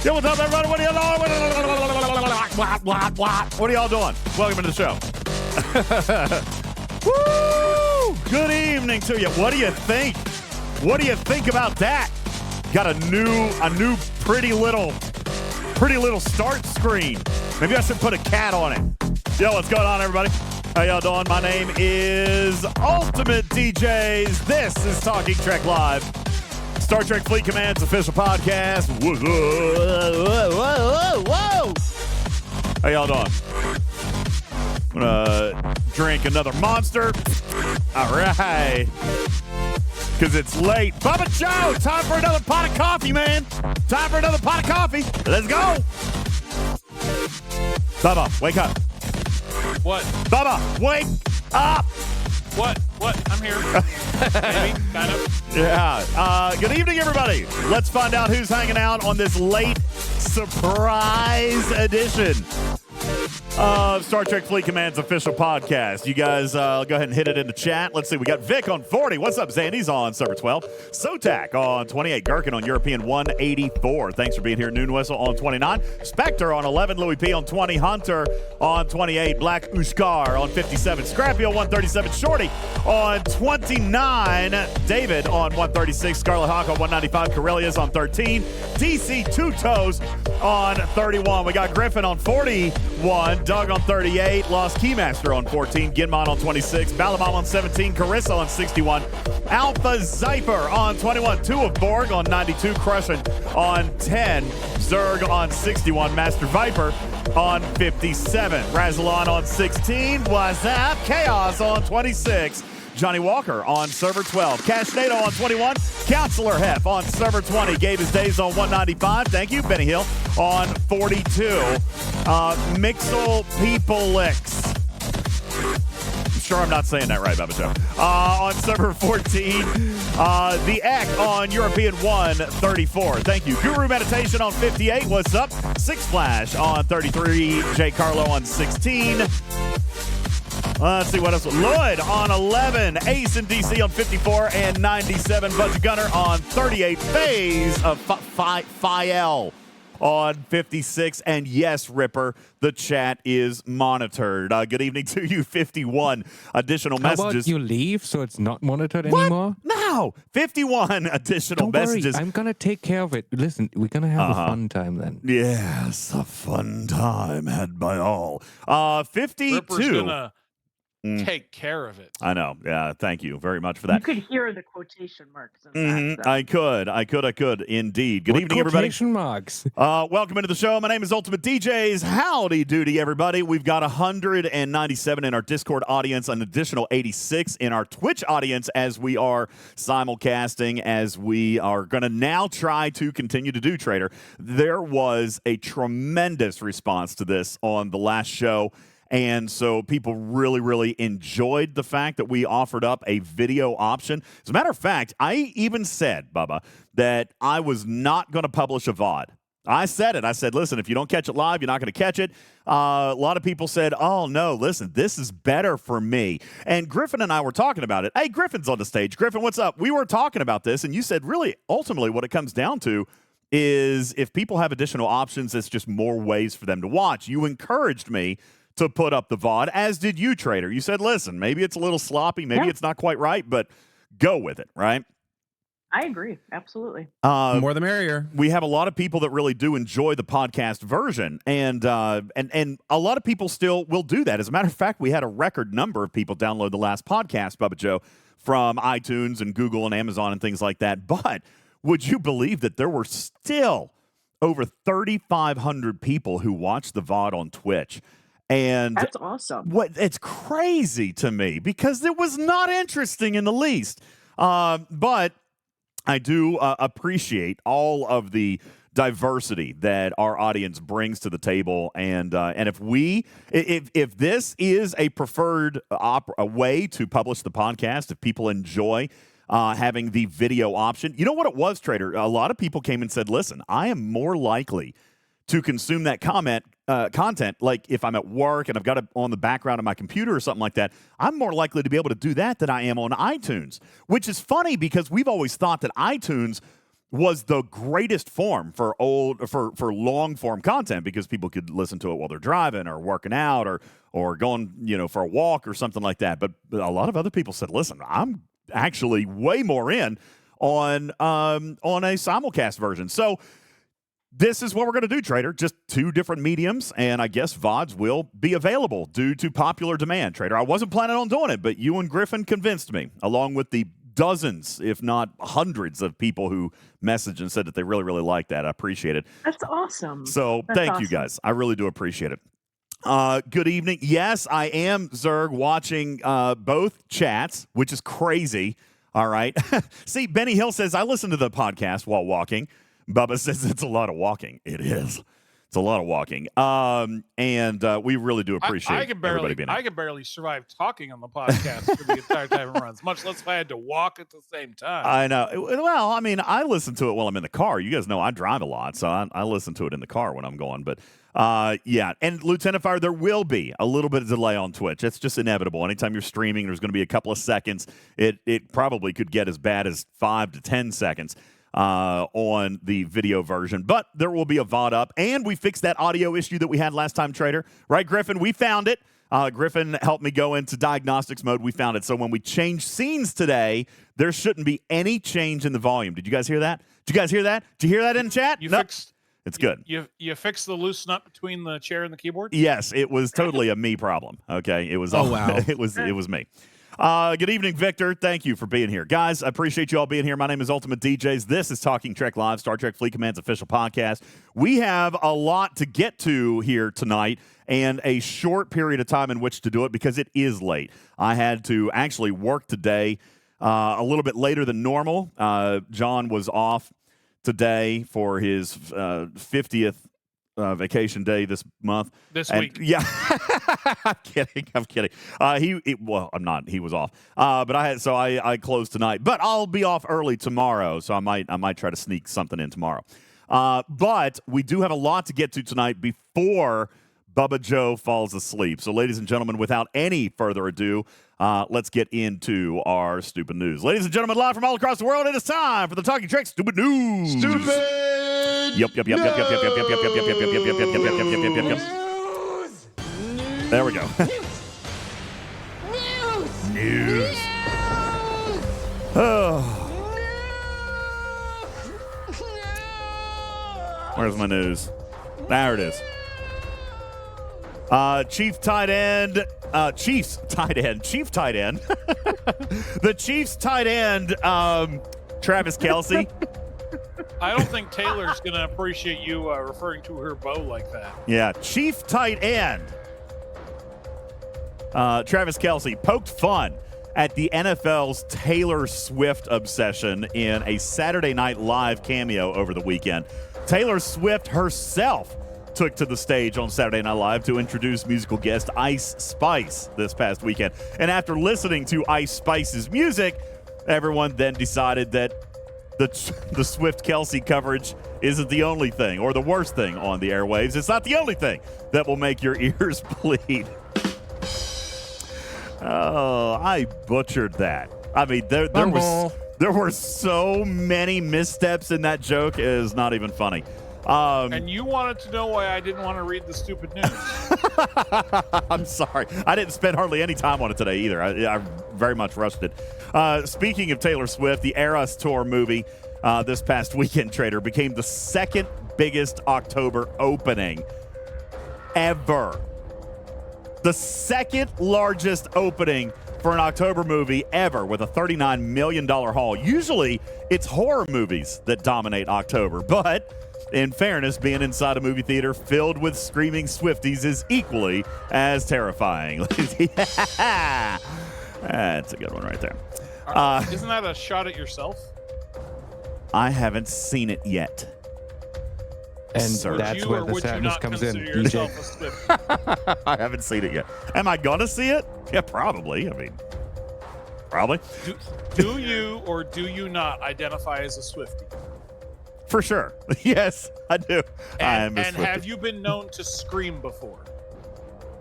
Yo, what's up, everybody? What are y'all doing? What are y'all doing? Welcome to the show. Woo! Good evening to you. What do you think? What do you think about that? Got a new pretty little start screen. Maybe I should put a cat on it. Yo, what's going on, everybody? How y'all doing? My name is UltimatDJz. This is Talking Trek Live, Star Trek Fleet Command's official podcast. Whoa. How y'all doing? I'm gonna drink another Monster. All right. Because it's late. Bubba Joe, time for another pot of coffee, man. Time for another pot of coffee. Let's go. Bubba, wake up. What? Bubba, wake up. What? I'm here. Maybe, kind of. Yeah. Good evening, everybody. Let's find out who's hanging out on this late surprise edition of Star Trek Fleet Command's official podcast. You guys go ahead and hit it in the chat. Let's see. We got Vic on 40. What's up, Zandy's on server 12. Sotak on 28. Gherkin on European 184. Thanks for being here. Noon Whistle on 29. Spectre on 11. Louis P on 20. Hunter on 28. Black Ushkar on 57. Scrappy on 137. Shorty on 29. David on 136. Scarlet Hawk on 195. Corellia's on 13. DC Two Toes on 31. We got Griffin on 41. Doug on 38, Lost Keymaster on 14, Ginmon on 26, Balamam on 17, Carissa on 61, Alpha Zyper on 21, 2 of Borg on 92, Crushing on 10, Zerg on 61, Master Viper on 57, Razalon on 16, what's up? Chaos on 26, Johnny Walker on server 12. Cashnado on 21. Counselor Hef on server 20. Gave his days on 195. Thank you. Benny Hill on 42. Mixel Peopleix. I'm sure I'm not saying that right, Bubba Joe. On server 14. The Eck on European 134. Thank you. Guru Meditation on 58. What's up? Six Flash on 33. J. Carlo on 16. Let's see what else. Lloyd on 11. Ace and DC on 54 and 97. Budget Gunner on 38. Phase of Fiel on 56. And yes, Ripper, the chat is monitored. Good evening to you. 51 additional messages. How about you leave so it's not monitored What? anymore? No. 51 additional messages. Worry, I'm going to take care of it. Listen, we're going to have a fun time then. Yes, a fun time had by all. 52. Ripper's gonna take care of it. I know. Yeah, thank you very much for that. You could hear the quotation marks. In that, so. I could indeed. Good What evening, everybody. quotation marks? Welcome into the show. My name is UltimatDJz. Howdy doody, everybody. We've got 197 in our Discord audience, an additional 86 in our Twitch audience as we are simulcasting, as we are going to now try to continue to do, Trader. There was a tremendous response to this on the last show. And so people really, really enjoyed the fact that we offered up a video option. As a matter of fact, I even said, Bubba, that I was not going to publish a VOD. I said it. I said, listen, if you don't catch it live, you're not going to catch it. A lot of people said, oh, no, listen, this is better for me. And Griffin and I were talking about it. Hey, Griffin's on the stage. Griffin, what's up? We were talking about this, and you said, really, ultimately, what it comes down to is if people have additional options, it's just more ways for them to watch. You encouraged me to put up the VOD, as did you, Trader. You said, listen, maybe it's a little sloppy, maybe it's not quite right, but go with it, right? I agree. Absolutely. More the merrier. We have a lot of people that really do enjoy the podcast version, and a lot of people still will do that. As a matter of fact, we had a record number of people download the last podcast, Bubba Joe, from iTunes and Google and Amazon and things like that. But would you believe that there were still over 3,500 people who watched the VOD on Twitch? And that's awesome. It's crazy to me because it was not interesting in the least. But I do appreciate all of the diversity that our audience brings to the table, and if this is a preferred a way to publish the podcast, if people enjoy having the video option, you know what it was, Trader? A lot of people came and said, "Listen, I am more likely to consume that content, like if I'm at work and I've got it on the background of my computer or something like that, I'm more likely to be able to do that than I am on iTunes," which is funny because we've always thought that iTunes was the greatest form for long form content because people could listen to it while they're driving or working out or going, for a walk or something like that. But a lot of other people said, listen, I'm actually way more in on a simulcast version. So this is what we're going to do, Trader. Just 2 different mediums, and I guess VODs will be available due to popular demand, Trader. I wasn't planning on doing it, but you and Griffin convinced me, along with the dozens, if not hundreds, of people who messaged and said that they really, really like that. I appreciate it. That's awesome. So thank you, guys. I really do appreciate it. Good evening. Yes, I am, Zerg, watching both chats, which is crazy. All right. See, Benny Hill says, I listen to the podcast while walking. Bubba says it's a lot of walking. It is. It's a lot of walking. And we really do appreciate everybody being here. I can barely survive talking on the podcast for the entire time it runs, much less if I had to walk at the same time. I know. Well, I mean, I listen to it while I'm in the car. You guys know I drive a lot, so I listen to it in the car when I'm going. But, yeah. And, Lieutenant Fire, there will be a little bit of delay on Twitch. It's just inevitable. Anytime you're streaming, there's going to be a couple of seconds. It probably could get as bad as 5 to 10 seconds. On the video version, but there will be a VOD up, and we fixed that audio issue that we had last time, Trader. Right, Griffin? We found it. Griffin helped me go into diagnostics mode. We found it. So when we change scenes today, there shouldn't be any change in the volume. Did you guys hear that? Did you guys hear that? Did you hear that in chat? It's good. You fixed the loose nut between the chair and the keyboard? Yes, it was totally a me problem. Okay, it was. Oh wow, it was me. Good evening, Victor. Thank you for being here. Guys, I appreciate you all being here. My name is UltimatDJz. This is Talking Trek Live, Star Trek Fleet Command's official podcast. We have a lot to get to here tonight and a short period of time in which to do it because it is late. I had to actually work today a little bit later than normal. John was off today for his 50th vacation day this month. This week. Yeah. I'm kidding. I'm not. He was off. But I closed tonight. But I'll be off early tomorrow, so I might try to sneak something in tomorrow. But we do have a lot to get to tonight before Bubba Joe falls asleep. So, ladies and gentlemen, without any further ado, let's get into our stupid news. Ladies and gentlemen, live from all across the world, it is time for the Talking Trek Stupid News. Stupid. Yep. There we go. News. Oh. Where's my news? There it is. Chief tight end. The Chiefs tight end, Travis Kelce. I don't think Taylor's going to appreciate you referring to her bow like that. Yeah, Chief tight end. Travis Kelce poked fun at the NFL's Taylor Swift obsession in a Saturday Night Live cameo over the weekend. Taylor Swift herself took to the stage on Saturday Night Live to introduce musical guest Ice Spice this past weekend. And after listening to Ice Spice's music, everyone then decided that the Swift-Kelce coverage isn't the only thing or the worst thing on the airwaves. It's not the only thing that will make your ears bleed. Oh, I butchered that. I mean, there were so many missteps in that joke. It is not even funny. And you wanted to know why I didn't want to read the stupid news. I'm sorry. I didn't spend hardly any time on it today either. I very much rushed it. Speaking of Taylor Swift, the Eras Tour movie this past weekend, Trader, became the second biggest October opening ever. The second largest opening for an October movie ever with a $39 million haul. Usually, it's horror movies that dominate October, but in fairness, being inside a movie theater filled with screaming Swifties is equally as terrifying. That's a good one right there. Isn't that a shot at yourself? I haven't seen it yet. And that's where the sadness comes in. DJ. I haven't seen it yet. Am I going to see it? Yeah, probably. I mean, probably. Do you or do you not identify as a Swiftie? For sure. Yes, I do. And have you been known to scream before?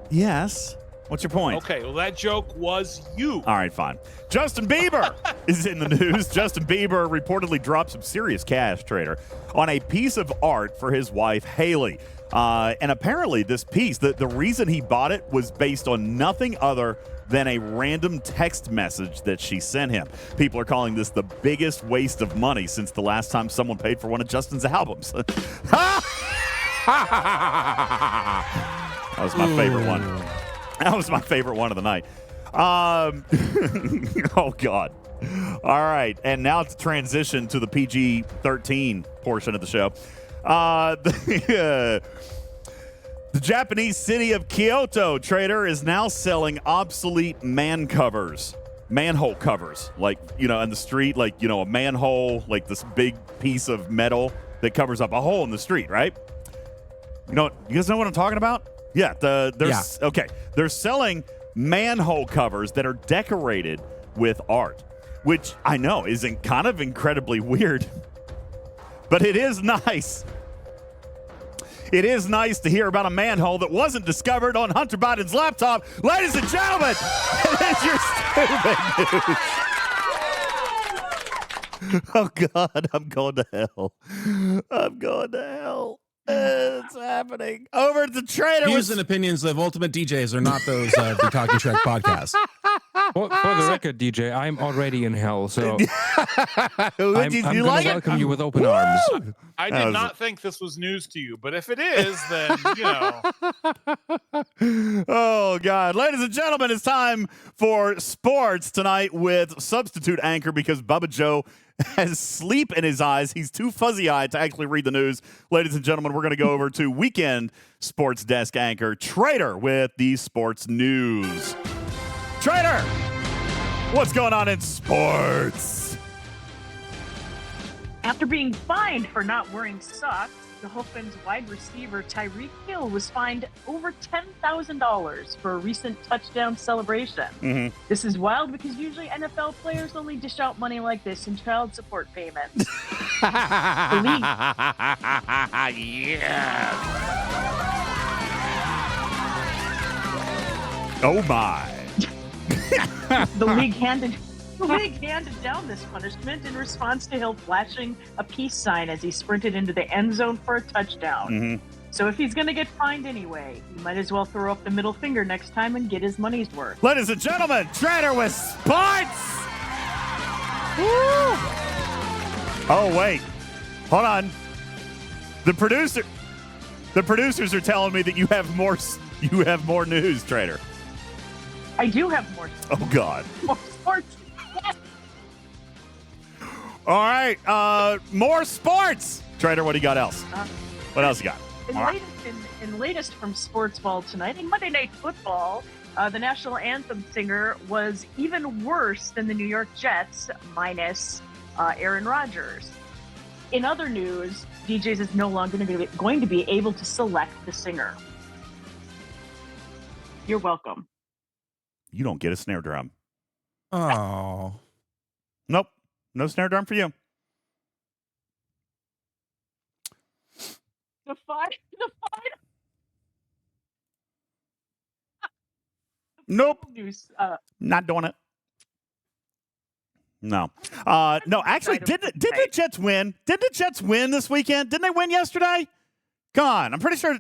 Yes. What's your point? Okay, well, that joke was you. All right, fine. Justin Bieber is in the news. Justin Bieber reportedly dropped some serious cash, Trader, on a piece of art for his wife, Haley. And apparently this piece, the reason he bought it was based on nothing other than a random text message that she sent him. People are calling this the biggest waste of money since the last time someone paid for one of Justin's albums. That was my favorite one. That was my favorite one of the night. Oh, God. All right. And now to transition to the PG-13 portion of the show. The Japanese city of Kyoto, Trader, is now selling obsolete manhole covers. Like, in the street, like, a manhole, like this big piece of metal that covers up a hole in the street, right? You guys know what I'm talking about? Yeah. Okay. They're selling manhole covers that are decorated with art, which I know isn't kind of incredibly weird, but it is nice. It is nice to hear about a manhole that wasn't discovered on Hunter Biden's laptop. Ladies and gentlemen, it is your stupid news. Oh, God, I'm going to hell. I'm going to hell. It's happening. Over at the Trader. Views and opinions of UltimatDJz are not those of the Talking Trek podcast. For the record, DJ, I'm already in hell, so I'm going to welcome you with open arms. I did not think this was news to you, but if it is, then, Oh, God. Ladies and gentlemen, it's time for sports tonight with substitute anchor because Bubba Joe has sleep in his eyes. He's too fuzzy-eyed to actually read the news. Ladies and gentlemen, we're going to go over to weekend sports desk anchor Trader with the sports news. Trader, what's going on in sports? After being fined for not wearing socks, the Dolphins wide receiver Tyreek Hill was fined over $10,000 for a recent touchdown celebration. Mm-hmm. This is wild because usually NFL players only dish out money like this in child support payments. The league. Yes. Oh, my. The league handed down this punishment in response to Hill flashing a peace sign as he sprinted into the end zone for a touchdown. Mm-hmm. So if he's going to get fined anyway, he might as well throw up the middle finger next time and get his money's worth. Ladies and gentlemen, Trader with sports. Woo. Oh, wait. Hold on. The producers are telling me that you have more news, Trader. I do have more. Oh, God. More sports. Yes. All right. More sports. Trader, what do you got else? What else you got? In latest from Sports Ball tonight, in Monday Night Football, the national anthem singer was even worse than the New York Jets, minus Aaron Rodgers. In other news, DJz is no longer going to be able to select the singer. You're welcome. You don't get a snare drum. Oh. Nope. No snare drum for you. The final. Nope. News, Not doing it. No. No, actually, did the Jets win? Did the Jets win this weekend? Didn't they win yesterday? Come on. I'm pretty sure.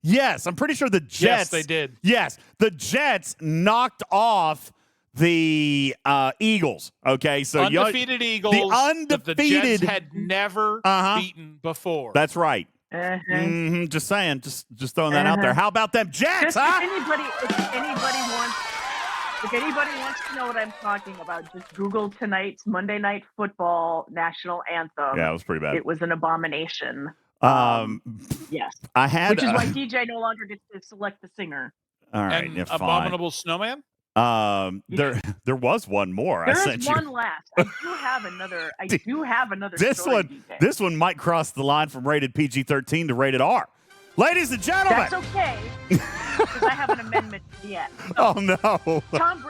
Yes, I'm pretty sure the Jets. Yes, they did. Yes, the Jets knocked off the Eagles. Okay, so undefeated Eagles. The undefeated that the Jets had never beaten before. That's right. Uh-huh. Just saying, just throwing that out there. How about them Jets? If anybody wants to know what I'm talking about, just Google tonight's Monday Night Football national anthem. Yeah, it was pretty bad. It was an abomination. Yes. I had, which is why DJ no longer gets to select the singer. All right, and yeah, Abominable Snowman. There was one more. There is one last. I do have another. This story, one, DJ. this one might cross the line from rated PG-13 to rated R. Ladies and gentlemen, That's okay, because I have an amendment to the end. So, oh no, Tom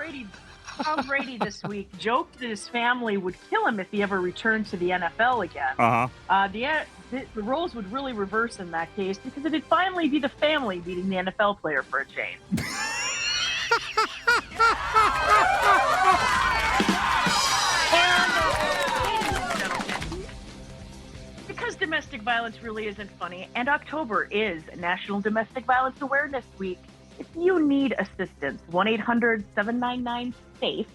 Brady this week joked that his family would kill him if he ever returned to the NFL again. The roles would really reverse in that case because it'd finally be the family beating the NFL player for a change. violence really isn't funny, and October is National Domestic Violence Awareness Week. If you need assistance, 1-800-799-SAFE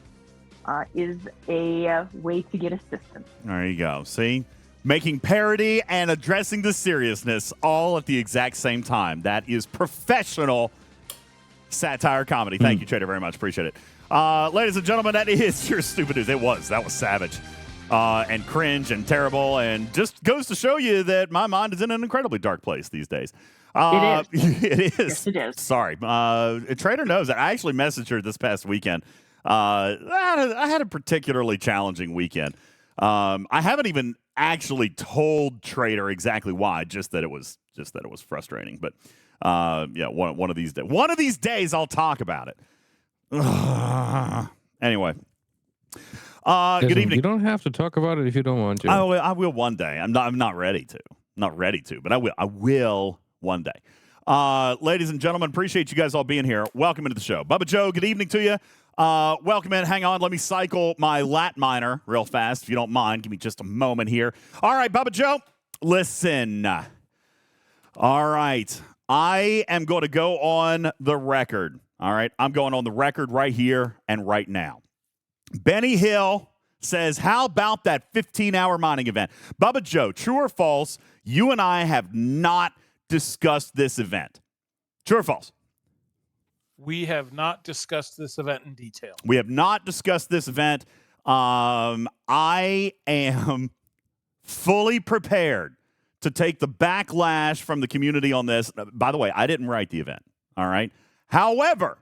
is a way to get assistance. There you go. See? Making parody and addressing the seriousness all at the exact same time. That is professional satire comedy. Thank you, Trader, very much. Appreciate it. Ladies and gentlemen, that is your stupid news. That was savage and cringe and terrible, and just goes to show you that my mind is in an incredibly dark place these days. It is. It is. Yes, it is. Sorry. Trader knows that. I actually messaged her this past weekend. I had a particularly challenging weekend. I haven't even actually told Trader exactly why, just that it was frustrating. But yeah, one of these days I'll talk about it. Anyway, good evening. You don't have to talk about it if you don't want to. I will one day. I'm not ready to. Not ready to, but I will. I will one day. Ladies and gentlemen, appreciate you guys all being here. Welcome into the show. Bubba Joe, good evening to you. Welcome in. Hang on. Let me cycle my lat minor real fast, if you don't mind. Give me just a moment here. All right, Bubba Joe, listen. All right. I am going to go on the record. All right. I'm going on the record right here and right now. Benny Hill says, how about that 15-hour mining event? Bubba Joe, true or false, you and I have not discussed this event. True or false? We have not discussed this event in detail. We have not discussed this event. I am fully prepared to take the backlash from the community on this. By the way, I didn't write the event. All right. However,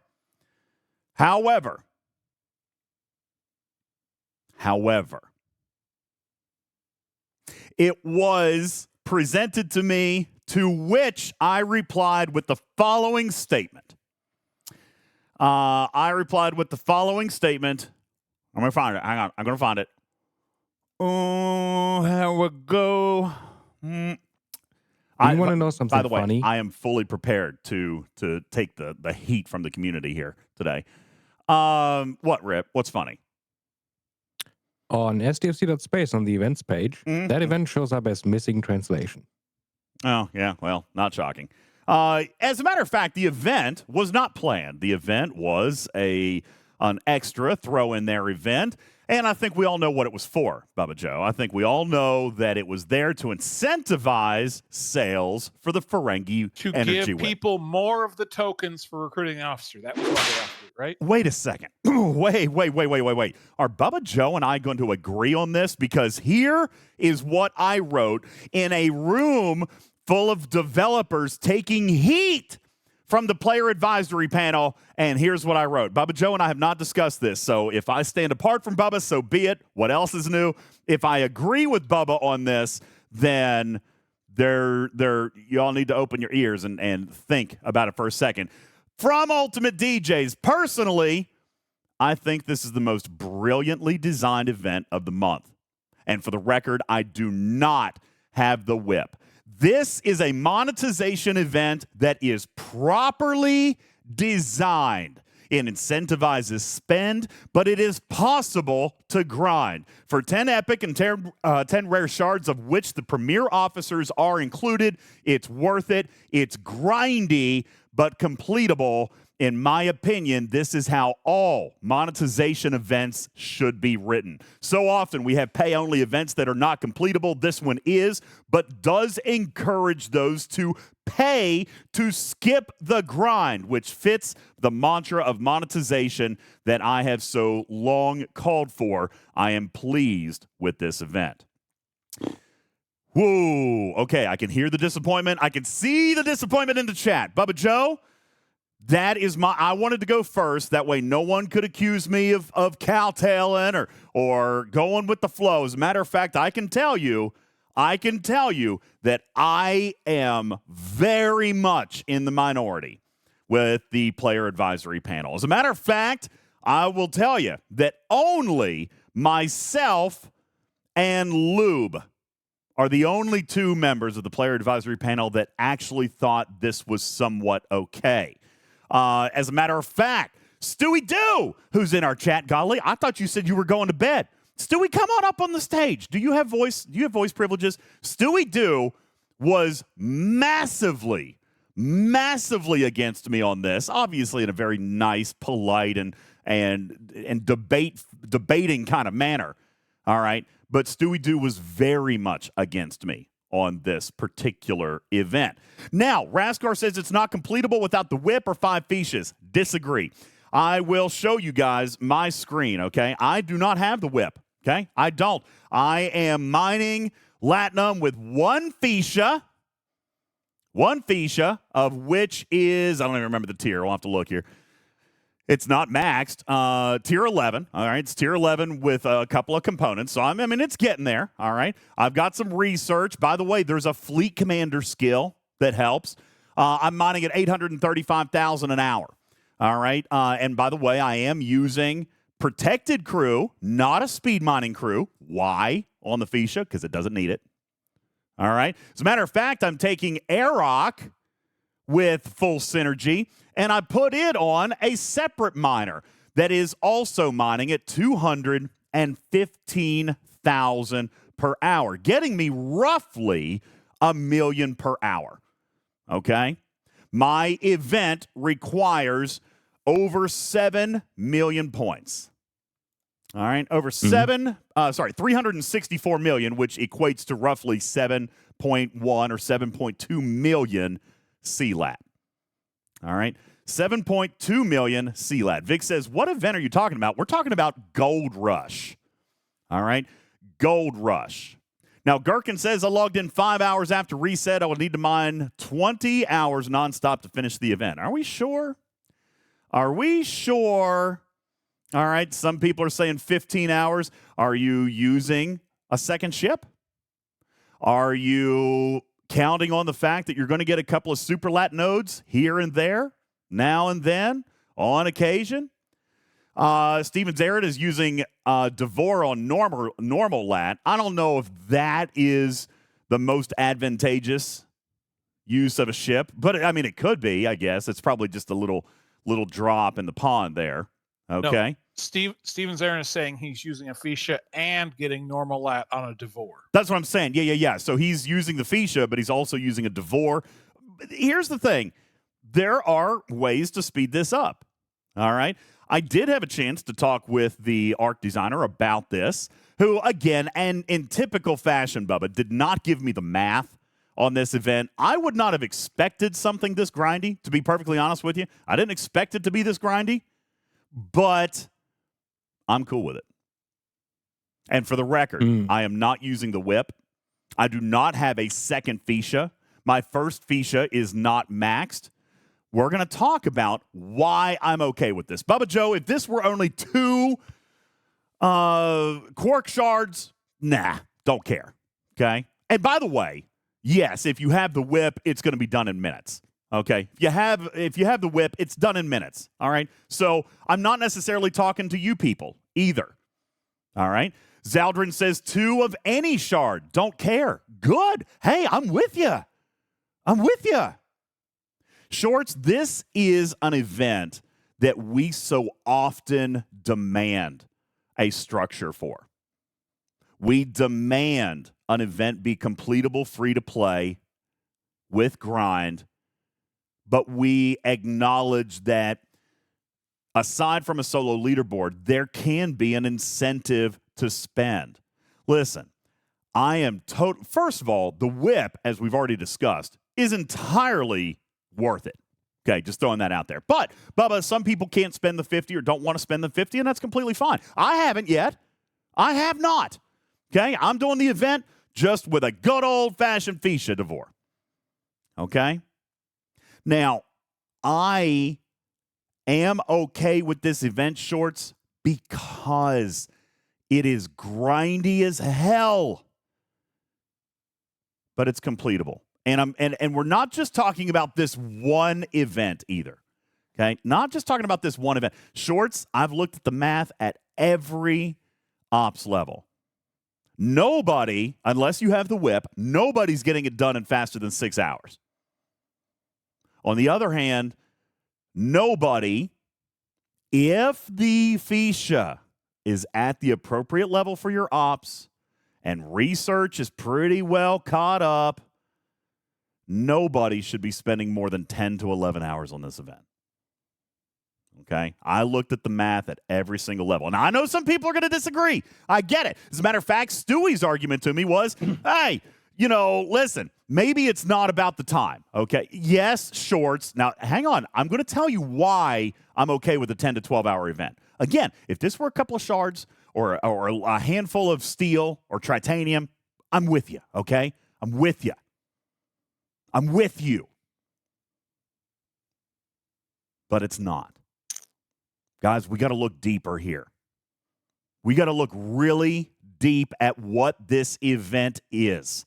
it was presented to me, to which I replied with the following statement. I'm going to find it. Hang on. I'm going to find it. Oh, here we go. You want to know something by the way, funny? I am fully prepared to take the heat from the community here today. What, Rip? What's funny? On STFC.space on the events page, that event shows up as missing translation. Oh, yeah. Well, not shocking. As a matter of fact, the event was not planned. The event was an extra throw-in-there event, and I think we all know what it was for, Bubba Joe. I think we all know that it was there to incentivize sales for the Ferengi To energy give whip. people more of the tokens for recruiting an officer. That was what they offered, right? Wait a second. Wait. Are Bubba Joe and I going to agree on this? Because here is what I wrote in a room full of developers taking heat from the player advisory panel, and here's what I wrote. Bubba Joe and I have not discussed this, so if I stand apart from Bubba, so be it. What else is new? If I agree with Bubba on this, then y'all need to open your ears and think about it for a second. From UltimatDJz, personally, I think this is the most brilliantly designed event of the month. And for the record, I do not have the whip. This is a monetization event that is properly designed. It incentivizes spend, but it is possible to grind. For 10 epic and 10 rare shards, of which the premier officers are included, it's worth it. It's grindy, but completable. In my opinion, this is how all monetization events should be written. So often we have pay-only events that are not completable. This one is, but does encourage those to pay to skip the grind, which fits the mantra of monetization that I have so long called for. I am pleased with this event. Whoa, okay, I can hear the disappointment. I can see the disappointment in the chat. Bubba Joe? That is I wanted to go first. That way no one could accuse me of cowtailing or going with the flow. As a matter of fact, I can tell you that I am very much in the minority with the player advisory panel. As a matter of fact, I will tell you that only myself and Lube are the only two members of the player advisory panel that actually thought this was somewhat okay. As a matter of fact, Stewie Doo, who's in our chat, golly, I thought you said you were going to bed. Stewie, come on up on the stage. Do you have voice privileges? Stewie Doo was massively against me on this, obviously in a very nice, polite, and debating kind of manner. All right. But Stewie Doo was very much against me on this particular event. Now, Raskar says it's not completable without the whip or 5 fiches. Disagree. I will show you guys my screen, okay? I do not have the whip, okay? I don't. I am mining Latinum with 1 ficha. 1 ficha, of which is, I don't even remember the tier. We'll have to look here. It's not maxed. Tier 11. All right. It's tier 11 with a couple of components. So, I mean, it's getting there. All right. I've got some research. By the way, there's a fleet commander skill that helps. I'm mining at 835,000 an hour. All right. And by the way, I am using protected crew, not a speed mining crew. Why on the ficha? Because it doesn't need it. All right. As a matter of fact, I'm taking Aeroc with full synergy, and I put it on a separate miner that is also mining at 215,000 per hour, getting me roughly $1 million per hour. Okay? My event requires over 7 million points. All right? Over 364 million, which equates to roughly 7.1 or 7.2 million CLAT. All right. 7.2 million CLAT. Vic says, what event are you talking about? We're talking about Gold Rush. All right. Gold Rush. Now, Gherkin says, I logged in 5 hours after reset. I will need to mine 20 hours nonstop to finish the event. Are we sure? Are we sure? All right. Some people are saying 15 hours. Are you using a second ship? Are you counting on the fact that you're going to get a couple of super lat nodes here and there, now and then, on occasion? Steven Zarrett is using Devore on normal lat. I don't know if that is the most advantageous use of a ship, but I mean, it could be, I guess. It's probably just a little drop in the pond there. Okay. No, Steven Zarrett is saying he's using a ficha and getting normal lat on a Devore. That's what I'm saying. Yeah. So he's using the ficha, but he's also using a Devore. Here's the thing. There are ways to speed this up. All right. I did have a chance to talk with the art designer about this, who, again, and in typical fashion, Bubba, did not give me the math on this event. I would not have expected something this grindy, to be perfectly honest with you. I didn't expect it to be this grindy, but I'm cool with it. And for the record, I am not using the whip. I do not have a second ficha. My first ficha is not maxed. We're going to talk about why I'm okay with this. Bubba Joe, if this were only 2 quark shards, nah, don't care. Okay? And by the way, yes, if you have the whip, it's going to be done in minutes. Okay? If you have the whip, it's done in minutes. All right? So I'm not necessarily talking to you people either. All right? Zaldrin says 2 of any shard. Don't care. Good. Hey, I'm with you. I'm with you. Shorts, this is an event that we so often demand a structure for. We demand an event be completable, free to play, with grind, but we acknowledge that aside from a solo leaderboard, there can be an incentive to spend. Listen, I am first of all, the whip, as we've already discussed, is entirely worth it. Okay, just throwing that out there. But, Bubba, some people can't spend the 50 or don't want to spend the 50, and that's completely fine. I haven't yet. I have not. Okay, I'm doing the event just with a good old-fashioned ficha Devore. Okay? Now, I am okay with this event, Shorts, because it is grindy as hell, but it's completable. And we're not just talking about this one event either. Okay? Not just talking about this one event. Shorts, I've looked at the math at every ops level. Nobody, unless you have the whip, nobody's getting it done in faster than 6 hours. On the other hand, nobody, if the ficha is at the appropriate level for your ops and research is pretty well caught up, nobody should be spending more than 10 to 11 hours on this event. Okay? I looked at the math at every single level. Now, I know some people are going to disagree. I get it. As a matter of fact, Stewie's argument to me was, hey, listen, maybe it's not about the time, okay? Yes, shorts. Now, hang on. I'm going to tell you why I'm okay with a 10 to 12-hour event. Again, if this were a couple of shards or a handful of steel or titanium, I'm with you, okay? I'm with you. I'm with you. But it's not. Guys, we got to look deeper here. We got to look really deep at what this event is.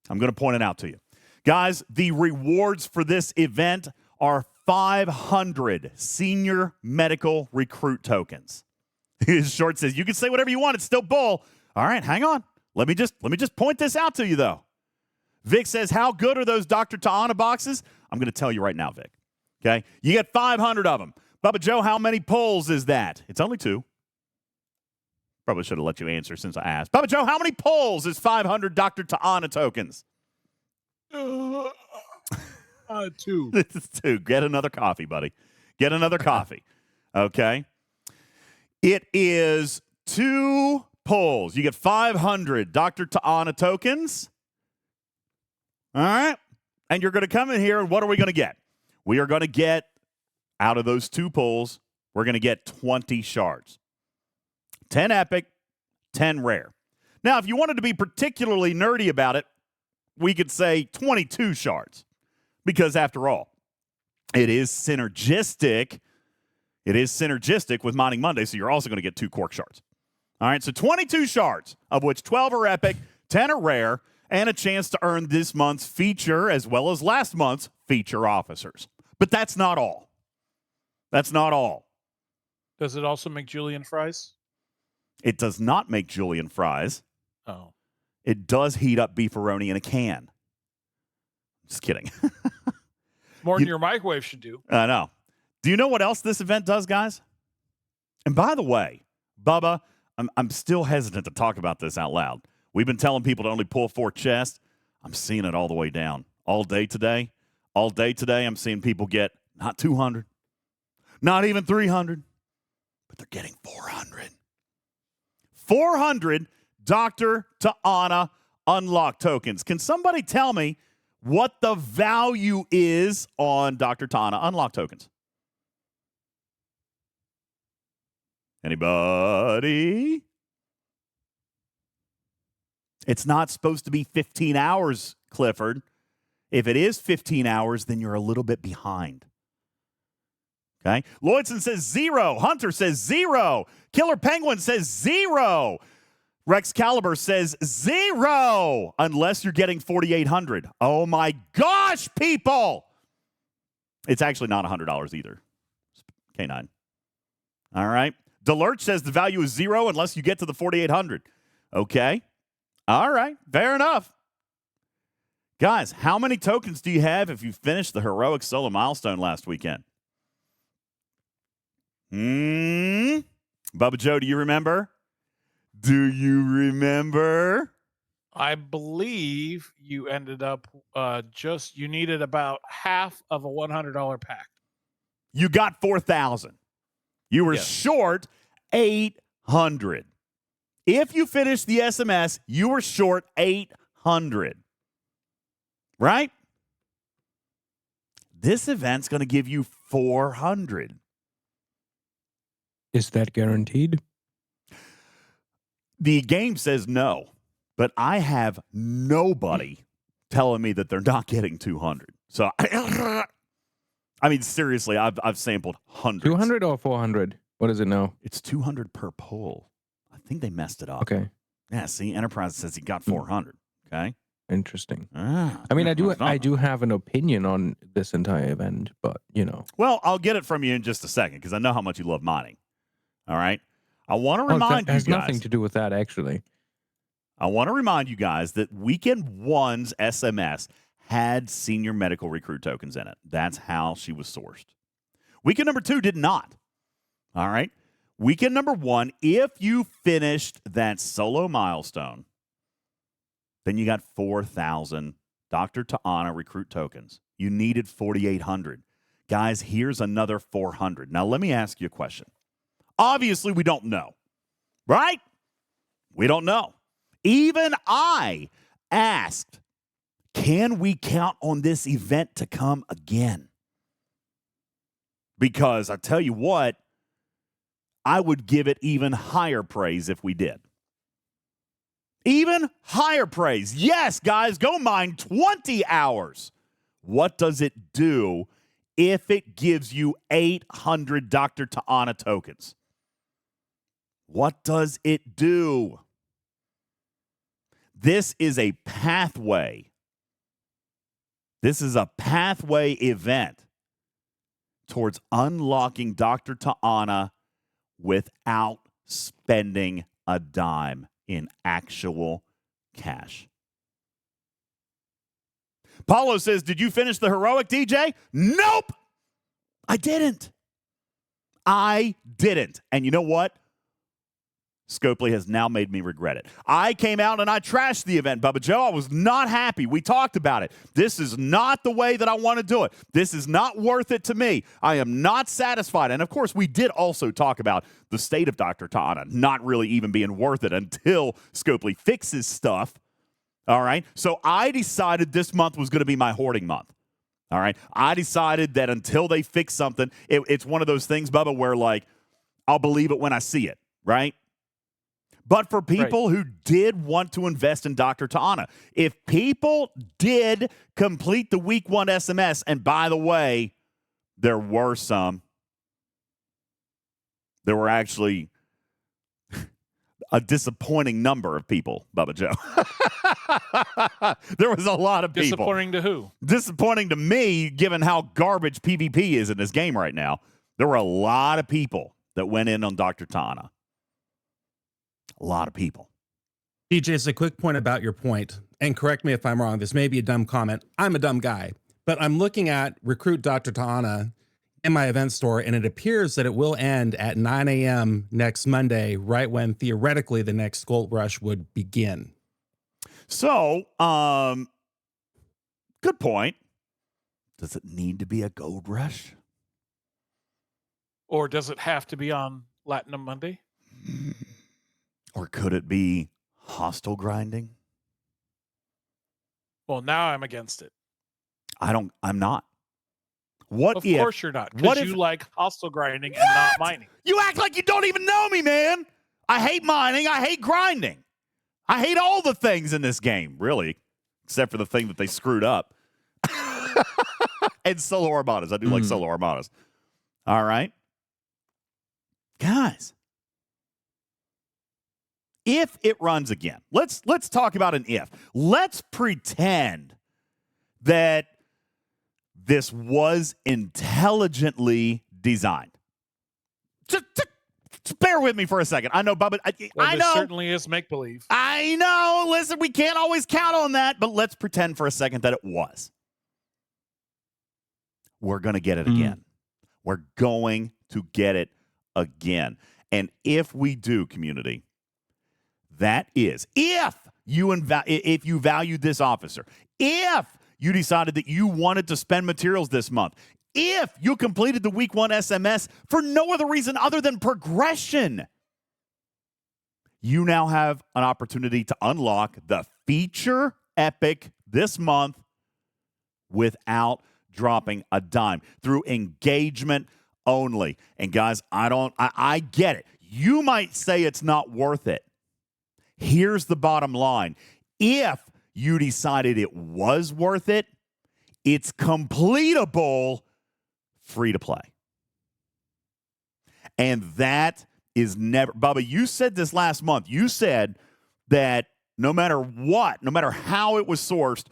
I'm going to point it out to you. Guys, the rewards for this event are 500 senior medical recruit tokens. His short says, you can say whatever you want. It's still bull. All right, hang on. Let me just point this out to you, though. Vic says, how good are those Dr. Ta'ana boxes? I'm going to tell you right now, Vic. Okay? You get 500 of them. Bubba Joe, how many pulls is that? It's only 2. Probably should have let you answer since I asked. Bubba Joe, how many pulls is 500 Dr. Ta'ana tokens? 2. It's 2. Get another coffee, buddy. Get another coffee. Okay? It is 2 pulls. You get 500 Dr. Ta'ana tokens. All right? And you're going to come in here, and what are we going to get? We are going to get, out of those 2 pulls, we're going to get 20 shards. 10 epic, 10 rare. Now, if you wanted to be particularly nerdy about it, we could say 22 shards. Because after all, it is synergistic. It is synergistic with Mining Monday, so you're also going to get 2 quark shards. All right, so 22 shards, of which 12 are epic, 10 are rare, and a chance to earn this month's feature as well as last month's feature officers. But that's not all. That's not all. Does it also make julienne fries? It does not make julienne fries. Oh. It does heat up beefaroni in a can. Just kidding. More than your microwave should do. I know. Do you know what else this event does, guys? And by the way, Bubba, I'm still hesitant to talk about this out loud. We've been telling people to only pull 4 chests. I'm seeing it all the way down. All day today, I'm seeing people get not 200, not even 300, but they're getting 400. 400 Dr. Ta'ana unlock tokens. Can somebody tell me what the value is on Dr. Ta'ana unlock tokens? Anybody? It's not supposed to be 15 hours, Clifford. If it is 15 hours, then you're a little bit behind. Okay? Lloydson says 0. Hunter says 0. Killer Penguin says 0. Rex Caliber says 0. Unless you're getting 4,800. Oh my gosh, people! It's actually not $100 either. K9. All right. Delurch says the value is 0 unless you get to the 4,800. Okay. All right. Fair enough. Guys, how many tokens do you have if you finished the heroic solo milestone last weekend? Bubba Joe, do you remember? Do you remember? I believe you ended up you needed about half of a $100 pack. You got 4,000. You were short 800. If you finished the SMS, you were short 800. Right? This event's going to give you 400. Is that guaranteed? The game says no, but I have nobody telling me that they're not getting 200. So, I mean, seriously, I've sampled hundreds. 200 or 400? What is it now? It's 200 per pull. I think they messed it up. Okay. Yeah, see, Enterprise says he got 400. Okay. Interesting. I mean, I do have an opinion on this entire event, but, you know. Well, I'll get it from you in just a second because I know how much you love mining. All right? I want to remind you guys. That has nothing to do with that, actually. I want to remind you guys that Weekend 1's SMS had senior medical recruit tokens in it. That's how she was sourced. Weekend number 2 did not. All right? Weekend number 1, if you finished that solo milestone, then you got 4,000 Dr. Ta'ana recruit tokens. You needed 4,800. Guys, here's another 400. Now, let me ask you a question. Obviously, we don't know, right? We don't know. Even I asked, can we count on this event to come again? Because I tell you what, I would give it even higher praise if we did. Even higher praise. Yes, guys, go mine 20 hours. What does it do if it gives you 800 Dr. Ta'ana tokens? What does it do? This is a pathway. This is a pathway event towards unlocking Dr. Ta'ana without spending a dime in actual cash. Paulo says, did you finish the heroic, DJ? Nope. I didn't. And you know what? Scopely has now made me regret it. I came out and I trashed the event, Bubba Joe. I was not happy. We talked about it. This is not the way that I want to do it. This is not worth it to me. I am not satisfied. And, of course, we did also talk about the state of Dr. Ta'ana not really even being worth it until Scopely fixes stuff. All right? So I decided this month was going to be my hoarding month. All right? I decided that until they fix something, it's one of those things, Bubba, where, like, I'll believe it when I see it, right? But for people who did want to invest in Dr. Ta'ana, if people did complete the week 1 SMS, and by the way, there were some, there were actually a disappointing number of people, Bubba Joe. There was a lot of people. Disappointing to who? Disappointing to me, given how garbage PvP is in this game right now. There were a lot of people that went in on Dr. Ta'ana. A lot of people. DJ, just a quick point about your point, and correct me if I'm wrong. This may be a dumb comment. I'm a dumb guy, but I'm looking at Recruit Dr. Ta'ana in my event store, and it appears that it will end at 9 a.m. next Monday, right when theoretically the next Gold Rush would begin. So, good point. Does it need to be a Gold Rush? Or does it have to be on Latinum Monday? Or could it be hostile grinding? Well, now I'm against it. I'm not. What of if? Of course you're not, because you like hostile grinding and not mining. You act like you don't even know me, man. I hate mining. I hate grinding. I hate all the things in this game, really, except for the thing that they screwed up. And solo armadas. I do like solo armadas. All right. Guys. If it runs again, let's talk about an if. Let's pretend that this was intelligently designed. Just bear with me for a second. I know, Bubba. I know. Certainly is make-believe. I know. Listen, we can't always count on that, but let's pretend for a second that it was. We're going to get it again. We're going to get it again. And if we do, community, that is, if you valued this officer, if you decided that you wanted to spend materials this month, if you completed the week 1 SMS for no other reason other than progression, you now have an opportunity to unlock the feature epic this month without dropping a dime through engagement only. And guys, I get it. You might say it's not worth it. Here's the bottom line. If you decided it was worth it, it's completable, free to play. And that is never, Bubba, you said this last month. You said that no matter what, no matter how it was sourced,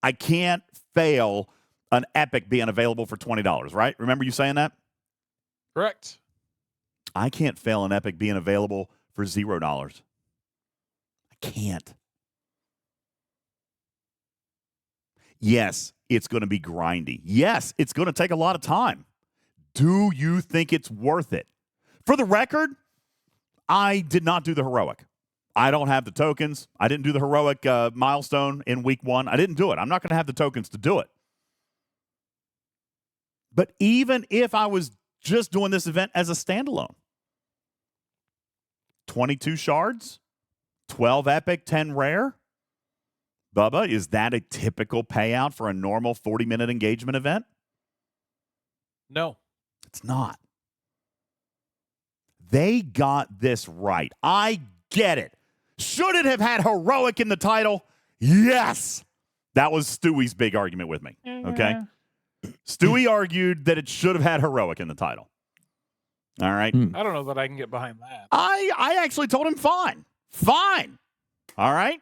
I can't fail an epic being available for $20, right? Remember you saying that? Correct. I can't fail an epic being available for $0. Can't. Yes, it's going to be grindy. Yes, it's going to take a lot of time. Do you think it's worth it? For the record, I did not do the heroic. I don't have the tokens. I didn't do the heroic milestone in week 1. I didn't do it. I'm not going to have the tokens to do it. But even if I was just doing this event as a standalone, 22 shards, 12 epic, 10 rare. Bubba, is that a typical payout for a normal 40-minute engagement event? No. It's not. They got this right. I get it. Should it have had heroic in the title? Yes. That was Stewie's big argument with me. Okay. Stewie argued that it should have had heroic in the title. All right. I don't know that I can get behind that. I actually told him fine. All right.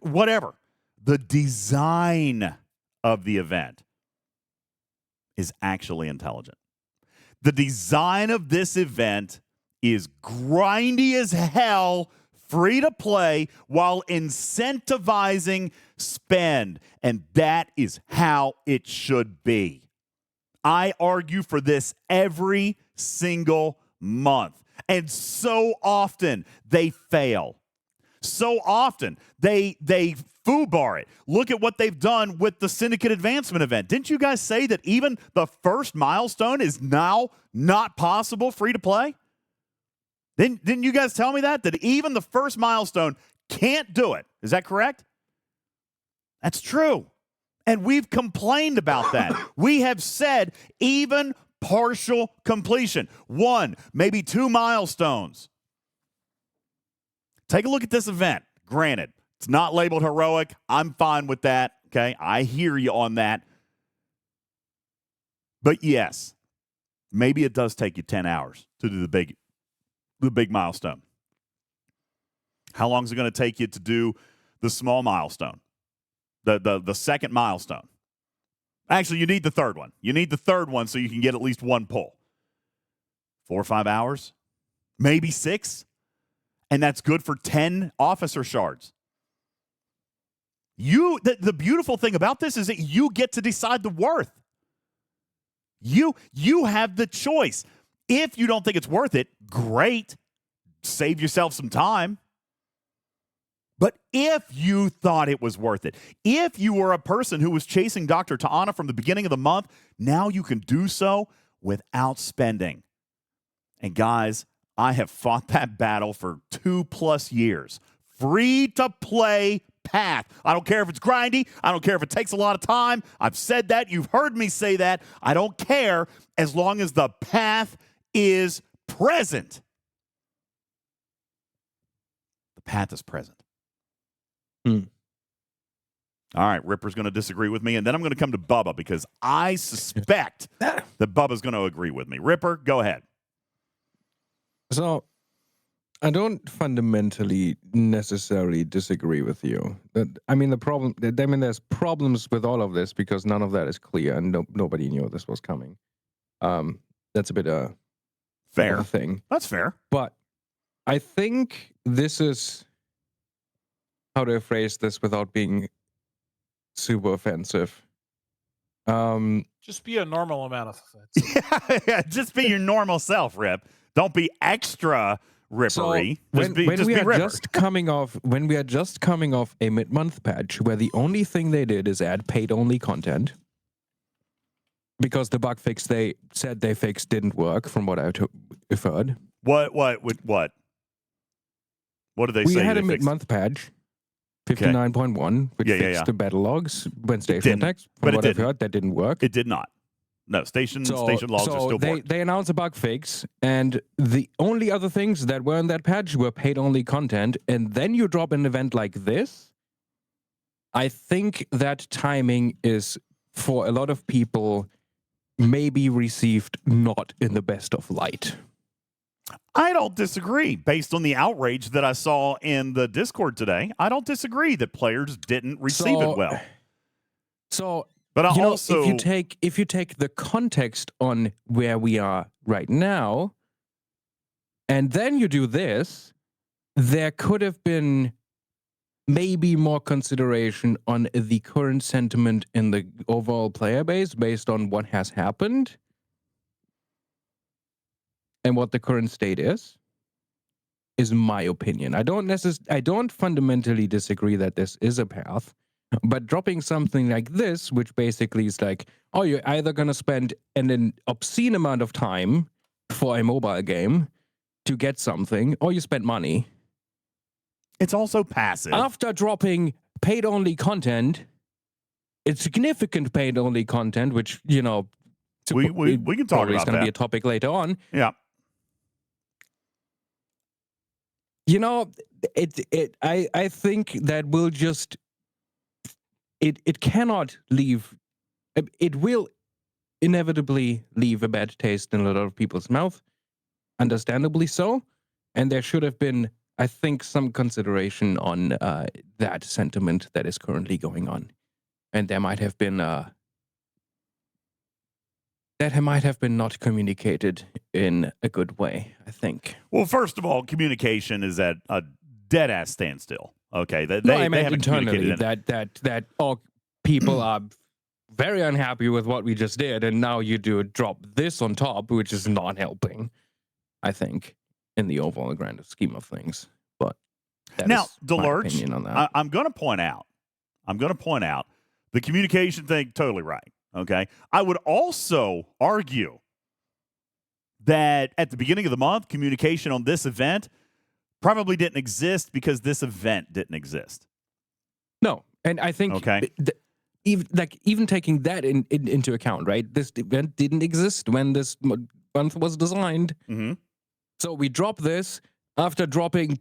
Whatever. The design of the event is actually intelligent. The design of this event is grindy as hell, free to play, while incentivizing spend. And that is how it should be. I argue for this every single month. And so often they fail. So often they foobar it. Look at what they've done with the Syndicate Advancement event. Didn't you guys say that even the first milestone is now not possible free to play? Didn't you guys tell me that? That even the first milestone can't do it. Is that correct? That's true. And we've complained about that. We have said even partial completion. 1, maybe 2 milestones. Take a look at this event. Granted, it's not labeled heroic. I'm fine with that. Okay, I hear you on that. But yes, maybe it does take you 10 hours to do the big milestone. How long is it going to take you to do the small milestone? The second milestone. Actually, you need the third one. You need the third one so you can get at least 1 pull. 4 or 5 hours? Maybe 6? And that's good for 10 officer shards. The beautiful thing about this is that you get to decide the worth. You have the choice. If you don't think it's worth it, great. Save yourself some time. But if you thought it was worth it, if you were a person who was chasing Dr. Ta'ana from the beginning of the month, now you can do so without spending. And guys, I have fought that battle for 2+ years. Free to play path. I don't care if it's grindy. I don't care if it takes a lot of time. I've said that. You've heard me say that. I don't care as long as the path is present. The path is present. All right, Ripper's going to disagree with me, and then I'm going to come to Bubba because I suspect that Bubba's going to agree with me. Ripper, go ahead. So, I don't fundamentally necessarily disagree with you. There's problems with all of this because none of that is clear and nobody knew this was coming. That's a bit fair thing. That's fair. But I think this is how to phrase this without being super offensive. Just be a normal amount of offense. Yeah, just be your normal self, Rip. Don't be extra rippery. So when we are just coming off a mid-month patch where the only thing they did is add paid-only content because the bug fix they said they fixed didn't work, from what I've heard. What did they say? We had a mid-month patch. 59.1, which fixed the battle logs when station attacks. From what I've heard, that didn't work. It did not. No, station logs are still blocked. They announced a bug fix, and the only other things that were in that patch were paid-only content, and then you drop an event like this. I think that timing is, for a lot of people, maybe received not in the best of light. I don't disagree. Based on the outrage that I saw in the Discord today, I don't disagree that players didn't receive it well. But also, if you take the context on where we are right now, and then you do this, there could have been maybe more consideration on the current sentiment in the overall player base based on what has happened and what the current state is. is my opinion. I don't fundamentally disagree that this is a path, but dropping something like this, which basically is like, oh, you're either going to spend an obscene amount of time for a mobile game to get something, or you spend money. It's also passive. After dropping paid-only content, it's significant paid-only content, which, you know, we can talk about it's going to be a topic later on. Yeah. You know, I think that will just it cannot leave. It will inevitably leave a bad taste in a lot of people's mouth, understandably so. And there should have been, I think, some consideration on that sentiment that is currently going on, and there might have been that might have been not communicated in a good way, I think. Well, first of all, communication is at a dead ass standstill. Okay, I meant internally that all people are very unhappy with what we just did, and now you do drop this on top, which is not helping, I think, in the overall grand scheme of things. But that now, is my Delurch, opinion on that. I'm going to point out the communication thing. Totally right. Okay, I would also argue that at the beginning of the month, communication on this event probably didn't exist because this event didn't exist. No, and I think even taking that into account, right? This event didn't exist when this month was designed. Mm-hmm. So we drop this after dropping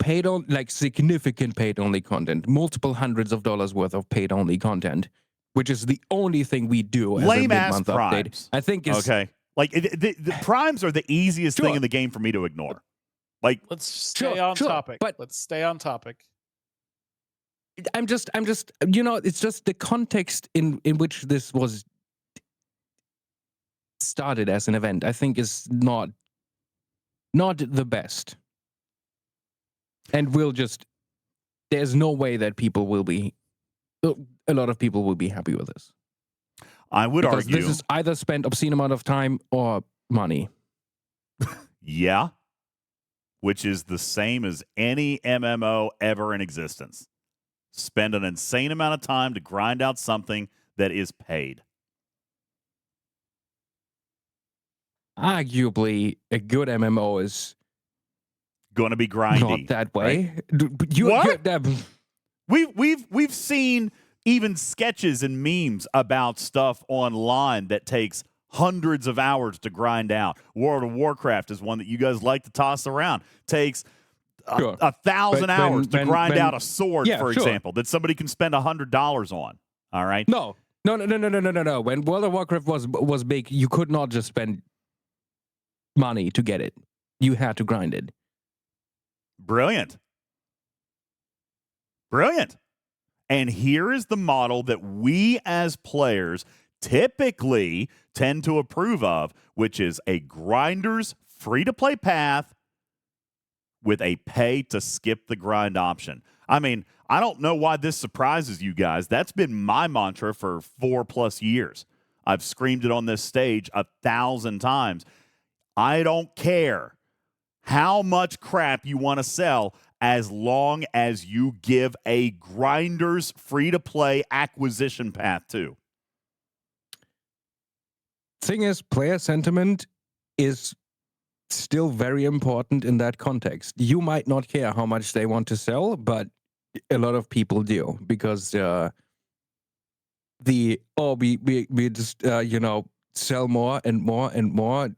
significant paid-only content, multiple hundreds of dollars worth of paid-only content, which is the only thing we do as a mid-month update. I think is okay. Like the primes are the easiest thing in the game for me to ignore. Like, let's stay on topic. But let's stay on topic. I'm just, you know, it's just the context in which this was started as an event, I think, is not the best. And there's no way that a lot of people will be happy with this. I would argue this is either spend obscene amount of time or money. Yeah. Which is the same as any MMO ever in existence. Spend an insane amount of time to grind out something that is paid. Arguably, a good MMO is going to be grindy. Not that way. Right? We've seen even sketches and memes about stuff online that takes hundreds of hours to grind out. World of Warcraft is one that you guys like to toss around. Takes 1,000 hours to grind out a sword, for example, that somebody can spend $100 on. All right? No. When World of Warcraft was big, you could not just spend money to get it. You had to grind it. Brilliant. And here is the model that we as players typically tend to approve of, which is a grinder's free-to-play path with a pay-to-skip-the-grind option. I mean, I don't know why this surprises you guys. That's been my mantra for 4+ years. I've screamed it on this stage 1,000 times. I don't care how much crap you want to sell as long as you give a grinder's free-to-play acquisition path too. Thing is, player sentiment is still very important in that context. You might not care how much they want to sell, but a lot of people do, because we just sell more and more and more.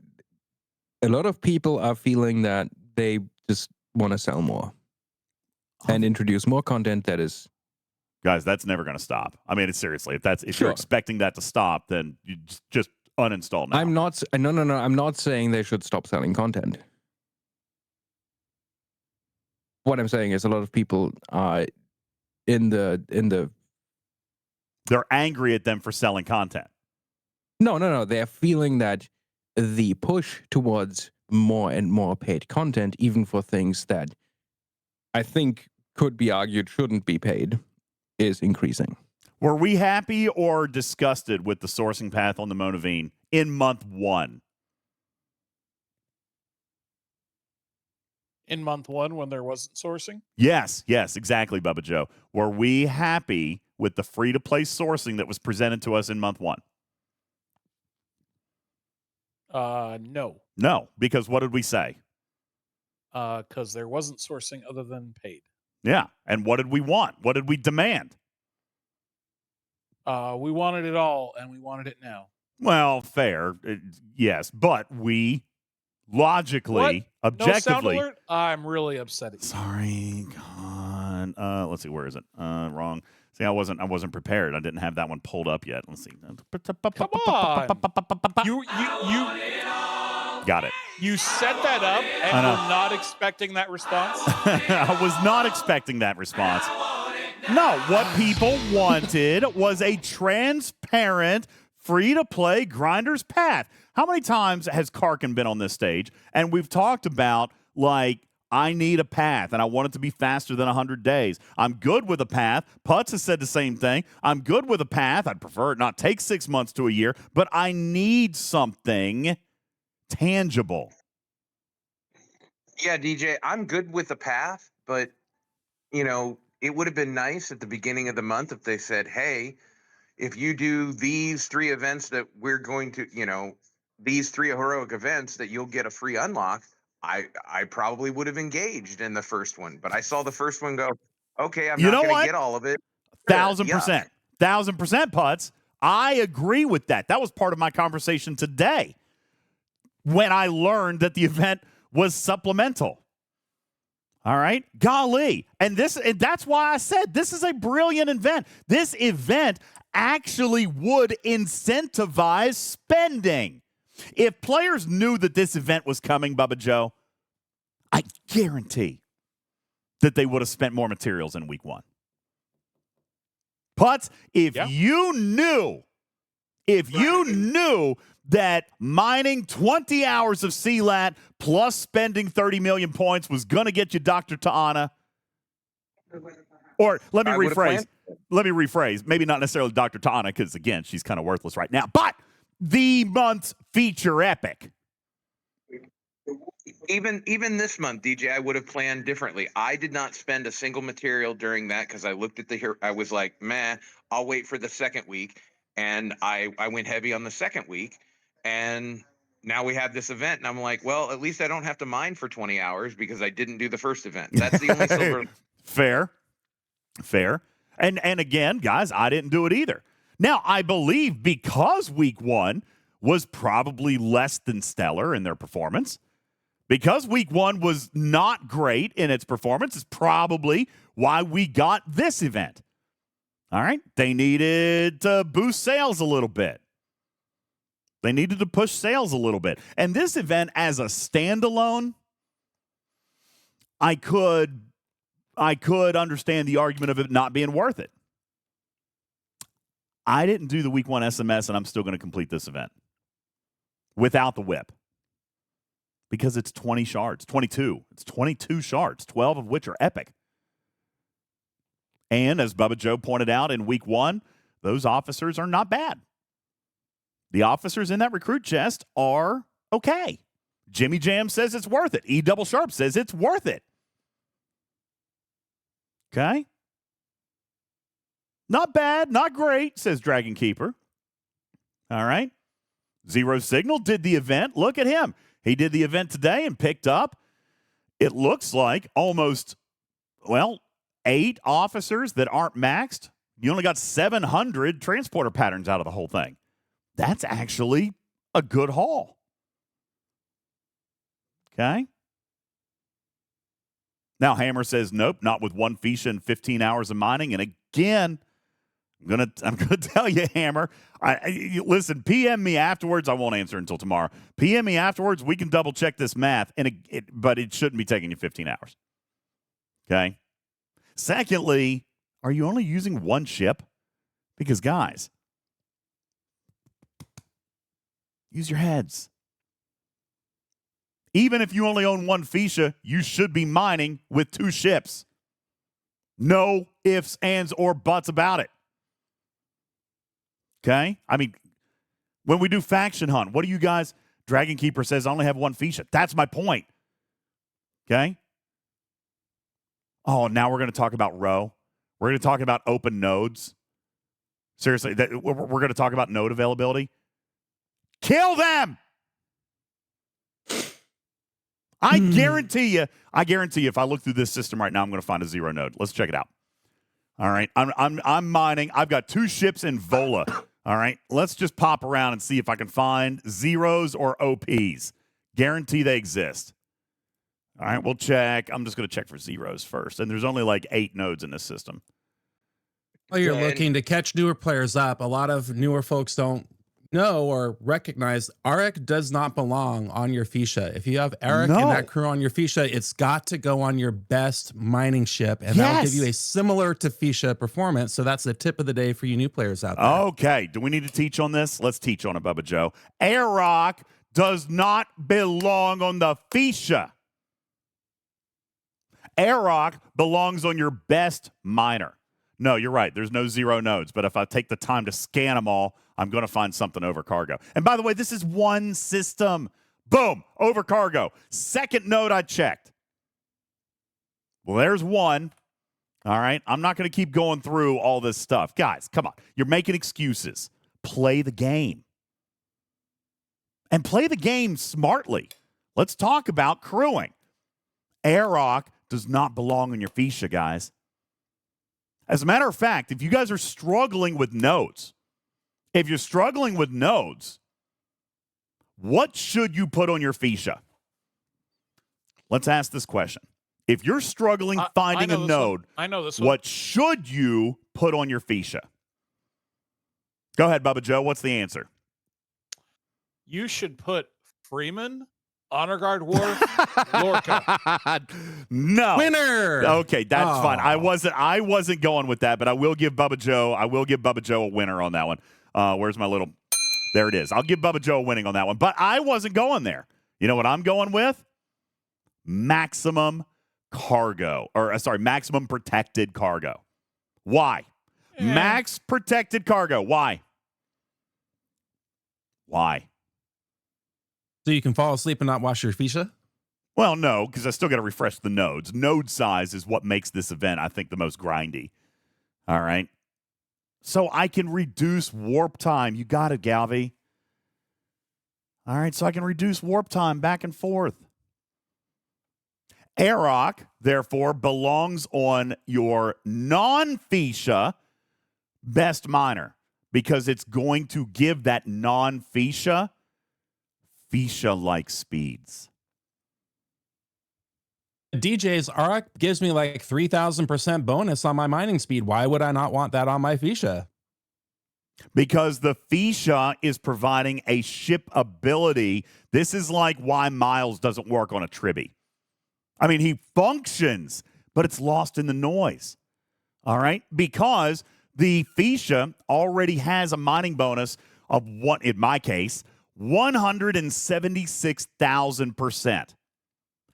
A lot of people are feeling that they just want to sell more and introduce more content that is. Guys, that's never going to stop. I mean, it's seriously, if you're expecting that to stop, then you just uninstall now. I'm not. No. I'm not saying they should stop selling content. What I'm saying is a lot of people are they're angry at them for selling content. No. They're feeling that the push towards more and more paid content, even for things that I think could be argued shouldn't be paid, is increasing. Were we happy or disgusted with the sourcing path on the Monavine in month 1? In month one when there wasn't sourcing? Yes, exactly, Bubba Joe. Were we happy with the free-to-play sourcing that was presented to us in month one? No. No, because what did we say? Because there wasn't sourcing other than paid. Yeah, and what did we want? What did we demand? We wanted it all, and we wanted it now. Well, fair, yes, but we logically, What? objectively. No sound alert? I'm really upset at you. Sorry, God. Let's see, where is it? Wrong. See, I wasn't prepared. I didn't have that one pulled up yet. Let's see. Come on. You got it. You set that up and were not expecting that response? I was not expecting that response. No, what people wanted was a transparent, free-to-play Grinder's Path. How many times has Karkin been on this stage and we've talked about, like, I need a path, and I want it to be faster than 100 days. I'm good with a path. Putz has said the same thing. I'm good with a path. I'd prefer it not take 6 months to a year, but I need something tangible. Yeah, DJ, I'm good with the path, but, you know, it would have been nice at the beginning of the month if they said, hey, if you do these 3 events that we're going to, you know, these 3 heroic events that you'll get a free unlock. I probably would have engaged in the first one, but I saw the first one go, okay, I'm not going to get all of it. 1,000%. 1,000%, Putz. I agree with that. That was part of my conversation today when I learned that the event was supplemental. All right? Golly. And that's why I said this is a brilliant event. This event actually would incentivize spending. If players knew that this event was coming, Bubba Joe, I guarantee that they would have spent more materials in week one. Putz, if you knew that mining 20 hours of CLAT plus spending 30 million points was going to get you Dr. Ta'ana, or let me rephrase, maybe not necessarily Dr. Ta'ana, because, again, she's kind of worthless right now, but the month's feature epic. Even this month, DJ, I would have planned differently. I did not spend a single material during that because I looked at I was like, meh, I'll wait for the second week. And I went heavy on the second week. And now we have this event. And I'm like, well, at least I don't have to mine for 20 hours because I didn't do the first event. That's the only silver. Fair. And again, guys, I didn't do it either. Now, I believe because week one was probably less than stellar in their performance, because week one was not great in its performance, is probably why we got this event. All right? They needed to boost sales a little bit. They needed to push sales a little bit. And this event as a standalone, I could understand the argument of it not being worth it. I didn't do the week one SMS, and I'm still going to complete this event without the whip. Because it's 20 shards, 22. It's 22 shards, 12 of which are epic. And as Bubba Joe pointed out in week one, those officers are not bad. The officers in that recruit chest are okay. Jimmy Jam says it's worth it. E Double Sharp says it's worth it. Okay? Not bad, not great, says Dragon Keeper. All right? Zero Signal did the event. Look at him. He did the event today and picked up, it looks like, almost, 8 officers that aren't maxed. You only got 700 transporter patterns out of the whole thing. That's actually a good haul. Okay? Now, Hammer says, nope, not with 1 Fisha and 15 hours of mining. And again, I'm gonna tell you, Hammer. Listen. PM me afterwards. I won't answer until tomorrow. PM me afterwards. We can double check this math, but it shouldn't be taking you 15 hours. Okay. Secondly, are you only using 1 ship? Because guys, use your heads. Even if you only own 1 Fisha, you should be mining with 2 ships. No ifs, ands, or buts about it. Okay? I mean, when we do faction hunt, what do you guys, Dragon Keeper says, I only have 1 Fisha. That's my point. Okay? Oh, now we're going to talk about row. We're going to talk about open nodes. Seriously, we're going to talk about node availability. Kill them. I guarantee you if I look through this system right now, I'm going to find a 0 node. Let's check it out. All right. I'm mining. I've got 2 ships in Vola. All right. Let's just pop around and see if I can find zeros or OPs. Guarantee they exist. All right, we'll check. I'm just going to check for zeros first. And there's only like 8 nodes in this system. Well, you're looking to catch newer players up. A lot of newer folks don't know or recognize Arik does not belong on your Fisha. If you have Arik and that crew on your Fisha, it's got to go on your best mining ship. And that'll give you a similar to Fisha performance. So that's the tip of the day for you new players out there. Okay. Do we need to teach on this? Let's teach on it, Bubba Joe. Arik does not belong on the Fisha. Arik belongs on your best miner. No, you're right. There's no 0 nodes. But if I take the time to scan them all, I'm going to find something over cargo. And by the way, this is one system. Boom, over cargo. Second node I checked. Well, there's one. All right. I'm not going to keep going through all this stuff. Guys, come on. You're making excuses. Play the game. And play the game smartly. Let's talk about crewing. Arik does not belong in your Fisha, guys. As a matter of fact, if you guys are struggling with nodes, what should you put on your Fisha? Let's ask this question. If you're struggling finding a node, what should you put on your Fisha? Go ahead, Bubba Joe. What's the answer? You should put Freeman, Honor Guard Wharf, Lorca. No. Winner. Okay, that's fine. I wasn't going with that, but I will give Bubba Joe a winner on that one. Where's my little There it is. I'll give Bubba Joe a winning on that one. But I wasn't going there. You know what I'm going with? Maximum cargo. Maximum protected cargo. Why? Yeah. Max protected cargo. Why? Why? So you can fall asleep and not wash your Fisha? Well, no, because I still got to refresh the nodes. Node size is what makes this event, I think, the most grindy. All right. So I can reduce warp time. You got it, Galvy. All right, so I can reduce warp time back and forth. Arik, therefore, belongs on your non-Fisha best miner because it's going to give that non-Fisha Fisha-like speeds. DJ's Arik gives me like 3,000% bonus on my mining speed. Why would I not want that on my Fisha? Because the Fisha is providing a ship ability. This is like why Miles doesn't work on a Tribby. I mean, he functions, but it's lost in the noise. All right? Because the Fisha already has a mining bonus of what, in my case, 176,000%.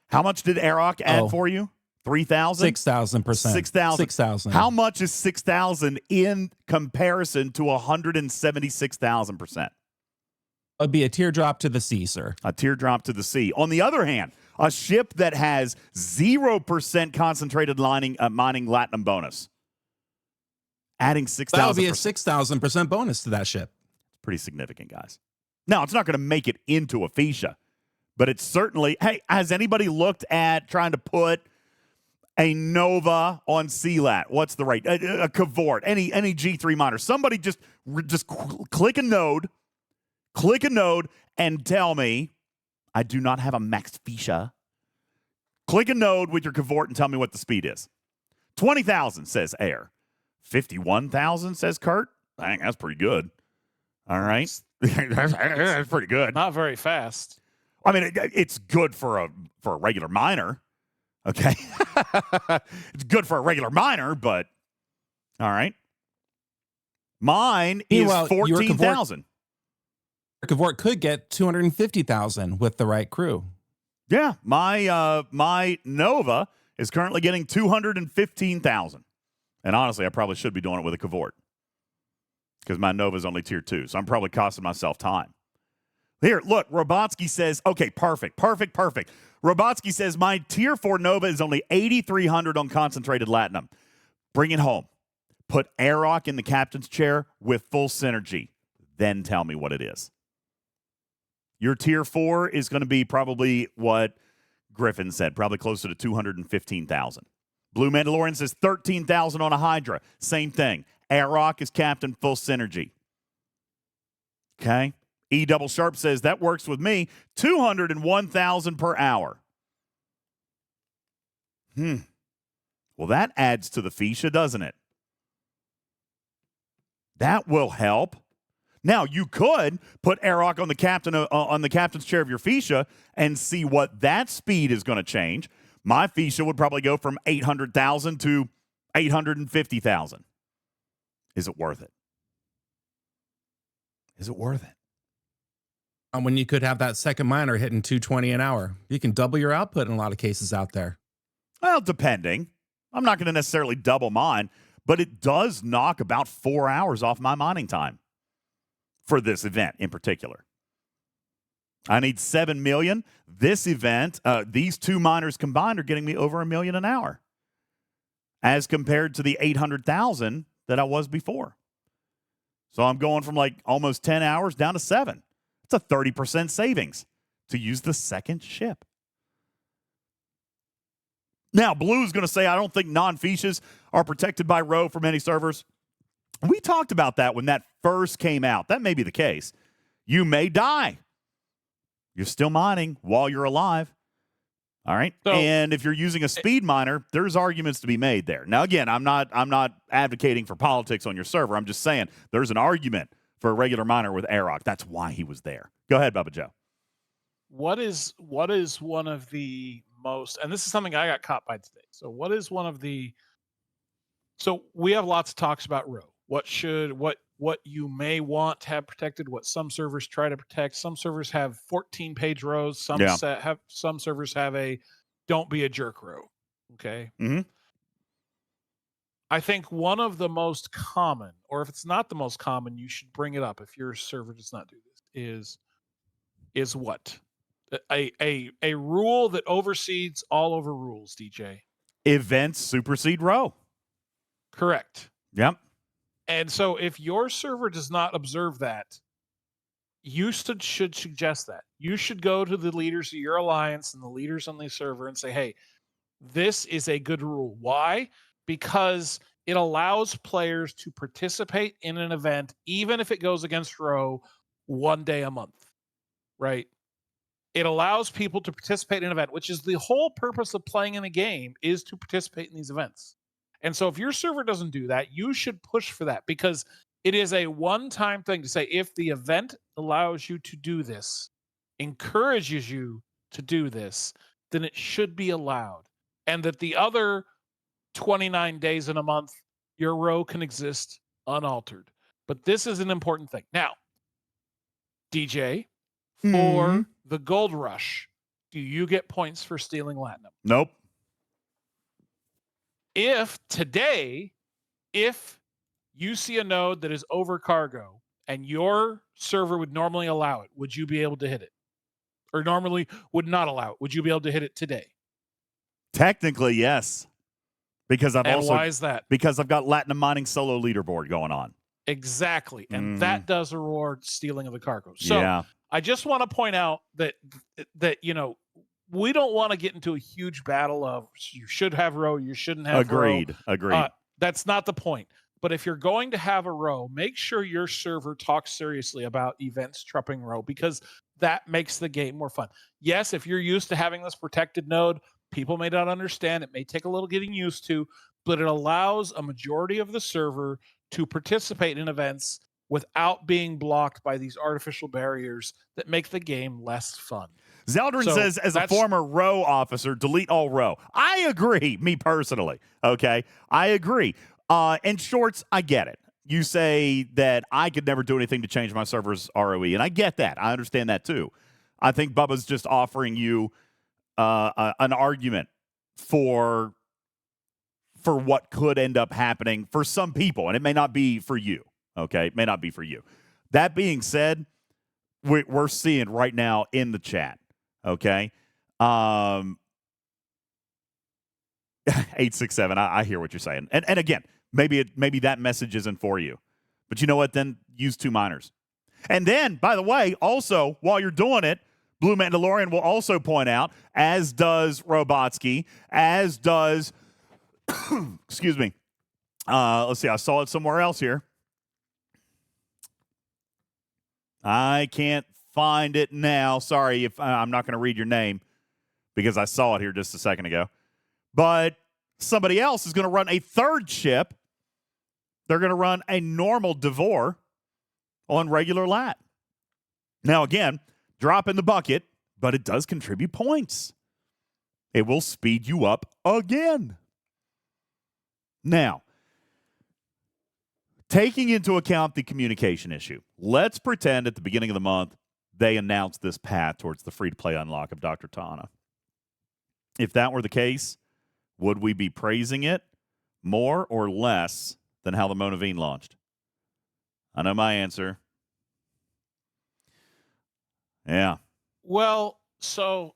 How much did Arik add for you? 3,000? 6,000%. 6,000. 6,000. How much is 6,000 in comparison to 176,000%? It'd be a teardrop to the sea, sir. A teardrop to the sea. On the other hand, a ship that has 0% concentrated mining Latinum bonus, adding 6,000%. That would be a 6,000% bonus to that ship. Pretty significant, guys. Now, it's not going to make it into a Fisha, but it's certainly, hey, has anybody looked at trying to put a Nova on CLAT? What's the rate? A Cavort, any G3 miner. Somebody just click a node and tell me, I do not have a max Fisha. Click a node with your Cavort and tell me what the speed is. 20,000, says Air. 51,000, says Kurt. Dang, that's pretty good. All right. that's pretty good. Not very fast. I mean, it's good for a regular miner. Okay. It's good for a regular miner, but all right. Mine is 14,000. Your Cavort could get 250,000 with the right crew. Yeah, my Nova is currently getting 215,000. And honestly, I probably should be doing it with a Cavort because my Nova is only tier 2, so I'm probably costing myself time. Here, look, Robotsky says, okay, perfect. Robotsky says, my tier 4 Nova is only 8,300 on concentrated Latinum. Bring it home. Put Airrock in the captain's chair with full synergy. Then tell me what it is. Your tier 4 is going to be probably what Griffin said, probably closer to 215,000. Blue Mandalorian says 13,000 on a Hydra. Same thing. Airrock is captain, full synergy. Okay. E Double Sharp says that works with me. 201,000 per hour. Well, that adds to the Fisha, doesn't it? That will help. Now, you could put Airrock on the captain's chair of your Fisha and see what that speed is going to change. My Fisha would probably go from 800,000 to 850,000. Is it worth it? Is it worth it? When you could have that second miner hitting 220 an hour, you can double your output in a lot of cases out there. Well, depending. I'm not going to necessarily double mine, but it does knock about 4 hours off my mining time for this event in particular. I need 7 million. This event, these two miners combined are getting me over $1 million an hour as compared to the 800,000 that I was before. So I'm going from like almost 10 hours down to 7. It's a 30% savings to use the second ship. Now, Blue's going to say, I don't think non-Fishas are protected by row for many servers. We talked about that when that first came out. That may be the case. You may die. You're still mining while you're alive. All right. So, and if you're using a speed miner, there's arguments to be made there. Now, again, I'm not advocating for politics on your server. I'm just saying there's an argument for a regular miner with Airrock. That's why he was there. Go ahead, Bubba Joe. What is one of the most, and this is something I got caught by today. So what is one of the, so we have lots of talks about row. What you may want to have protected, what some servers try to protect. Some servers have 14-page rows. Some servers have a don't be a jerk row. Okay. Mm-hmm. I think one of the most common, or if it's not the most common, you should bring it up if your server does not do this, is what? A rule that oversees all over rules, DJ. Events supersede row. Correct. Yep. And so if your server does not observe that, you should suggest that. You should go to the leaders of your alliance and the leaders on the server and say, hey, this is a good rule. Why? Because it allows players to participate in an event, even if it goes against row, 1 day a month, right? It allows people to participate in an event, which is the whole purpose of playing in a game, is to participate in these events. And so if your server doesn't do that, you should push for that, because it is a one-time thing to say, if the event allows you to do this, encourages you to do this, then it should be allowed. And that the other 29 days in a month, your row can exist unaltered. But this is an important thing. Now, DJ, for the gold rush, do you get points for stealing Latinum? Nope. If you see a node that is over cargo and your server would normally allow it, would you be able to hit it? Or normally would not allow it, would you be able to hit it today? Technically, yes. Because why is that? Because I've got Latinum mining solo leaderboard going on. Exactly. And that does reward stealing of the cargo. So yeah. I just want to point out that we don't want to get into a huge battle of you should have row, you shouldn't have row. Agreed. That's not the point. But if you're going to have a row, make sure your server talks seriously about events trumping row, because that makes the game more fun. Yes, if you're used to having this protected node, people may not understand. It may take a little getting used to, but it allows a majority of the server to participate in events without being blocked by these artificial barriers that make the game less fun. Zeldrin says, as a former row officer, delete all row. I agree, me personally. Okay, I agree. And Shorts, I get it. You say that I could never do anything to change my server's ROE, and I get that. I understand that too. I think Bubba's just offering you an argument for what could end up happening for some people, and it may not be for you. Okay, it may not be for you. That being said, we're seeing right now in the chat, okay, 867. I hear what you're saying. And again, maybe that message isn't for you. But you know what? Then use 2 minors. And then, by the way, also, while you're doing it, Blue Mandalorian will also point out, as does Robotsky, as does, excuse me, let's see, I saw it somewhere else here. I can't find it now. Sorry if I'm not going to read your name because I saw it here just a second ago. But somebody else is going to run a third ship. They're going to run a normal Devore on regular lat. Now, again, drop in the bucket, but it does contribute points. It will speed you up again. Now, taking into account the communication issue, let's pretend at the beginning of the month they announced this path towards the free-to-play unlock of Dr. Tana. If that were the case, would we be praising it more or less than how the Monaveen launched? I know my answer. Yeah. Well, so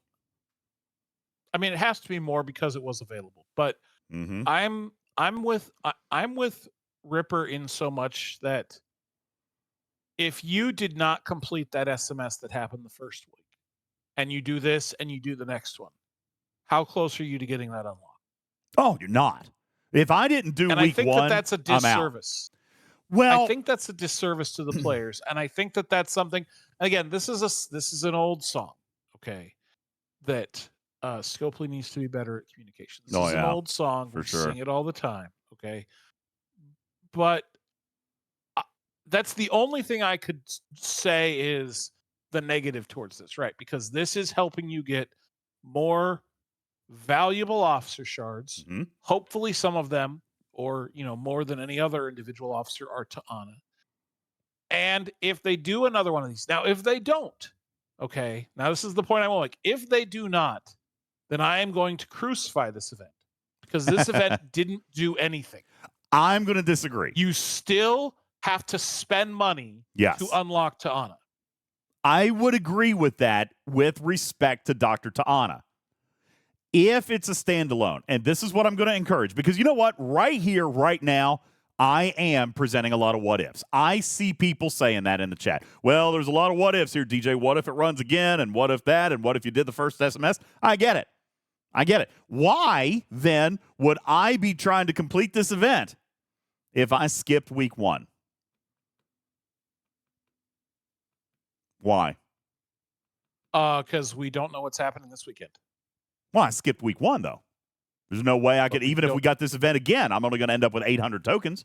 I mean, it has to be more because it was available. But I'm with Ripper in so much that if you did not complete that SMS that happened the first week, and you do this and you do the next one, how close are you to getting that unlocked? Oh, you're not. If I didn't do and week I think one, that's a disservice. Well, I think that's a disservice to the players, and I think that's something. Again, this is an old song, okay? That Scopely needs to be better at communication. This is an old song. We sing it all the time, okay? But that's the only thing I could say is the negative towards this, right? Because this is helping you get more valuable officer shards. Hopefully, some of them, or more than any other individual officer, are Ta'ana. And if they do another one of these, now if they don't, okay, now this is the point I want to make. If they do not, then I am going to crucify this event because this event didn't do anything. I'm going to disagree. You still have to spend money to unlock Ta'ana. I would agree with that with respect to Dr. Ta'ana. If it's a standalone, and this is what I'm going to encourage, because you know what? Right here, right now, I am presenting a lot of what ifs. I see people saying that in the chat. Well, there's a lot of what ifs here, DJ. What if it runs again? And what if that? And what if you did the first SMS? I get it. Why, then, would I be trying to complete this event if I skipped week one? Why? Because we don't know what's happening this weekend. Well, I skipped week one, though. There's no way I could, even if we got this event again, I'm only going to end up with 800 tokens.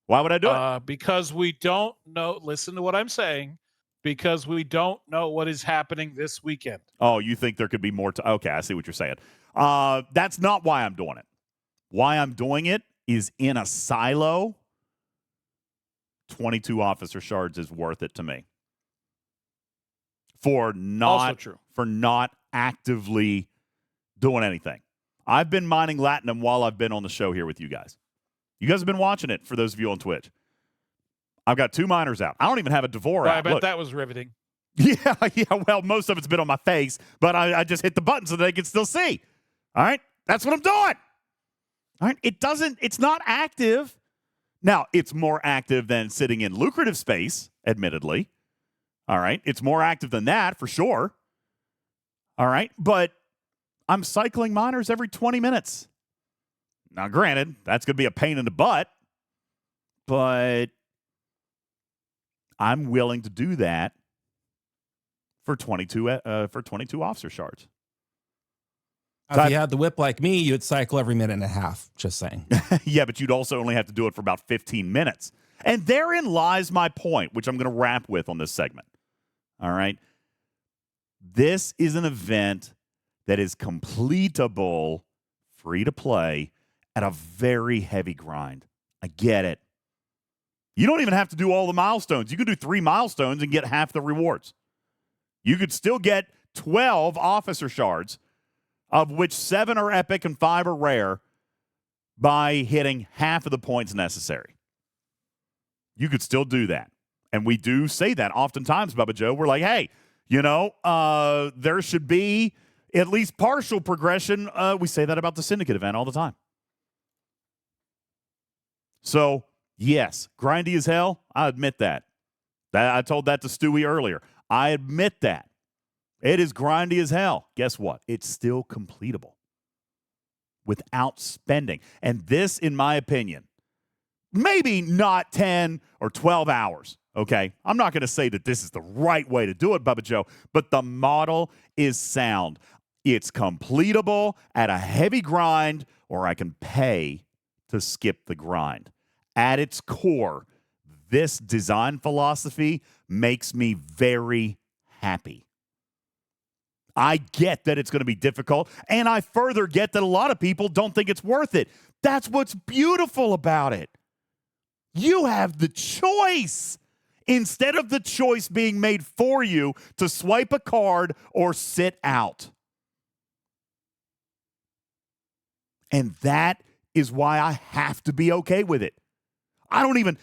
Why would I do it? Because we don't know. Listen to what I'm saying. Because we don't know what is happening this weekend. Oh, you think there could be more? Okay, I see what you're saying. That's not why I'm doing it. Why I'm doing it is in a silo. 22 officer shards is worth it to me. For not actively doing anything. I've been mining Latinum while I've been on the show here with you guys. You guys have been watching it for those of you on Twitch. I've got 2 miners out. I don't even have a Devore out. I bet that was riveting. Yeah. Well, most of it's been on my face, but I just hit the button so they can still see. All right? That's what I'm doing. All right? It's not active. Now, it's more active than sitting in lucrative space, admittedly. All right? It's more active than that, for sure. All right? But I'm cycling miners every 20 minutes. Now, granted, that's going to be a pain in the butt, but I'm willing to do that for 22 officer shards. If you had the whip like me, you'd cycle every minute and a half, just saying. Yeah, but you'd also only have to do it for about 15 minutes. And therein lies my point, which I'm going to wrap with on this segment. All right? This is an event that is completable, free to play, at a very heavy grind. I get it. You don't even have to do all the milestones. You can do 3 milestones and get half the rewards. You could still get 12 officer shards, of which 7 are epic and 5 are rare, by hitting half of the points necessary. You could still do that. And we do say that oftentimes, Bubba Joe. We're like, hey, there should be at least partial progression. We say that about the Syndicate event all the time. So, yes, grindy as hell. I admit that. I told that to Stewie earlier. I admit that. It is grindy as hell. Guess what? It's still completable without spending. And this, in my opinion, maybe not 10 or 12 hours, okay? I'm not going to say that this is the right way to do it, Bubba Joe, but the model is sound. It's completable at a heavy grind, or I can pay to skip the grind. At its core, this design philosophy makes me very happy. I get that it's going to be difficult, and I further get that a lot of people don't think it's worth it. That's what's beautiful about it. You have the choice instead of the choice being made for you to swipe a card or sit out. And that is why I have to be okay with it. I don't even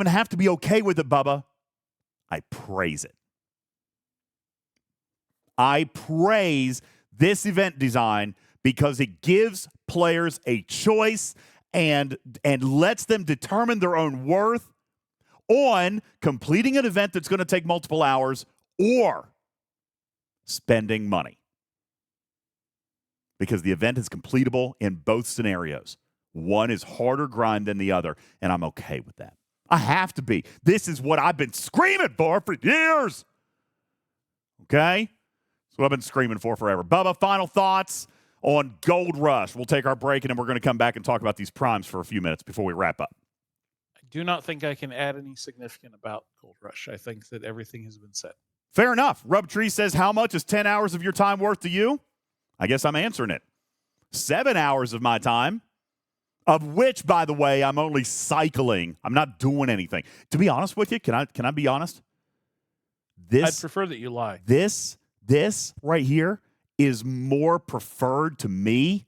have to be okay with it, Bubba. I praise it. I praise this event design because it gives players a choice and lets them determine their own worth on completing an event that's going to take multiple hours or spending money. Because the event is completable in both scenarios. One is harder grind than the other, and I'm okay with that. I have to be. This is what I've been screaming for years. Okay? That's what I've been screaming for forever. Bubba, final thoughts on Gold Rush. We'll take our break, and then we're going to come back and talk about these primes for a few minutes before we wrap up. I do not think I can add any significant about Gold Rush. I think that everything has been said. Fair enough. Rubtree says, how much is 10 hours of your time worth to you? I guess I'm answering it. 7 hours of my time, of which, by the way, I'm only cycling. I'm not doing anything. To be honest with you, can I be honest? I'd prefer that you lie. This right here is more preferred to me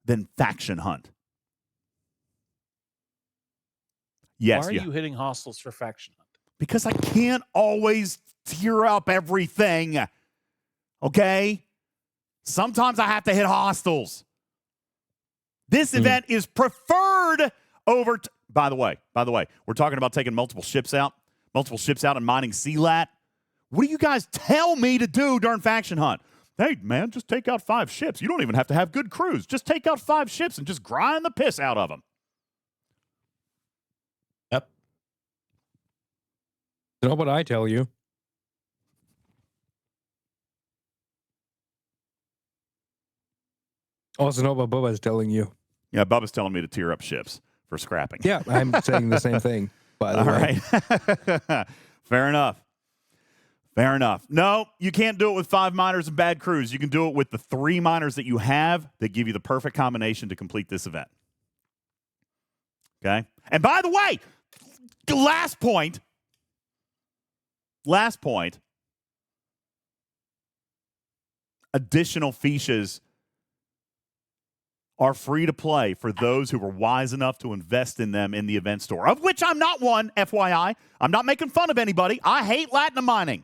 than Faction Hunt. Yes. Why are you hitting hostiles for Faction Hunt? Because I can't always tear up everything. Okay? Sometimes I have to hit hostiles. This event is preferred over. By the way, we're talking about taking multiple ships out and mining CLAT. What do you guys tell me to do during Faction Hunt? Hey, man, just take out 5 ships. You don't even have to have good crews. Just take out 5 ships and just grind the piss out of them. Yep. You know what I tell you? Also know what Bubba's telling you. Yeah, Bubba's telling me to tear up ships for scrapping. Yeah, I'm saying the same thing, by the way. All right. Fair enough. No, you can't do it with 5 miners and bad crews. You can do it with the 3 miners that you have that give you the perfect combination to complete this event. Okay? And by the way, last point. Additional fiches are free to play for those who were wise enough to invest in them in the event store, of which I'm not one, FYI. I'm not making fun of anybody. I hate Latinum mining.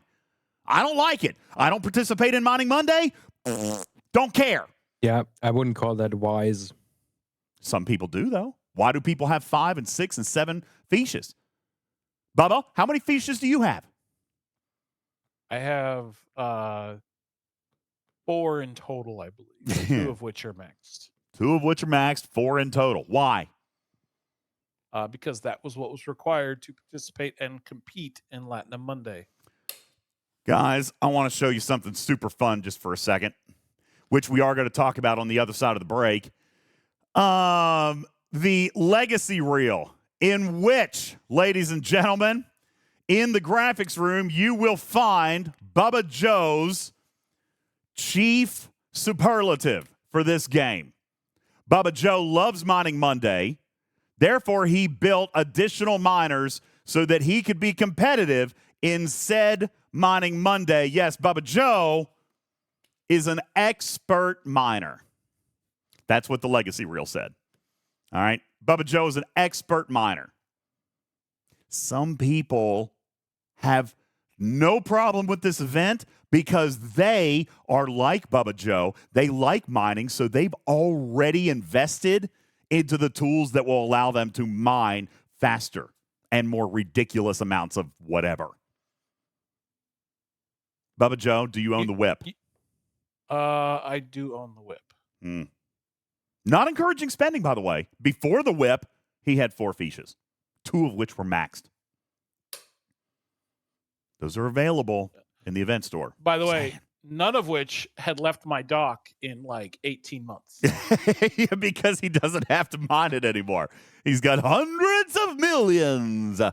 I don't like it. I don't participate in Mining Monday. Don't care. Yeah, I wouldn't call that wise. Some people do, though. Why do people have 5 and 6 and 7 fiches? Bubba, how many fiches do you have? I have 4 in total, I believe. 2 of which are maxed. 2 of which are maxed, 4 in total. Why? Because that was what was required to participate and compete in Latinum Monday. Guys, I want to show you something super fun just for a second, which we are going to talk about on the other side of the break. The legacy reel, in which, ladies and gentlemen, in the graphics room, you will find Bubba Joe's chief superlative for this game. Bubba Joe loves Mining Monday. Therefore, he built additional miners so that he could be competitive in said Mining Monday. Yes, Bubba Joe is an expert miner. That's what the legacy reel said. All right? Bubba Joe is an expert miner. Some people have No problem with this event because they are like Bubba Joe. They like mining, so they've already invested into the tools that will allow them to mine faster and more ridiculous amounts of whatever. Bubba Joe, do you own the whip? I do own the whip. Not encouraging spending, by the way. Before the whip, he had 4 fiches, 2 of which were maxed. Those are available in the event store. By the way, none of which had left my dock in like 18 months. Because he doesn't have to mine it anymore. He's got hundreds of millions. All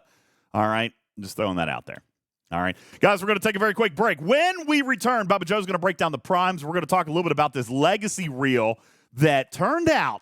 right. Just throwing that out there. All right. Guys, we're going to take a very quick break. When we return, Bubba Joe's going to break down the primes. We're going to talk a little bit about this legacy reel that turned out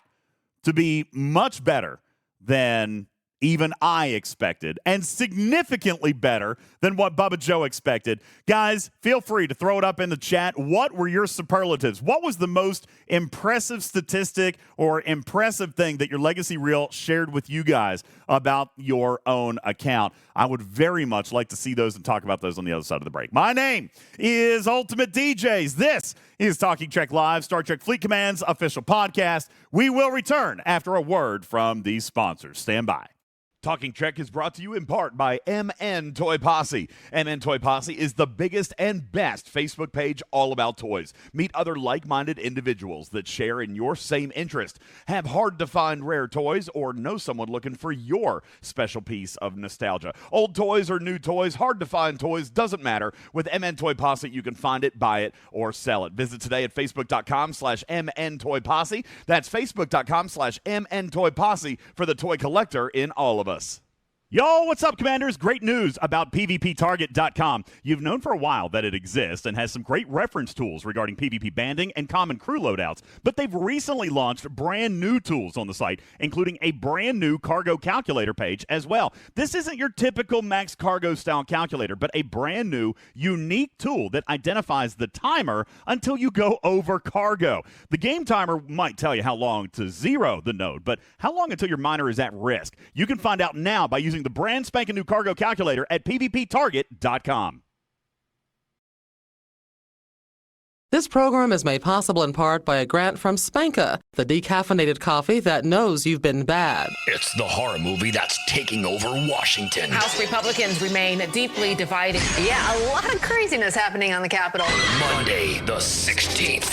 to be much better than even I expected, and significantly better than what Bubba Joe expected. Guys, feel free to throw it up in the chat. What were your superlatives? What was the most impressive statistic or impressive thing that your legacy reel shared with you guys about your own account? I would very much like to see those and talk about those on the other side of the break. My name is UltimatDJz. This is Talking Trek Live, Star Trek Fleet Command's official podcast. We will return after a word from these sponsors. Stand by. Talking Trek is brought to you in part by MN Toy Posse. MN Toy Posse is the biggest and best Facebook page all about toys. Meet other like-minded individuals that share in your same interest, have hard-to-find rare toys, or know someone looking for your special piece of nostalgia. Old toys or new toys, hard-to-find toys, doesn't matter. With MN Toy Posse, you can find it, buy it, or sell it. Visit today at facebook.com/MNToyPosse. That's facebook.com/MNToyPosse for the toy collector in all of us. Yo, what's up, Commanders? Great news about PvPtarget.com. You've known for a while that it exists and has some great reference tools regarding PvP banding and common crew loadouts, but they've recently launched brand new tools on the site, including a brand new cargo calculator page as well. This isn't your typical max cargo style calculator, but a brand new, unique tool that identifies the timer until you go over cargo. The game timer might tell you how long to zero the node, but how long until your miner is at risk? You can find out now by using the brand spanking new cargo calculator at PvPtarget.com. This program is made possible in part by a grant from Spanka, the decaffeinated coffee that knows you've been bad. It's the horror movie that's taking over Washington. House Republicans remain deeply divided. Yeah, a lot of craziness happening on the Capitol. Monday, the 16th.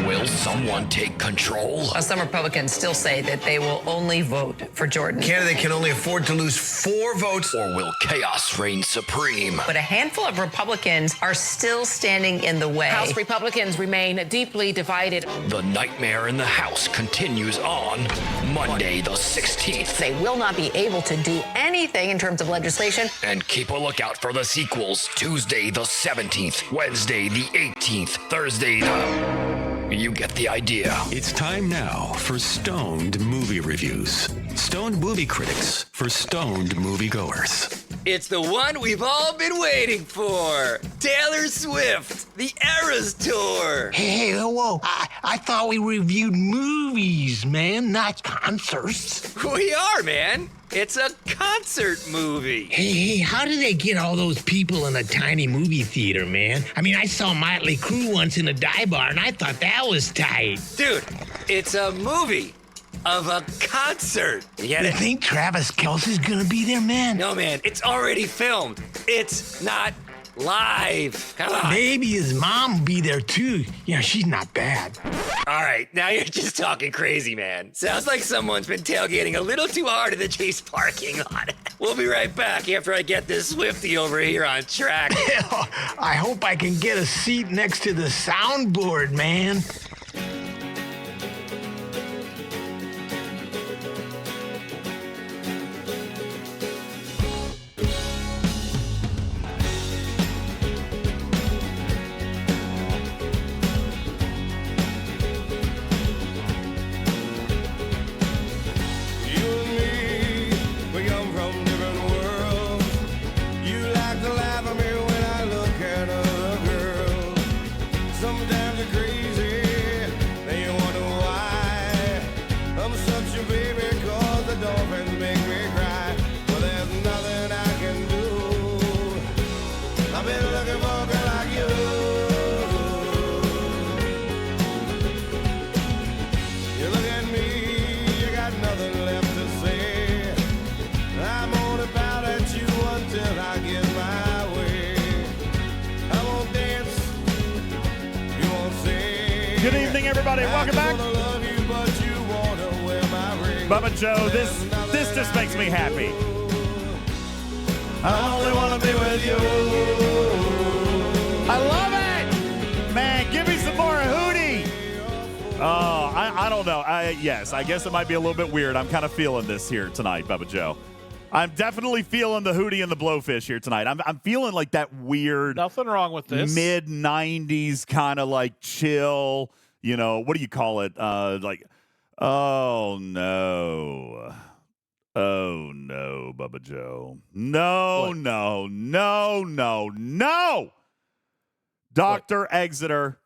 Will someone take control? Some Republicans still say that they will only vote for Jordan. Candidate can only afford to lose 4 votes. Or will chaos reign supreme? But a handful of Republicans are still standing in the way. House Republicans remain deeply divided. The nightmare in the House continues on Monday, the 16th. They will not be able to do anything in terms of legislation. And keep a lookout for the sequels. Tuesday, the 17th. Wednesday, the 18th. Thursday, the... You get the idea. It's time now for Stoned Movie Reviews. Stoned Movie Critics for Stoned Moviegoers. It's the one we've all been waiting for. Taylor Swift, the Eras Tour. Hey, whoa. I thought we reviewed movies, man, not concerts. We are, man. It's a concert movie. Hey, how did they get all those people in a tiny movie theater, man? I mean, I saw Motley Crue once in a dive bar, and I thought that was tight. Dude, it's a movie of a concert. You get it? You think Travis Kelce's gonna be there, man? No, man, it's already filmed. It's not live. Come on. Maybe his mom will be there, too. Yeah, she's not bad. All right, now you're just talking crazy, man. Sounds like someone's been tailgating a little too hard in the Chase parking lot. We'll be right back after I get this Swiftie over here on track. I hope I can get a seat next to the soundboard, man. Sometimes you're crazy. Bubba Joe, this just makes me happy. I only want to be with you. I love it. Man, give me some more Hootie. Oh, I don't know. Yes, I guess it might be a little bit weird. I'm kind of feeling this here tonight, Bubba Joe. I'm definitely feeling the Hootie and the Blowfish here tonight. I'm feeling like that weird, nothing wrong with this, mid-90s kind of like chill, you know, what do you call it? Like, oh no, Bubba Joe. No. Dr. Exeter.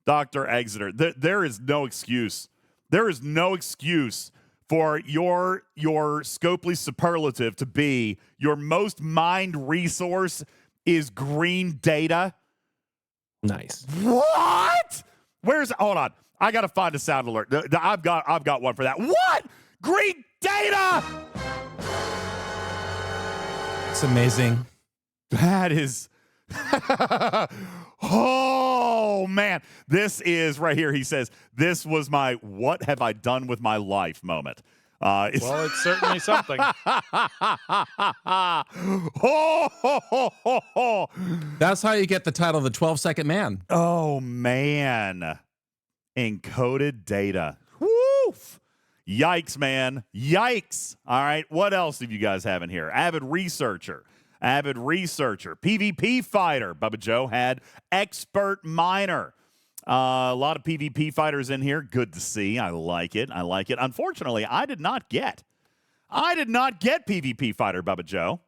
There is no excuse. There is no excuse for your Scopely superlative to be your most mined resource is green data. Nice. What? Hold on. I gotta find a sound alert. I've got one for that. What? Green data! It's amazing. That is oh man. This is right here. He says, this was my what have I done with my life moment. Well, it's certainly something. That's how you get the title, the 12-second man. Oh man. Encoded data. Woof. Yikes, man. Yikes. All right. What else have you guys have in here? Avid researcher. PvP fighter. Bubba Joe had expert miner. A lot of PvP fighters in here. Good to see. I like it. Unfortunately, I did not get PvP fighter, Bubba Joe.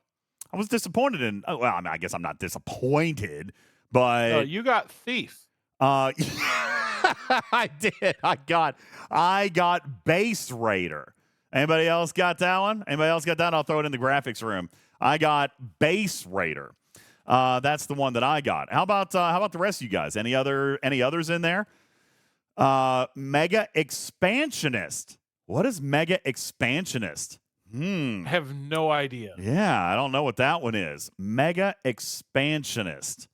I was disappointed in. Well, I mean, I guess I'm not disappointed, but no, you got thief. I did. I got base raider. Anybody else got that one? I'll throw it in the graphics room. I got base raider. That's the one that I got. How about the rest of you guys? Any others in there? Mega expansionist. What is mega expansionist? I have no idea. Yeah, I don't know what that one is. Mega expansionist.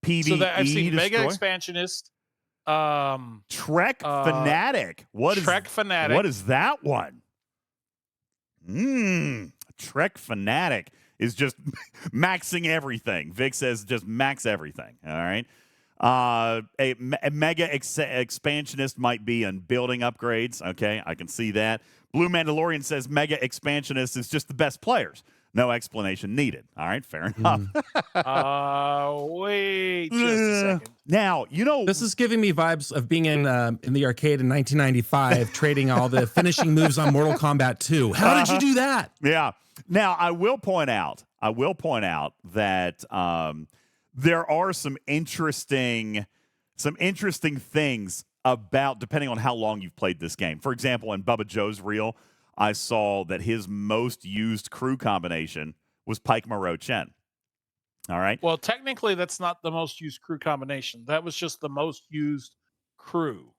PvE. So I've seen destroy? Mega Expansionist. Trek Fanatic. Trek Fanatic. What is that one? Trek Fanatic is just maxing everything. Vic says just max everything. All right. A Mega Expansionist might be in building upgrades. Okay, I can see that. Blue Mandalorian says Mega Expansionist is just the best players. No explanation needed. All right, fair enough. Wait just a second. Now, you know, this is giving me vibes of being in the arcade in 1995, trading all the finishing moves on Mortal Kombat 2. How did you do that? Yeah. Now, I will point out that there are some interesting things about depending on how long you've played this game. For example, in Bubba Joe's reel, I saw that his most used crew combination was Pike Moreau Chen. All right. Well, technically, that's not the most used crew combination. That was just the most used crew.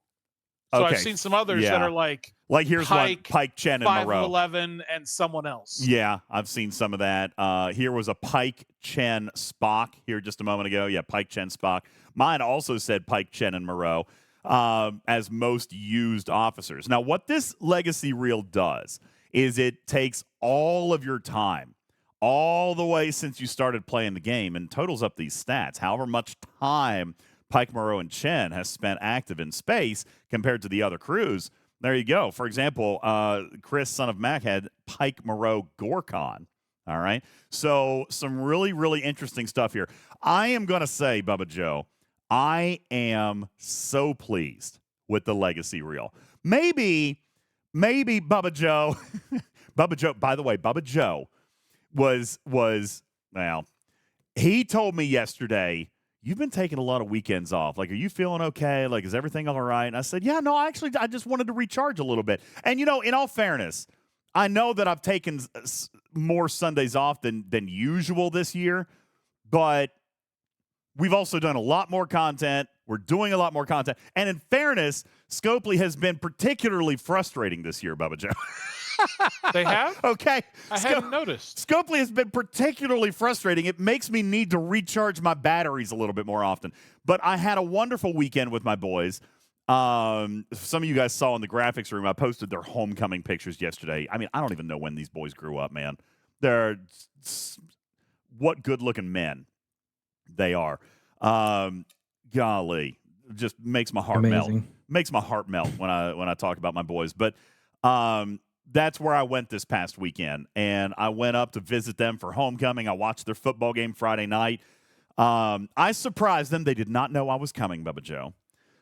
So okay. I've seen some others that are like here's Pike, one, Pike Chen and Moreau. 511 and someone else. Yeah, I've seen some of that. Here was a Pike Chen Spock here just a moment ago. Yeah, Pike Chen Spock. Mine also said Pike Chen and Moreau as most used officers. Now, what this legacy reel does is it takes all of your time, all the way since you started playing the game, and totals up these stats, however much time Pike, Moreau, and Chen has spent active in space compared to the other crews. There you go. For example, Chris, son of Mac, had Pike, Moreau, Gorkon. All right. So some really, really interesting stuff here. I am going to say, Bubba Joe, I am so pleased with the legacy reel. Maybe Bubba Joe, by the way, Bubba Joe was well, he told me yesterday, you've been taking a lot of weekends off. Like, are you feeling okay? Like, is everything all right? And I said, yeah, no, actually, I just wanted to recharge a little bit. And, you know, in all fairness, I know that I've taken more Sundays off than usual this year, but we've also done a lot more content. We're doing a lot more content. And in fairness, Scopely has been particularly frustrating this year, Bubba Joe. They have? Okay. I hadn't noticed. Scopely has been particularly frustrating. It makes me need to recharge my batteries a little bit more often. But I had a wonderful weekend with my boys. Some of you guys saw in the graphics room, I posted their homecoming pictures yesterday. I mean, I don't even know when these boys grew up, man. What good-looking men they are. Golly, just makes my heart melt. Makes my heart melt when I talk about my boys. But that's where I went this past weekend, and I went up to visit them for homecoming. I watched their football game Friday night. I surprised them. They did not know I was coming, Bubba Joe.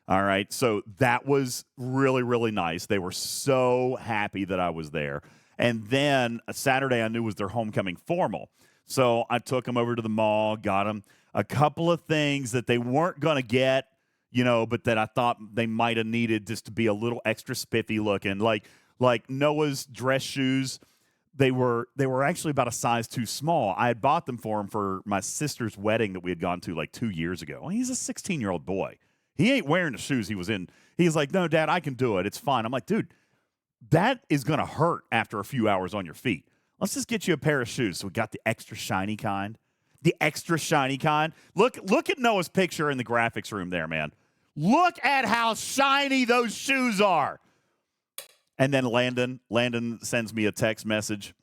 All right, so that was really, really nice. They were so happy that I was there. And then Saturday I knew was their homecoming formal. So I took them over to the mall, got them a couple of things that they weren't going to get, but that I thought they might have needed just to be a little extra spiffy looking. Like Noah's dress shoes, they were actually about a size too small. I had bought them for him for my sister's wedding that we had gone to like 2 years ago. Well, he's a 16-year-old boy. He ain't wearing the shoes he was in. He's like, no, Dad, I can do it. It's fine. I'm like, dude, that is going to hurt after a few hours on your feet. Let's just get you a pair of shoes. So we got the extra shiny kind. The extra shiny kind. Look at Noah's picture in the graphics room there, man. Look at how shiny those shoes are. And then Landon sends me a text message.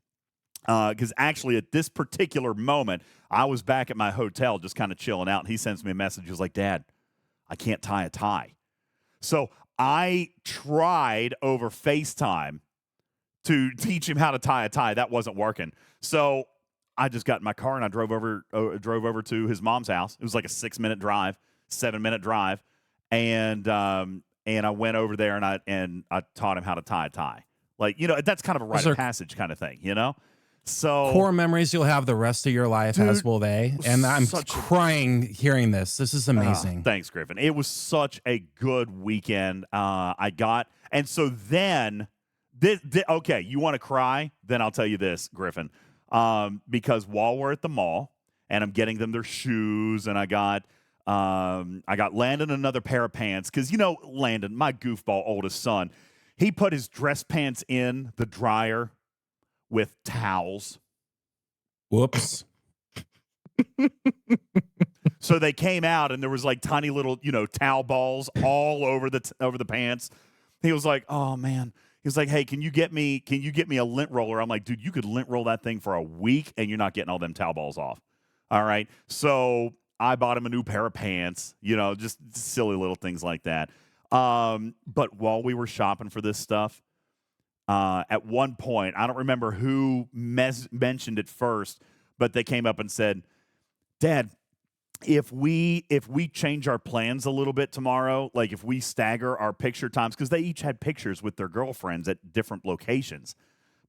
Because actually at this particular moment, I was back at my hotel just kind of chilling out. And he sends me a message. He was like, Dad, I can't tie a tie. So I tried over FaceTime to teach him how to tie a tie. That wasn't working. So I just got in my car and I drove over to his mom's house. It was like a 7-minute drive. And I went over there and I taught him how to tie a tie. Like, that's kind of a rite of passage kind of thing, So core memories you'll have the rest of your life, dude, as will they. And I'm crying hearing this. This is amazing. Thanks, Griffin. It was such a good weekend. And so then, okay, you want to cry? Then I'll tell you this, Griffin. Because while we're at the mall and I'm getting them their shoes, and I got Landon another pair of pants because Landon, my goofball oldest son, he put his dress pants in the dryer with towels. Whoops. So they came out and there was like tiny little, towel balls all over the pants. He was like, "Oh man." He was like, "Hey, can you get me a lint roller?" I'm like, "Dude, you could lint roll that thing for a week and you're not getting all them towel balls off." All right. So I bought him a new pair of pants, just silly little things like that. But while we were shopping for this stuff, at one point, I don't remember who mentioned it first, but they came up and said, "Dad, if we change our plans a little bit tomorrow, like if we stagger our picture times," because they each had pictures with their girlfriends at different locations,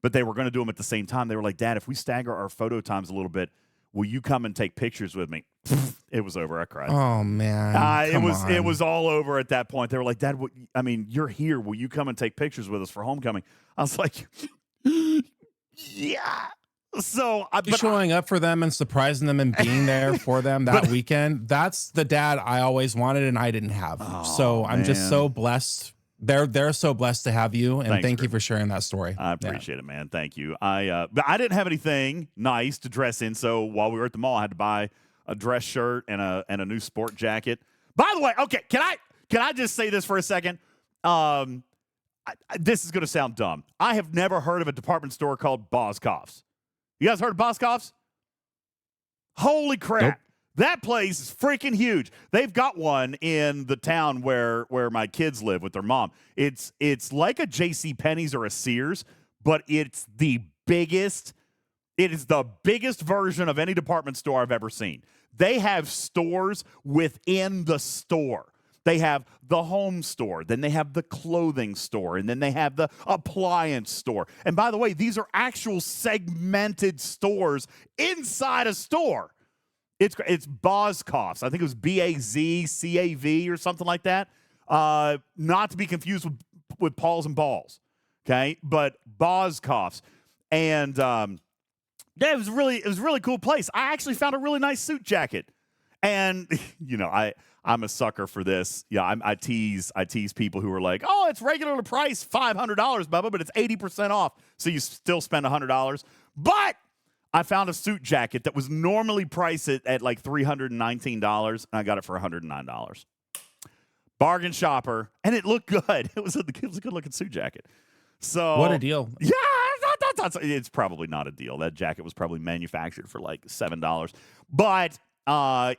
but they were going to do them at the same time. They were like, "Dad, if we stagger our photo times a little bit, will you come and take pictures with me?" It was over. I cried. Oh man, it was all over at that point. They were like, "Dad, you're here. Will you come and take pictures with us for homecoming?" I was like, "Yeah." So showing up for them and surprising them and being there for them that weekend, that's the dad I always wanted and I didn't have. So I'm just so blessed. They're so blessed to have you, and thank you for sharing that story. I appreciate it, man. Thank you. But I didn't have anything nice to dress in, so while we were at the mall, I had to buy a dress shirt and a new sport jacket. By the way, okay, can I just say this for a second? This is going to sound dumb. I have never heard of a department store called Boscov's. You guys heard of Boscov's? Holy crap. Nope. That place is freaking huge. They've got one in the town where my kids live with their mom. It's like a JCPenney's or a Sears, but it's the biggest. It is the biggest version of any department store I've ever seen. They have stores within the store. They have the home store, then they have the clothing store, and then they have the appliance store. And by the way, these are actual segmented stores inside a store. It's Boscov's. I think it was BAZCAV or something like that. Not to be confused with Paul's and Balls. Okay, but Boscov's. And it was a really cool place. I actually found a really nice suit jacket. And I'm a sucker for this. Yeah, I tease people who are like, "Oh, it's regular price $500, Bubba, but it's 80% off, so you still spend $100." But I found a suit jacket that was normally priced at like $319, and I got it for $109. Bargain shopper, and it looked good. It was a good-looking suit jacket. So What a deal. Yeah, it's probably not a deal. That jacket was probably manufactured for like $7. But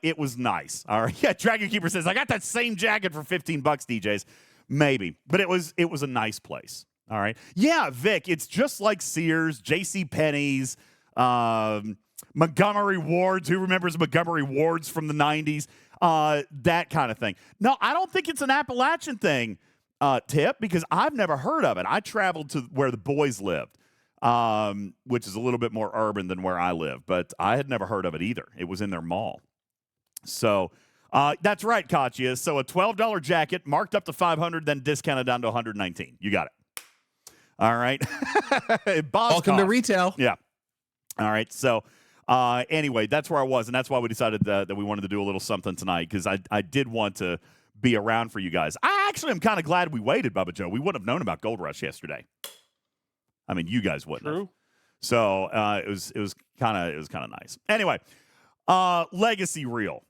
it was nice. All right. Yeah, Dragon Keeper says, I got that same jacket for $15, DJs. Maybe. But it was a nice place. All right. Yeah, Vic, it's just like Sears, JCPenney's, Montgomery Ward's. Who remembers Montgomery Ward's from the 90s? That kind of thing. No, I don't think it's an Appalachian thing, Tip, because I've never heard of it. I traveled to where the boys lived, which is a little bit more urban than where I live, but I had never heard of it either. It was in their mall. So that's right, Katya. So a $12 jacket marked up to $500, then discounted down to $119. You got it. All right. Welcome to retail. Yeah. All right. So anyway, that's where I was, and that's why we decided that we wanted to do a little something tonight, because I did want to be around for you guys. I actually am kind of glad we waited, Bubba Joe. We wouldn't have known about Gold Rush yesterday. I mean, you guys wouldn't have. So it was kind of nice. Anyway, Legacy Reel.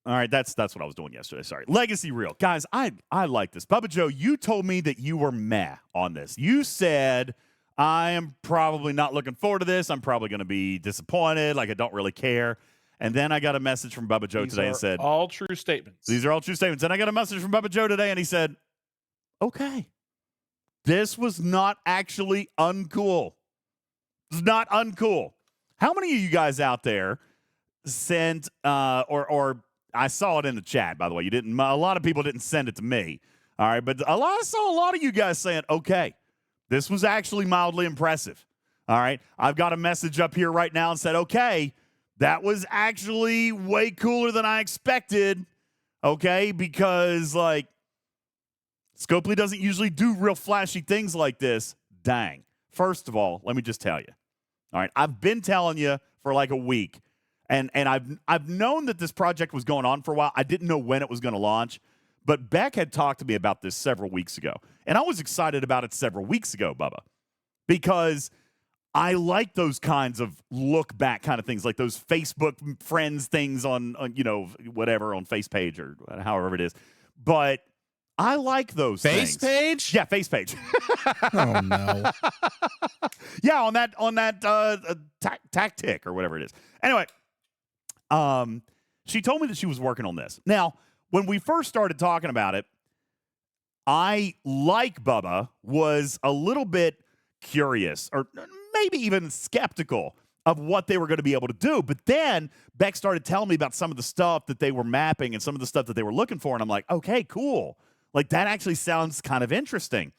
All right, that's what I was doing yesterday. Sorry. Legacy Reel. Guys, I like this. Bubba Joe, you told me that you were meh on this. You said, I am probably not looking forward to this. I'm probably going to be disappointed. Like, I don't really care. And then I got a message from Bubba Joe today and said, all true statements. These are all true statements. And I got a message from Bubba Joe today, and he said, okay, this was not actually uncool. It's not uncool. How many of you guys out there sent, or I saw it in the chat, by the way. You didn't. A lot of people didn't send it to me. All right, but I saw a lot of you guys saying, okay, this was actually mildly impressive. All right, I've got a message up here right now and said, okay, that was actually way cooler than I expected. Okay, because like Scopely doesn't usually do real flashy things like this. Dang. First of all, let me just tell you. All right, I've been telling you for like a week. And I've known that this project was going on for a while. I didn't know when it was going to launch, but Beck had talked to me about this several weeks ago, and I was excited about it several weeks ago, Bubba, because I like those kinds of look back kind of things, like those Facebook friends things on whatever on Face page or however it is. But I like those Face things. page? Yeah, Face page. Oh no. Yeah, on that tactic or whatever it is. Anyway. She told me that she was working on this. Now, when we first started talking about it, I, like Bubba, was a little bit curious or maybe even skeptical of what they were going to be able to do. But then Beck started telling me about some of the stuff that they were mapping and some of the stuff that they were looking for. And I'm like, okay, cool. Like, that actually sounds kind of interesting.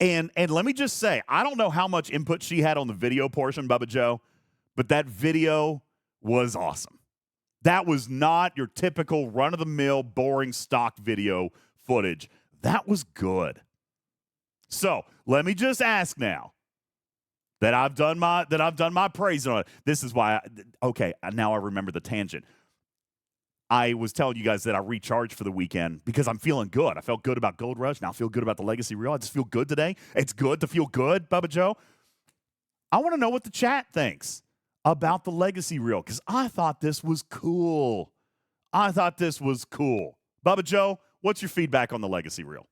And let me just say, I don't know how much input she had on the video portion, Bubba Joe, but that video was awesome. That was not your typical run-of-the-mill, boring stock video footage. That was good. So let me just ask now that I've done my praising on it. This is why. Now I remember the tangent. I was telling you guys that I recharged for the weekend because I'm feeling good. I felt good about Gold Rush. Now I feel good about the Legacy Reel. I just feel good today. It's good to feel good, Bubba Joe. I want to know what the chat thinks about the Legacy Reel, because I thought this was cool. Bubba Joe, what's your feedback on the Legacy Reel?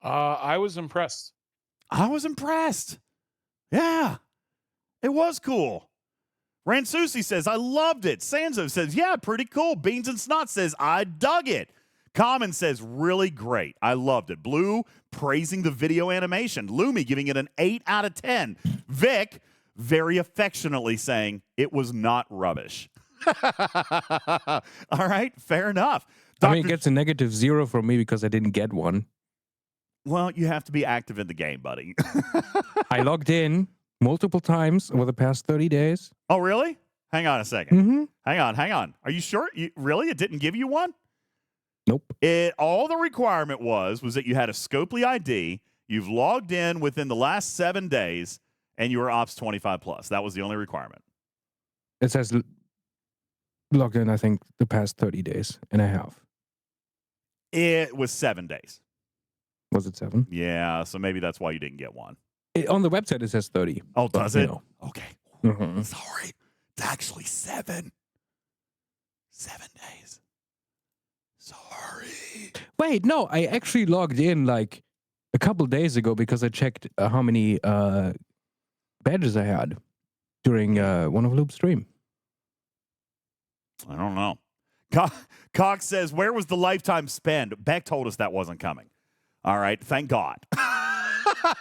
I was impressed. Yeah, it was cool. Ransusi says, I loved it. Sanzo says, yeah, pretty cool. Beans and Snot says, I dug it. Common says, really great. I loved it. Blue praising the video animation. Lumi giving it an 8 out of 10. Vic very affectionately saying it was not rubbish. All right, fair enough. I mean, it gets a -0 from me because I didn't get one. Well, you have to be active in the game, buddy. I logged in multiple times over the past 30 days. Oh, really? Hang on a second. Mm-hmm. Hang on. Are you sure? Really? It didn't give you one? Nope. All the requirement was that you had a Scopely ID, you've logged in within the last 7 days, and you were Ops 25 plus. That was the only requirement. It says logged in, I think, the past 30 days and a half. It was 7 days. Was it 7? Yeah, so maybe that's why you didn't get one. On the website, it says 30. Oh, does it? No. Okay. Mm-hmm. Sorry. It's actually 7. 7 days. Sorry. Wait, no, I actually logged in like a couple days ago because I checked how many badges I had during one of Loop's stream. I don't know. Cox says, where was the lifetime spend? Beck told us that wasn't coming. All right. Thank God.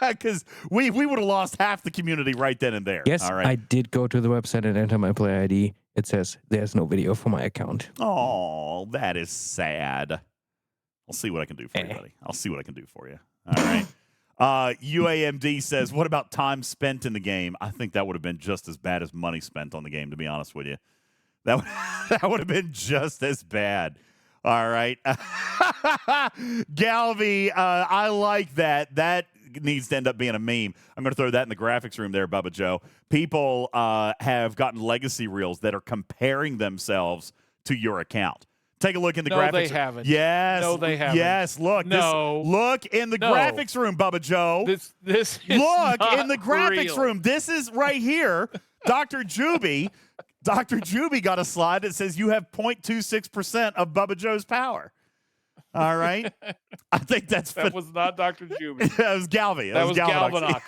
Because we would have lost half the community right then and there. Yes, all right. I did go to the website and enter my player ID. It says there's no video for my account. Oh, that is sad. I'll see what I can do for you, buddy. I'll see what I can do for you. All right. UAMD says, what about time spent in the game? I think that would have been just as bad as money spent on the game, to be honest with you. That would have been just as bad. All right. Galvy, I like that. That needs to end up being a meme. I'm going to throw that in the graphics room there, Bubba Joe. People have gotten legacy reels that are comparing themselves to your account. Take a look in the graphics. No, they haven't. Yes. No, they haven't. Yes. Look. No. Look in the graphics room, Bubba Joe. This is look not in the graphics real. room. This is right here. Dr. Juby. Dr. Juby got a slide that says you have 0.26% of Bubba Joe's power. All right. I think that was not Dr. Juby. That was Galvy. That was Galvanox.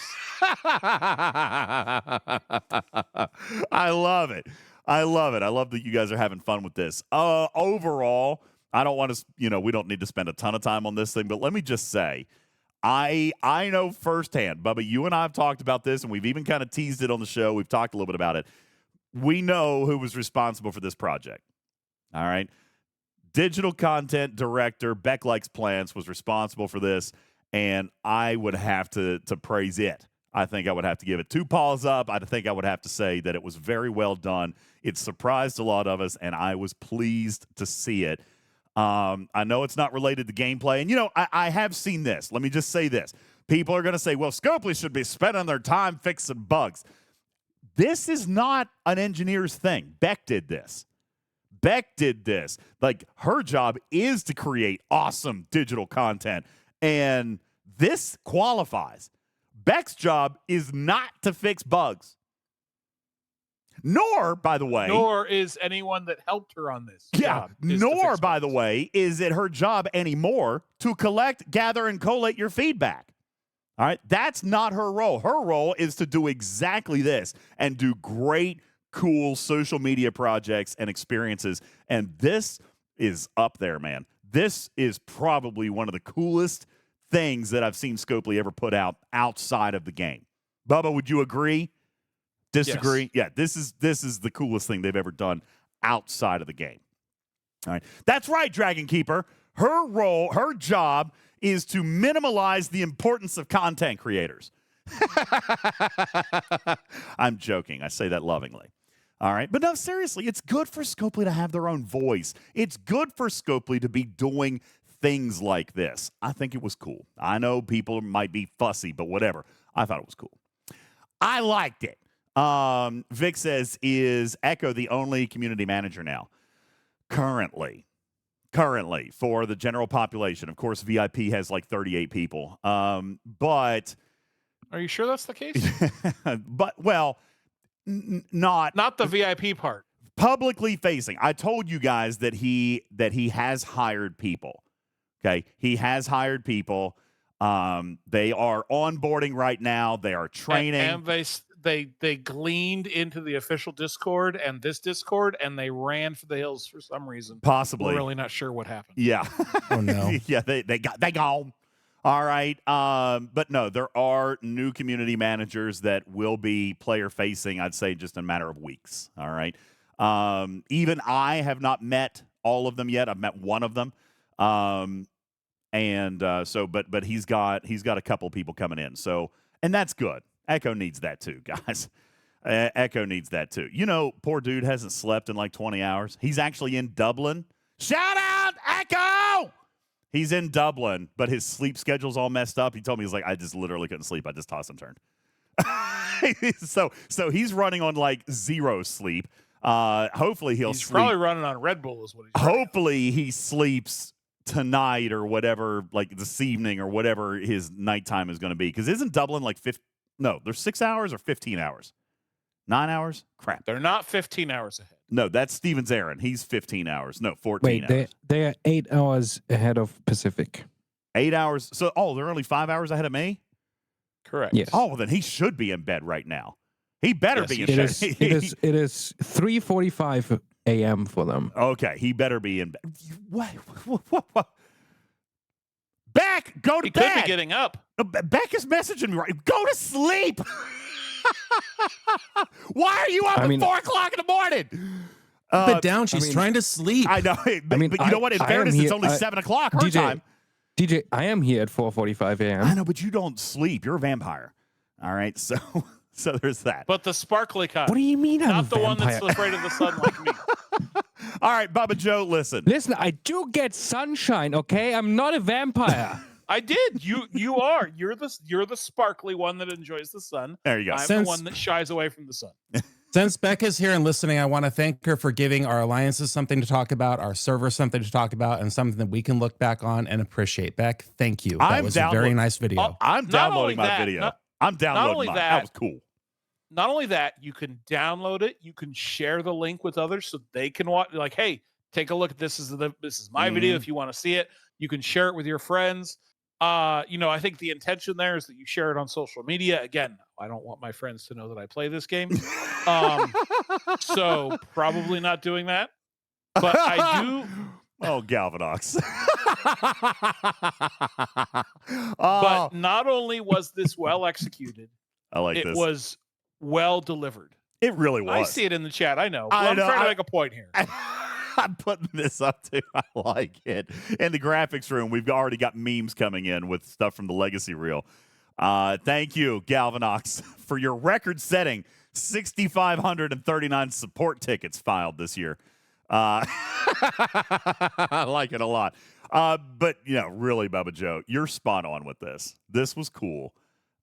I love it. I love it. I love that you guys are having fun with this. Overall, I don't want to, we don't need to spend a ton of time on this thing, but let me just say, I know firsthand, Bubba, you and I have talked about this, and we've even kind of teased it on the show. We've talked a little bit about it. We know who was responsible for this project. All right. Digital content director Beck Likes Plants was responsible for this, and I would have to praise it. I think I would have to give it 2 paws up. I think I would have to say that it was very well done. It surprised a lot of us, and I was pleased to see it. I know it's not related to gameplay, and, I have seen this. Let me just say this. People are going to say, well, Scopely should be spending their time fixing bugs. This is not an engineer's thing. Beck did this. Like, her job is to create awesome digital content, and this qualifies. Beck's job is not to fix bugs. Nor, by the way... Nor is anyone that helped her on this. Yeah, nor, by the way, is it her job anymore to collect, gather, and collate your feedback. All right? That's not her role. Her role is to do exactly this and do great, cool social media projects and experiences. And this is up there, man. This is probably one of the coolest things that I've seen Scopely ever put out outside of the game. Bubba, would you agree? Disagree? Yes. Yeah, this is the coolest thing they've ever done outside of the game. All right. That's right, Dragon Keeper. Her role, her job is to minimize the importance of content creators. I'm joking. I say that lovingly. All right. But no, seriously, it's good for Scopely to have their own voice. It's good for Scopely to be doing things like this. I think it was cool. I know people might be fussy, but whatever. I thought it was cool. I liked it. Vic says, is Echo the only community manager now? Currently, for the general population. Of course, VIP has like 38 people. But are you sure that's the case? But, well, not the VIP part. Publicly facing. I told you guys that he has hired people. Okay, he has hired people. They are onboarding right now. They are training. And they gleaned into the official Discord and this Discord, and they ran for the hills for some reason. Possibly. We're really not sure what happened. Yeah. Oh no. Yeah, they gone. All right. But no, there are new community managers that will be player facing, I'd say, just in a matter of weeks. All right. Even I have not met all of them yet. I've met one of them. But he's got a couple people coming in. So, and that's good. Echo needs that too, guys. Echo needs that too. Poor dude hasn't slept in like 20 hours. He's actually in Dublin. Shout out, Echo! He's in Dublin, but his sleep schedule's all messed up. He told me, he's like, I just literally couldn't sleep. I just tossed and turned. So he's running on like 0 sleep. Hopefully he's probably running on Red Bull is what he's hopefully he sleeps tonight or whatever, like this evening or whatever his nighttime is going to be. Because isn't Dublin like there's 6 hours or 15 hours? 9 hours? Crap. They're not 15 hours ahead. No, that's Steven's Aaron. He's 15 hours. No, 14 Wait, hours. they are 8 hours ahead of Pacific. 8 hours. So, they're only 5 hours ahead of me? Correct. Yes. Oh, well, then he should be in bed right now. He better be in bed. It is 3:45 a.m. for them. Okay, he better be in bed. What? Beck, go to He bed. could be getting up. No, Beck is messaging me right. Go to sleep. Why are you up at 4 o'clock in the morning? Keep it down. She's trying to sleep. I know. But you know what? In fairness, it's only 7 o'clock her time. DJ, I am here at 4:45 a.m. I know, but you don't sleep. You're a vampire. All right, so there's that. But the sparkly kind. What do you mean I'm a Not the one that's vampire? afraid of the sun like me. All right, Bubba Joe, listen. Listen, I do get sunshine, okay? I'm not a vampire. I did. You are. You're the sparkly one that enjoys the sun. There you go. I'm the one that shies away from the sun. Since Becca's here and listening, I want to thank her for giving our alliances something to talk about, our server something to talk about, and something that we can look back on and appreciate. Beck, thank you. That was a very nice video. I'm downloading my video. I'm downloading mine. That was cool. Not only that, you can download it. You can share the link with others so they can watch. Like, hey, take a look. This is my video. If you want to see it, you can share it with your friends. I think the intention there is that you share it on social media. Again, I don't want my friends to know that I play this game. So probably not doing that. But I do. Oh, Galvanox. But not only was this well executed, I like it this. was well delivered. It really was. I see it in the chat. I know. I I'm know. trying to make a point here. I'm putting this up too. I like it. In the graphics room, we've already got memes coming in with stuff from the Legacy Reel. Thank you, Galvanox, for your record-setting 6,539 support tickets filed this year. I like it a lot. But, really, Bubba Joe, you're spot on with this. This was cool.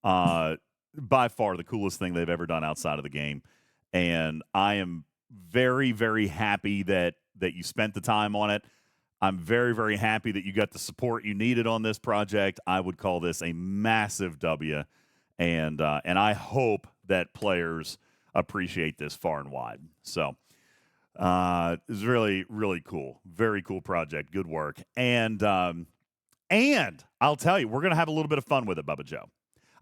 By far the coolest thing they've ever done outside of the game. And I am very, very happy that you spent the time on it. I'm very, very happy that you got the support you needed on this project. I would call this a massive W, and I hope that players appreciate this far and wide. So it's really, really cool. Very cool project. Good work. And I'll tell you, we're going to have a little bit of fun with it, Bubba Joe.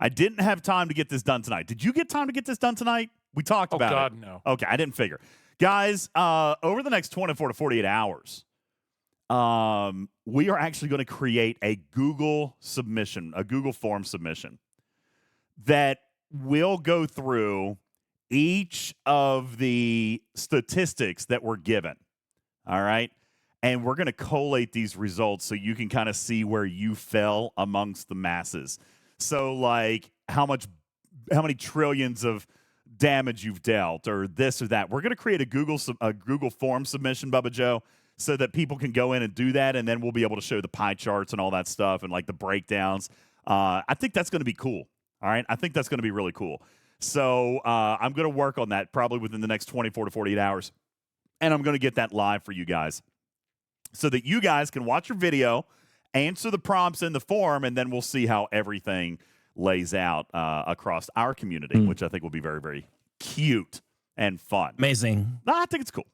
I didn't have time to get this done tonight. Did you get time to get this done tonight? We talked about it. Oh, God, no. Okay, I didn't figure. Guys, over the next 24 to 48 hours, we are actually going to create a Google submission, a Google form submission that will go through each of the statistics that were given. All right? And we're going to collate these results so you can kind of see where you fell amongst the masses. So, like, how many trillions of damage you've dealt or this or that. We're going to create a Google form submission, Bubba Joe, so that people can go in and do that, and then we'll be able to show the pie charts and all that stuff and, like, the breakdowns. I think that's going to be cool. All right? I think that's going to be really cool. So I'm going to work on that probably within the next 24 to 48 hours, and I'm going to get that live for you guys so that you guys can watch your video, answer the prompts in the form, and then we'll see how everything lays out across our community, which I think will be very, very cute and fun. Amazing. I think it's cool.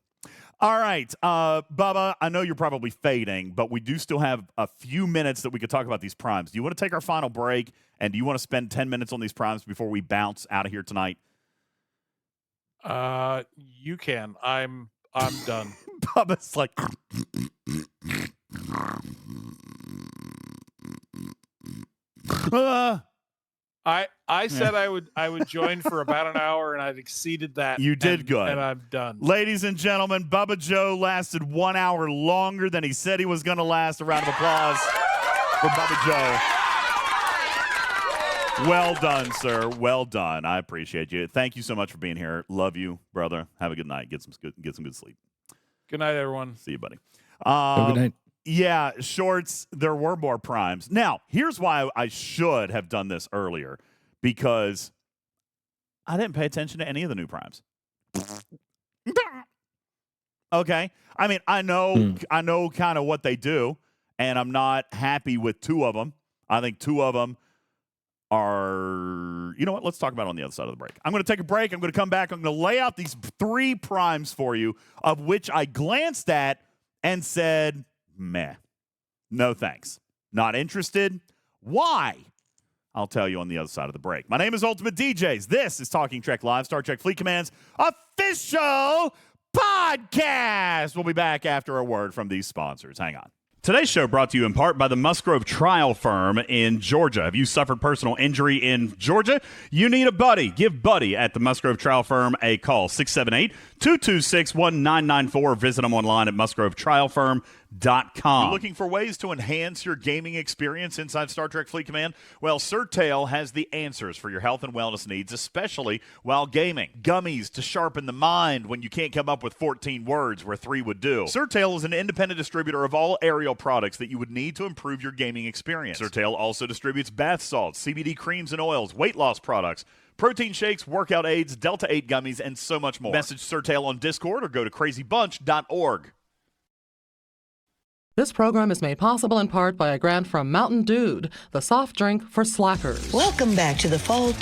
All right, Bubba, I know you're probably fading, but we do still have a few minutes that we could talk about these primes. Do you want to take our final break, and do you want to spend 10 minutes on these primes before we bounce out of here tonight? You can. I'm done. Bubba's like... I said I would join for about an hour, and I've exceeded that. You did good. And I'm done. Ladies and gentlemen, Bubba Joe lasted 1 hour longer than he said he was going to last. A round of applause for Bubba Joe. Well done, sir. Well done. I appreciate you. Thank you so much for being here. Love you, brother. Have a good night. Get some good sleep. Good night, everyone. See you, buddy. Good night. Yeah, Shorts, there were more primes. Now, here's why I should have done this earlier, because I didn't pay attention to any of the new primes. Okay? I mean, I know kind of what they do, and I'm not happy with two of them. I think two of them are, You know what? Let's talk about it on the other side of the break. I'm going to take a break. I'm going to come back. I'm going to lay out these 3 primes for you, of which I glanced at and said, meh, no thanks. Not interested. Why? I'll tell you on the other side of the break. My name is UltimatDJz. This is Talking Trek Live, Star Trek Fleet Command's official podcast. We'll be back after a word from these sponsors. Hang on. Today's show brought to you in part by the Musgrove Trial Firm in Georgia. Have you suffered personal injury in Georgia? You need a buddy. Give Buddy at the Musgrove Trial Firm a call, 678-226-1994. Visit them online at musgrovetrialfirm.com. You're looking for ways to enhance your gaming experience inside Star Trek Fleet Command? Well, Surtail has the answers for your health and wellness needs, especially while gaming. Gummies to sharpen the mind when you can't come up with 14 words where 3 would do. Surtail is an independent distributor of all aerial products that you would need to improve your gaming experience. Surtail also distributes bath salts, CBD creams and oils, weight loss products, protein shakes, workout aids, Delta 8 gummies, and so much more. Message Surtail on Discord or go to crazybunch.org. This program is made possible in part by a grant from Mountain Dude, the soft drink for slackers. Welcome back to the fall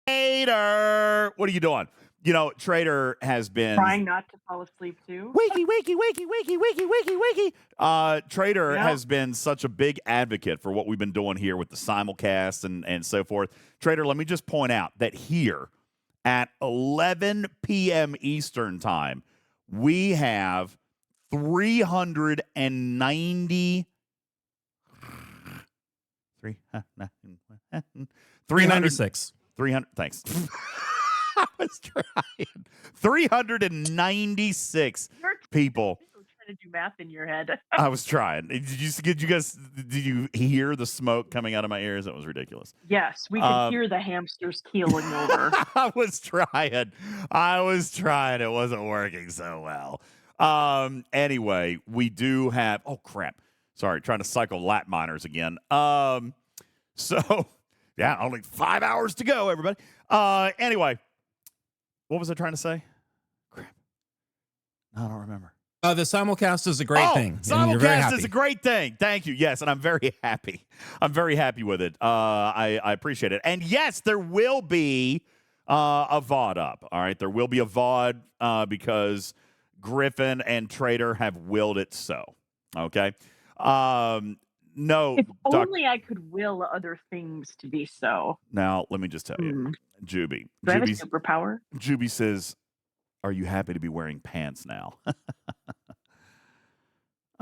Trader, what are you doing? You know, Trader has been Trying not to fall asleep too. Wiki. Trader has been such a big advocate for what we've been doing here with the simulcast and so forth. Trader, let me just point out that here at 11 p.m. Eastern time, we have 390. 396. 300. Thanks. I was trying. 396 people to do math in your head. I was trying. Did you hear the smoke coming out of my ears? That was ridiculous. Yes, we could hear the hamsters keeling over. I was trying. It wasn't working so well. Anyway, we do have. Oh crap! Sorry, trying to cycle lap miners again. So yeah, only 5 hours to go, everybody. Anyway, what was I trying to say? Crap. I don't remember. The simulcast is a great thing. And you're very Simulcast happy. is a great thing. Thank you. Yes, and I'm very happy. I'm very happy with it. I appreciate it. And yes, there will be a VOD up. All right, there will be a VOD because Griffin and Trader have willed it so. Okay. No. If only I could will other things to be so. Now, let me just tell you, Juby. Do I have a superpower? Juby says, "Are you happy to be wearing pants now?"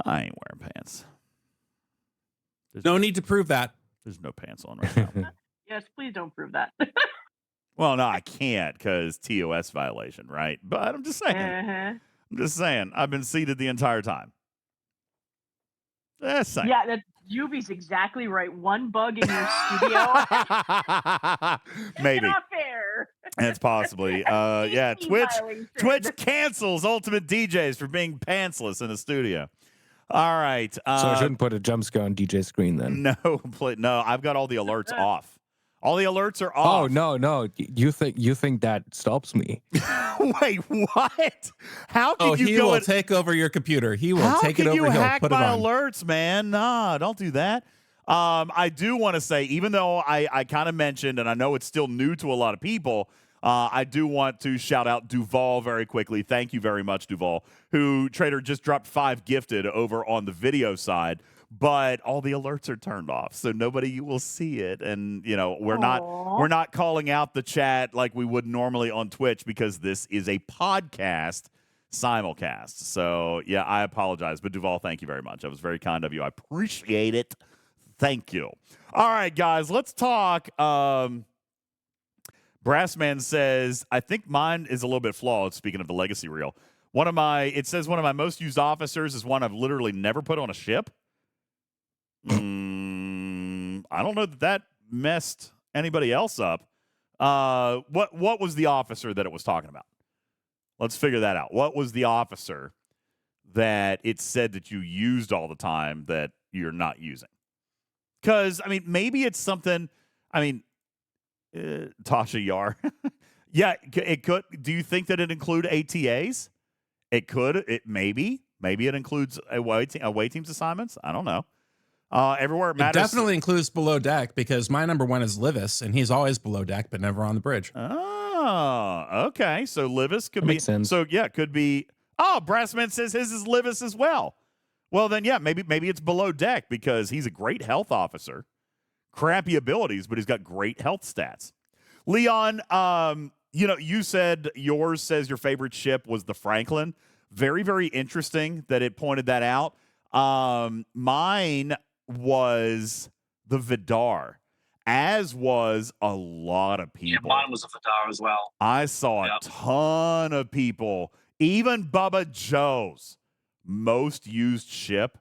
I ain't wearing pants. No need to prove that. There's no pants on right now. Yes, please don't prove that. Well, no, I can't because TOS violation, right? But I'm just saying. I'm just saying. I've been seated the entire time. That's saying. Yeah, Juby's exactly right. One bug in your studio. Maybe. It's not fair. That's possibly. Yeah, Twitch cancels UltimatDJz for being pantsless in the studio. All right. So I shouldn't put a jump scare on DJ screen then. No, I've got all the alerts off. All the alerts are off. Oh no! You think that stops me? Wait, what? How can you he go? will take over your computer. He will take it over. How can you hack put it my on. alerts, man? Nah, don't do that. I do want to say, even though I kind of mentioned, and I know it's still new to a lot of people, I do want to shout out Duval very quickly. Thank you very much, Duval, who Trader just dropped 5 gifted over on the video side. But all the alerts are turned off, so nobody will see it. And we're not calling out the chat like we would normally on Twitch because this is a podcast simulcast. So yeah, I apologize, but Duval, thank you very much. That was very kind of you. I appreciate it. Thank you. All right, guys, let's talk. Brassman says, I think mine is a little bit flawed. Speaking of the legacy reel, it says one of my most used officers is one I've literally never put on a ship. I don't know that messed anybody else up. What was the officer that it was talking about? Let's figure that out. What was the officer that it said that you used all the time that you're not using? Because, maybe it's something, Tasha Yar. Yeah, it could. Do you think that it include ATAs? It could. Maybe it includes away team's assignments. I don't know. Everywhere it matters. It definitely includes below deck because my number 1 is Livis, and he's always below deck but never on the bridge. Oh, okay. So Livis could makes sense. So yeah, could be. Oh, Brassman says his is Livis as well. Well, then yeah, maybe it's below deck because he's a great health officer. Crappy abilities, but he's got great health stats. Leon, you said yours says your favorite ship was the Franklin. Very, very interesting that it pointed that out. Mine was the Vidar, as was a lot of people. Yeah, mine was a Vidar as well. I saw a ton of people, even Bubba Joe's most used ship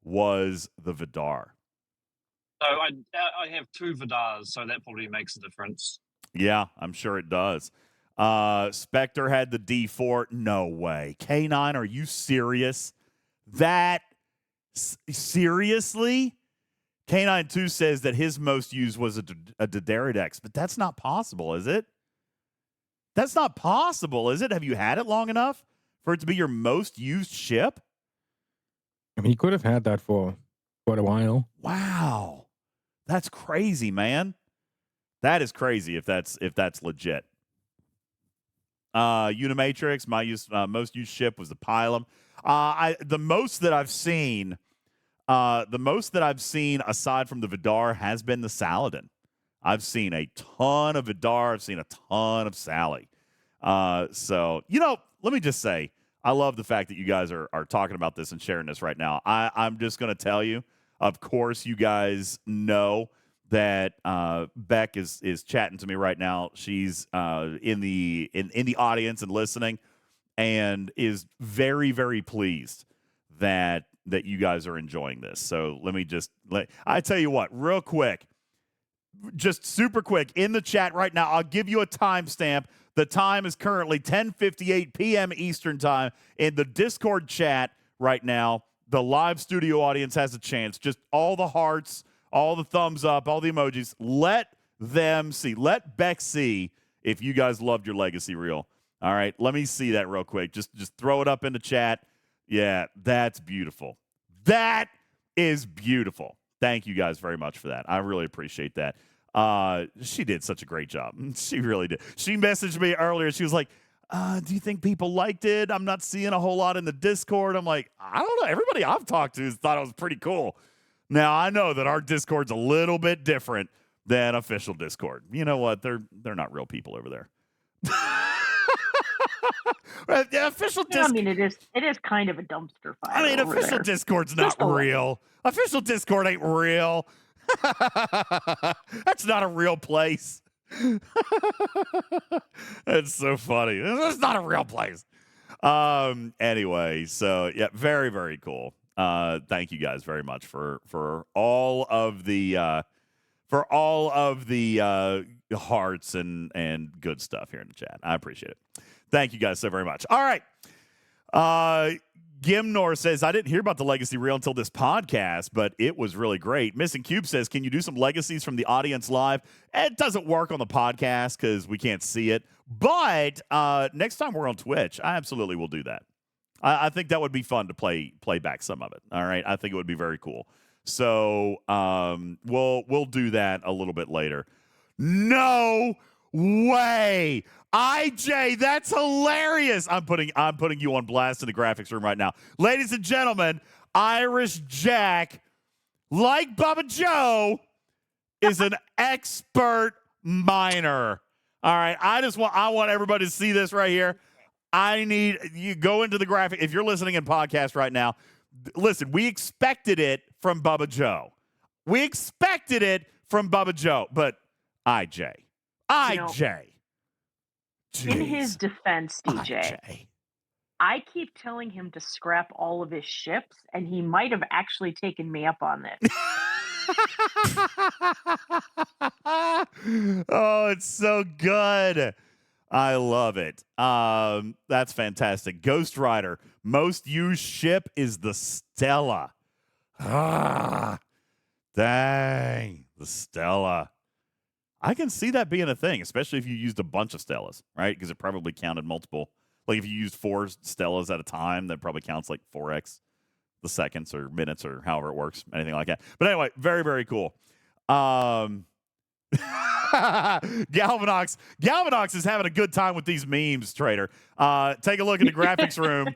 was the Vidar. So I have 2 Vidars, so that probably makes a difference. Yeah, I'm sure it does. Spectre had the D4. No way. K9, are you serious? Seriously? K92 says that his most used was a Dederidex, but that's not possible, is it? That's not possible, is it? Have you had it long enough for it to be your most used ship? He could have had that for quite a while. Wow. That's crazy, man. That is crazy if that's legit. Unimatrix, my most used ship was the Pilum. The most that I've seen aside from the Vidar has been the Saladin. I've seen a ton of Vidar. I've seen a ton of Sally. So, let me just say, I love the fact that you guys are talking about this and sharing this right now. I'm just going to tell you, of course, you guys know that Beck is chatting to me right now. She's in the audience and listening, and is very, very pleased that you guys are enjoying this. So let me I tell you what, real quick, just super quick, in the chat right now, I'll give you a timestamp. The time is currently 10:58 p.m. Eastern time. In the Discord chat right now, the live studio audience has a chance. Just all the hearts, all the thumbs up, all the emojis. Let them see. Let Beck see if you guys loved your legacy reel. All right, let me see that real quick. Just throw it up in the chat. Yeah, that's beautiful. That is beautiful. Thank you guys very much for that. I really appreciate that. She did such a great job. She really did. She messaged me earlier. She was like, do you think people liked it? I'm not seeing a whole lot in the Discord. I'm like, I don't know. Everybody I've talked to thought it was pretty cool. Now, I know that our Discord's a little bit different than official Discord. You know what? They're not real people over there. Official Discord. I mean, it is kind of a dumpster fire. I mean, official there. Discord's not real. Official Discord ain't real. That's not a real place. That's so funny. That's not a real place. Anyway, so yeah, very, very cool. Thank you guys very much for all of the hearts and good stuff here in the chat. I appreciate it. Thank you guys so very much. All right. Gimnor says, I didn't hear about the legacy reel until this podcast, but it was really great. Missing Cube says, can you do some legacies from the audience live? It doesn't work on the podcast because we can't see it. But next time we're on Twitch, I absolutely will do that. I think that would be fun to play back some of it. All right. I think it would be very cool. So we'll do that a little bit later. No way. IJ, that's hilarious. I'm putting you on blast in the graphics room right now. Ladies and gentlemen, Irish Jack, like Bubba Joe, is an expert miner. All right. I want everybody to see this right here. I need you go into the graphic. If you're listening in podcast right now, listen, we expected it from Bubba Joe. But IJ. Jeez. In his defense, DJ, I keep telling him to scrap all of his ships, and he might have actually taken me up on this. Oh, it's so good. I love it. That's fantastic. Ghost Rider, most used ship is the Stella. Dang, the Stella. I can see that being a thing, especially if you used a bunch of Stellas, right? Because it probably counted multiple. Like if you used 4 Stellas at a time, that probably counts like 4x the seconds or minutes or however it works, anything like that. But anyway, very, very cool. Galvanox is having a good time with these memes, Trader. Take a look at the graphics room.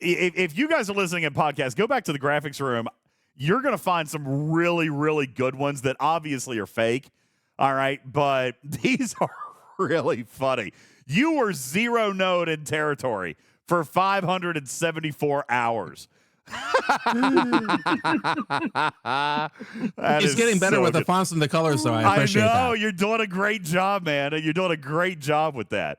If you guys are listening in podcast, go back to the graphics room. You're going to find some really, really good ones that obviously are fake. All right, but these are really funny. You were 0 node in territory for 574 hours. He's getting better with the fonts and the colors, so I appreciate that. I know. You're doing a great job, man. You're doing a great job with that.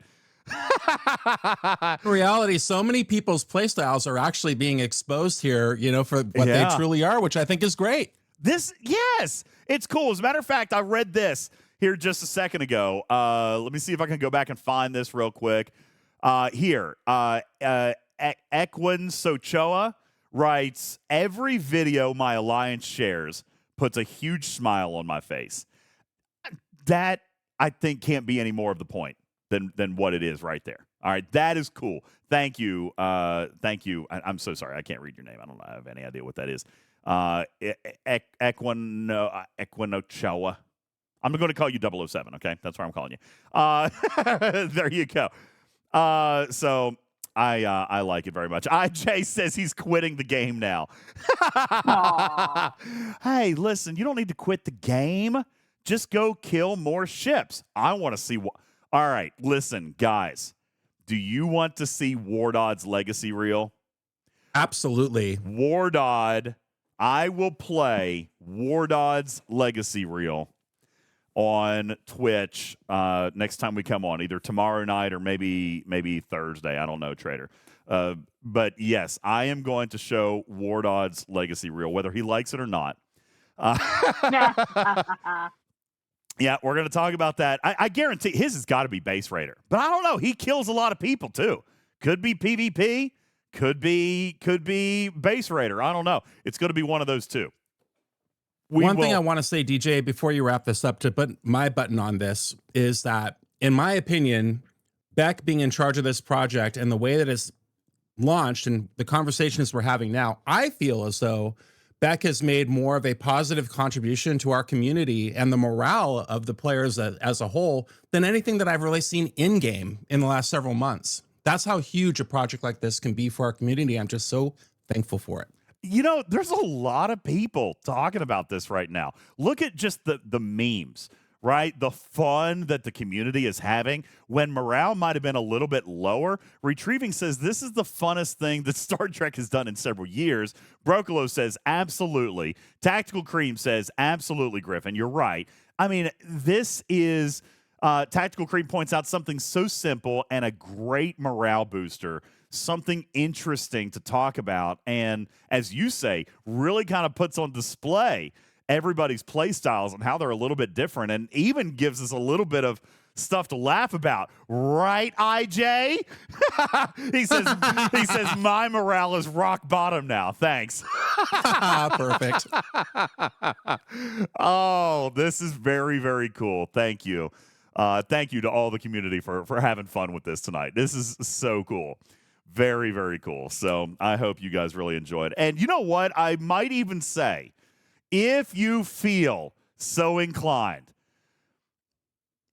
In reality, so many people's playstyles are actually being exposed here, for what they truly are, which I think is great. Yes, it's cool. As a matter of fact, I read this here just a second ago. Let me see if I can go back and find this real quick. Here, Equin Sochoa writes, every video my alliance shares puts a huge smile on my face. That, I think, can't be any more of the point than what it is right there. All right, that is cool. Thank you. Thank you. I'm so sorry. I can't read your name. I don't have any idea what that is. Equinochoa. I'm going to call you 007, okay? That's where I'm calling you. There you go. So I like it very much. IJ says he's quitting the game now. Hey, listen, you don't need to quit the game. Just go kill more ships. I want to see what. All right, listen, guys. Do you want to see Wardod's legacy reel? Absolutely. Wardod. I will play Wardod's legacy reel on Twitch next time we come on, either tomorrow night or maybe Thursday. I don't know, Trader. But yes, I am going to show Wardod's legacy reel, whether he likes it or not. Yeah, we're going to talk about that. I guarantee his has got to be base raider, but I don't know. He kills a lot of people too. Could be PvP, could be base raider. I don't know. It's going to be one of those two. One thing I want to say, DJ, before you wrap this up, to put my button on this, is that, in my opinion, Beck being in charge of this project and the way that it's launched and the conversations we're having now, I feel as though Beck has made more of a positive contribution to our community and the morale of the players as a whole than anything that I've really seen in-game in the last several months. That's how huge a project like this can be for our community. I'm just so thankful for it. You know, there's a lot of people talking about this right now. Look at just the memes, right? The fun that the community is having when morale might have been a little bit lower. Retrieving says, this is the funnest thing that Star Trek has done in several years. Brocolo says, absolutely. Tactical Cream says, absolutely, Griffin. You're right. I mean, this is, Tactical Cream points out something so simple and a great morale booster, something interesting to talk about, and as you say, really kind of puts on display everybody's play styles and how they're a little bit different, and even gives us a little bit of stuff to laugh about, right, IJ? he says my morale is rock bottom now. Thanks. Perfect. Oh, this is very, very cool. Thank you. Thank you to all the community for having fun with this tonight. This is so cool. Very, very cool. So I hope you guys really enjoyed. And you know what? I might even say, if you feel so inclined,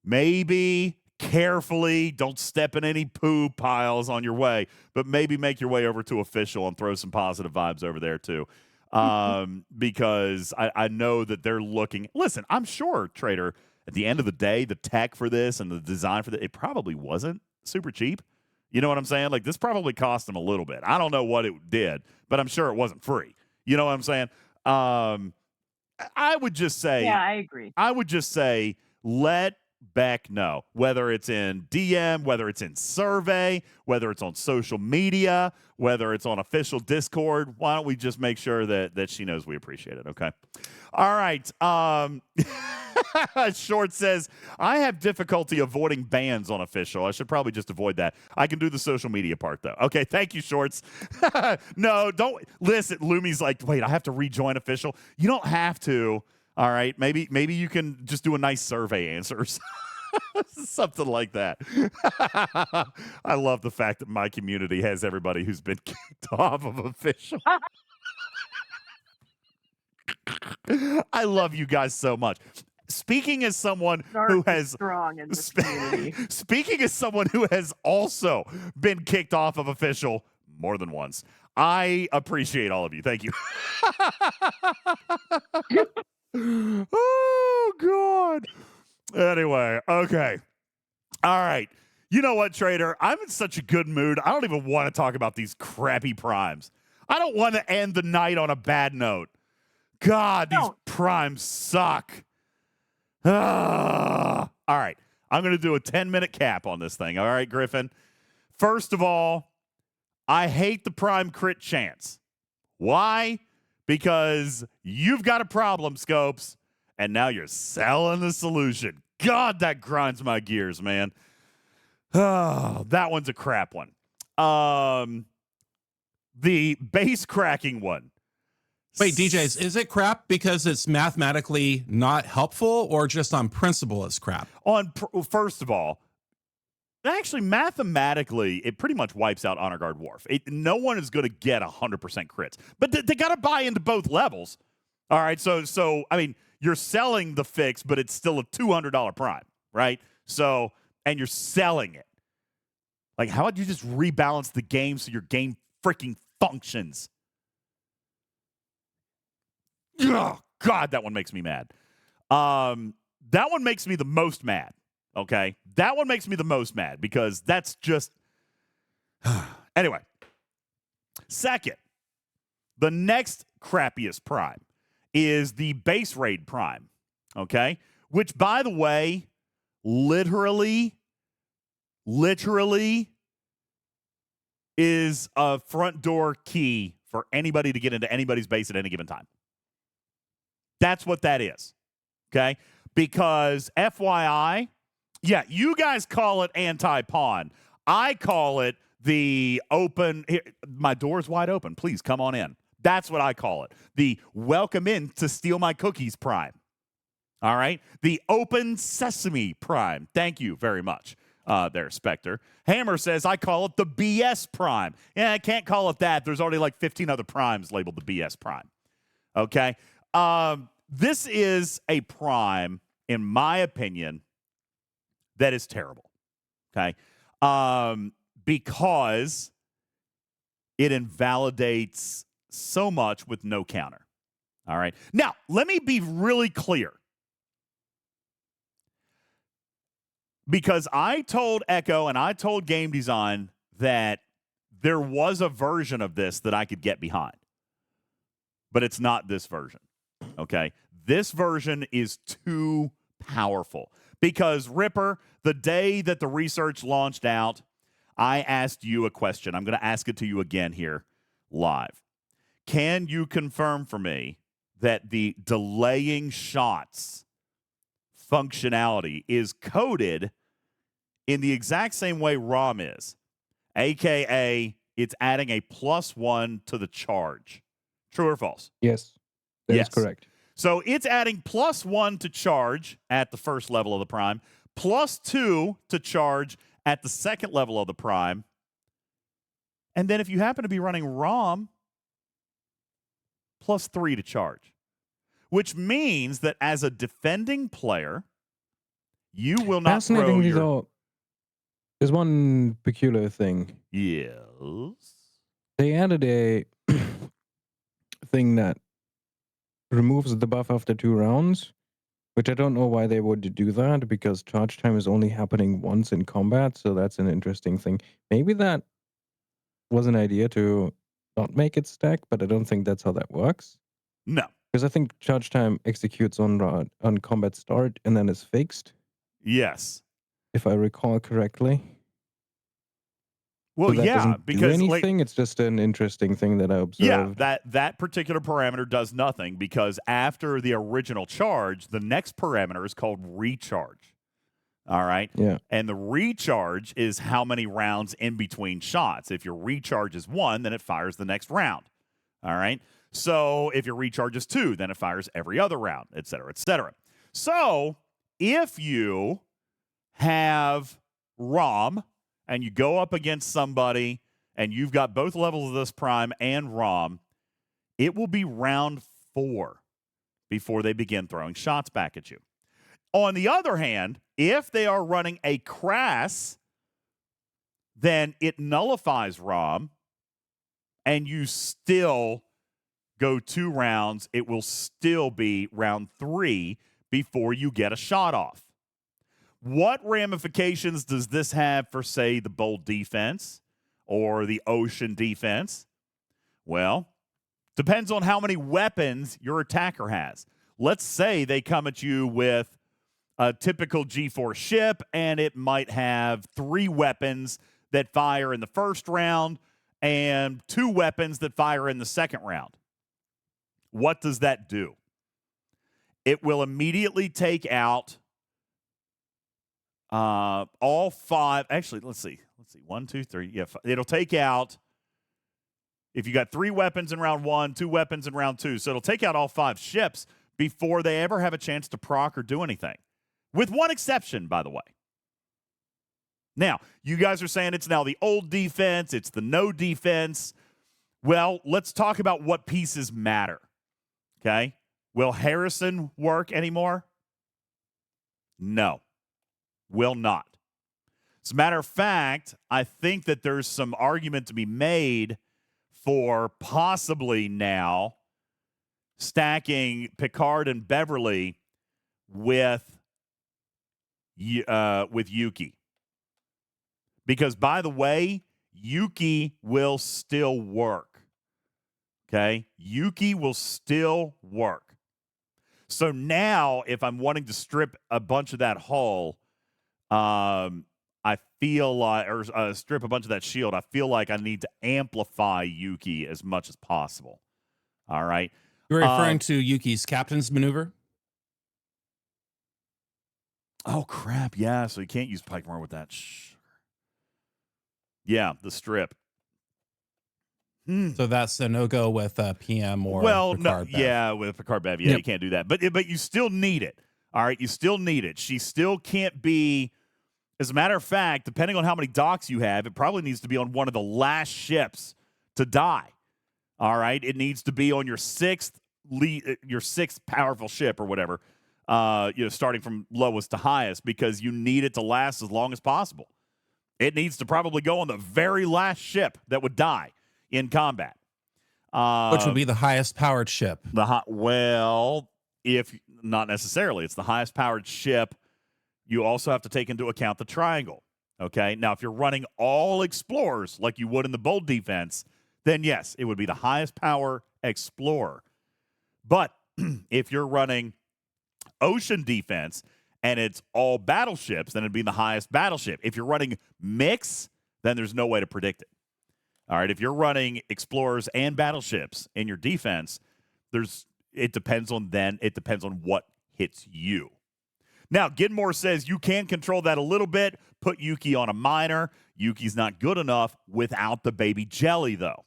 maybe carefully, don't step in any poo piles on your way, but maybe make your way over to Official and throw some positive vibes over there too. Because I know that they're looking. Listen, I'm sure, Trader, at the end of the day, the tech for this and the design for it probably wasn't super cheap. You know what I'm saying? Like, this probably cost them a little bit. I don't know what it did, but I'm sure it wasn't free. You know what I'm saying? I would just say, yeah, I agree. I would just say, let Beck know, whether it's in DM, whether it's in survey, whether it's on social media, whether it's on official Discord. Why don't we just make sure that she knows we appreciate it? Okay. All right. Short says, I have difficulty avoiding bans on official. I should probably just avoid that. I can do the social media part, though. Okay, thank you, Shorts. No, don't. Listen, Lumi's like, wait, I have to rejoin official. You don't have to. All right, maybe you can just do a nice survey answers. Something like that. I love the fact that my community has everybody who's been kicked off of official. I love you guys so much. Speaking as someone who has strong in this community. Speaking as someone who has also been kicked off of official more than once, I appreciate all of you. Thank you. Oh God. Anyway, okay. All right. You know what, Trader? I'm in such a good mood. I don't even want to talk about these crappy primes. I don't want to end the night on a bad note. God, these primes suck. All right. I'm going to do a 10-minute cap on this thing. All right, Griffin? First of all, I hate the prime crit chance. Why? Because you've got a problem, Scopes, and now you're selling the solution. God, that grinds my gears, man. Oh, that one's a crap one. The base cracking one. Wait, DJs, is it crap because it's mathematically not helpful, or just on principle it's crap? First of all, actually, mathematically, it pretty much wipes out Honor Guard Wharf. No one is going to get 100% crits, but they got to buy into both levels. All right, so I mean, you're selling the fix, but it's still a $200 prime, right? So, and you're selling it. Like, how about you just rebalance the game so your game freaking functions? Oh, God, that one makes me mad. That one makes me the most mad, okay? That one makes me the most mad because that's just... Anyway. Second, the next crappiest prime is the base raid prime, okay? Which, by the way, literally is a front door key for anybody to get into anybody's base at any given time. That's what that is. Okay? Because FYI, yeah, you guys call it anti-pawn. I call it the open. Here, my door's wide open. Please come on in. That's what I call it. The welcome in to steal my cookies prime. All right? The open sesame prime. Thank you very much. There, Spectre. Hammer says, I call it the BS prime. Yeah, I can't call it that. There's already like 15 other primes labeled the BS prime. Okay? This is a prime, in my opinion, that is terrible. Okay? Because it invalidates so much with no counter. All right? Now, let me be really clear. Because I told Echo and I told Game Design that there was a version of this that I could get behind. But it's not this version. Okay? This version is too powerful. Because, Ripper, the day that the research launched out, I asked you a question. I'm going to ask it to you again here live. Can you confirm for me that the delaying shots functionality is coded in the exact same way ROM is, a.k.a. it's adding a +1 to the charge? True or false? Yes, that is correct. So it's adding +1 to charge at the first level of the prime, +2 to charge at the second level of the prime, and then if you happen to be running ROM, +3 to charge. Which means that as a defending player, you will not throw Fascinatingly, your... though, there's one peculiar thing. Yes. They added a thing that removes the buff after 2 rounds, which I don't know why they would do that, because charge time is only happening once in combat, so that's an interesting thing. Maybe that was an idea to not make it stack, but I don't think that's how that works. No. Because I think charge time executes on combat start and then is fixed. Yes. If I recall correctly. Well, so that yeah, doesn't because do anything. It's just an interesting thing that I observed. Yeah, that particular parameter does nothing, because after the original charge, the next parameter is called recharge. All right? Yeah. And the recharge is how many rounds in between shots. If your recharge is 1, then it fires the next round. All right? So if your recharge is 2, then it fires every other round, et cetera, et cetera. So if you have ROM and you go up against somebody and you've got both levels of this prime and ROM, it will be round 4 before they begin throwing shots back at you. On the other hand, if they are running a crass, then it nullifies ROM and you still go 2 rounds. It will still be round 3 before you get a shot off. What ramifications does this have for, say, the bold defense or the ocean defense? Well, depends on how many weapons your attacker has. Let's say they come at you with a typical G4 ship, and it might have 3 weapons that fire in the first round and 2 weapons that fire in the second round. What does that do? It will immediately take out all 5. Actually, let's see. 1, 2, 3. Yeah, it'll take out, if you got 3 weapons in round 1, 2 weapons in round 2. So it'll take out all 5 ships before they ever have a chance to proc or do anything. With one exception, by the way. Now, you guys are saying it's now the old defense, it's the no defense. Well, let's talk about what pieces matter. Okay? Will Harrison work anymore? No. Will not. As a matter of fact, I think that there's some argument to be made for possibly now stacking Picard and Beverly with Yuki. Because, by the way, Yuki will still work. Okay? Yuki will still work. So now, if I'm wanting to strip a bunch of that hull, I I feel like, or strip a bunch of that shield, I feel like I need to amplify Yuki as much as possible. All right. You're referring to Yuki's captain's maneuver? Oh, crap. Yeah, so you can't use Pike more with that. Yeah, the strip. So that's a no-go with PM or Picard Bev. Yeah, with Picard Bev. Yeah, you can't do that. But you still need it. All right, you still need it. She still can't be, as a matter of fact, depending on how many docks you have, it probably needs to be on one of the last ships to die. All right, it needs to be on your sixth powerful ship or whatever, starting from lowest to highest, because you need it to last as long as possible. It needs to probably go on the very last ship that would die in combat. Which would be the highest powered ship. If not necessarily, it's the highest powered ship. You also have to take into account the triangle. Okay. Now, if you're running all explorers like you would in the bold defense, then yes, it would be the highest power explorer. But if you're running ocean defense and it's all battleships, then it'd be the highest battleship. If you're running mix, then there's no way to predict it. All right, if you're running explorers and battleships in your defense, it depends on what hits you. Now, Gidmore says you can control that a little bit. Put Yuki on a minor. Yuki's not good enough without the baby jelly, though.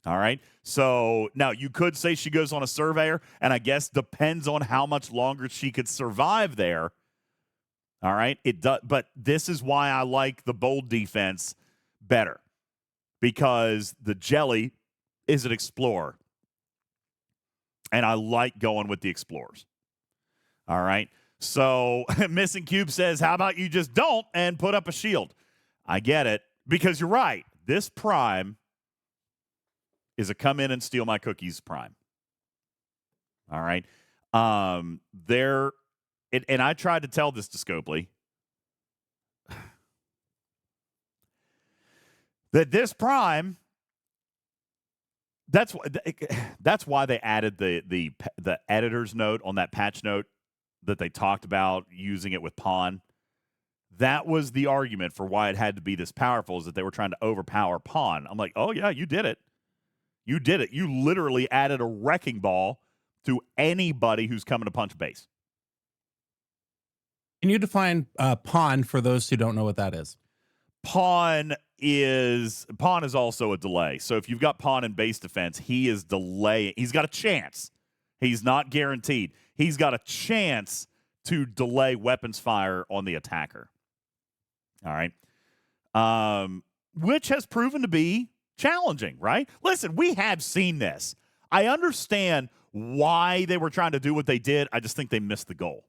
All right, so now you could say she goes on a surveyor, and I guess depends on how much longer she could survive there. All right, it does, but this is why I like the bold defense better. Because the jelly is an explorer. And I like going with the explorers. All right. So Missing Cube says, how about you just don't and put up a shield? I get it. Because you're right. This prime is a come in and steal my cookies prime. All right. And I tried to tell this to Scopely. That this prime, that's why they added the editor's note on that patch note that they talked about using it with Pawn. That was the argument for why it had to be this powerful, is that they were trying to overpower Pawn. I'm like, oh yeah, you did it. You did it. You literally added a wrecking ball to anybody who's coming to punch base. Can you define Pawn for those who don't know what that is? Pawn is also a delay. So if you've got Pawn in base defense, he is delaying. He's got a chance. He's not guaranteed. He's got a chance to delay weapons fire on the attacker. All right. Which has proven to be challenging, right? Listen, we have seen this. I understand why they were trying to do what they did. I just think they missed the goal.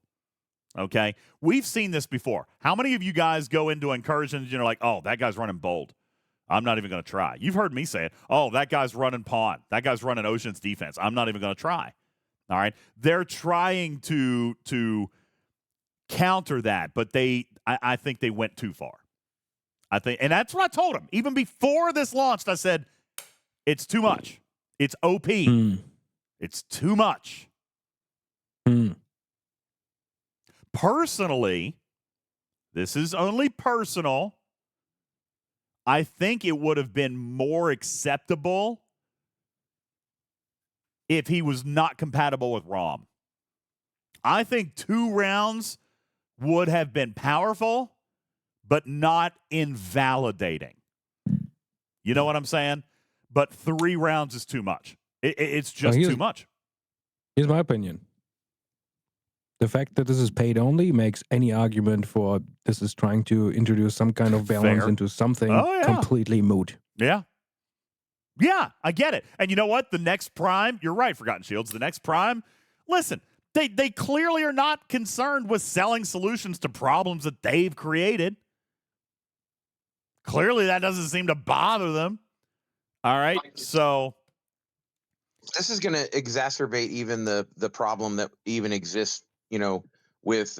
Okay, we've seen this before. How many of you guys go into incursions and you're like, oh, that guy's running bold, I'm not even going to try? You've heard me say it. Oh, that guy's running Pawn. That guy's running Ocean's defense. I'm not even going to try. All right, they're trying to counter that, but I think they went too far. And that's what I told them. Even before this launched, I said, it's too much. It's OP. It's too much. Personally, this is only personal, I think it would have been more acceptable if he was not compatible with ROM. I think 2 rounds would have been powerful, but not invalidating. You know what I'm saying? But 3 rounds is too much. It's just too much. Here's my opinion. The fact that this is paid only makes any argument for this is trying to introduce some kind of balance into something completely moot. Yeah. Yeah, I get it. And you know what? The next prime, you're right, Forgotten Shields. The next prime, listen, they clearly are not concerned with selling solutions to problems that they've created. Clearly, that doesn't seem to bother them. All right, so this is going to exacerbate even the problem that even exists, with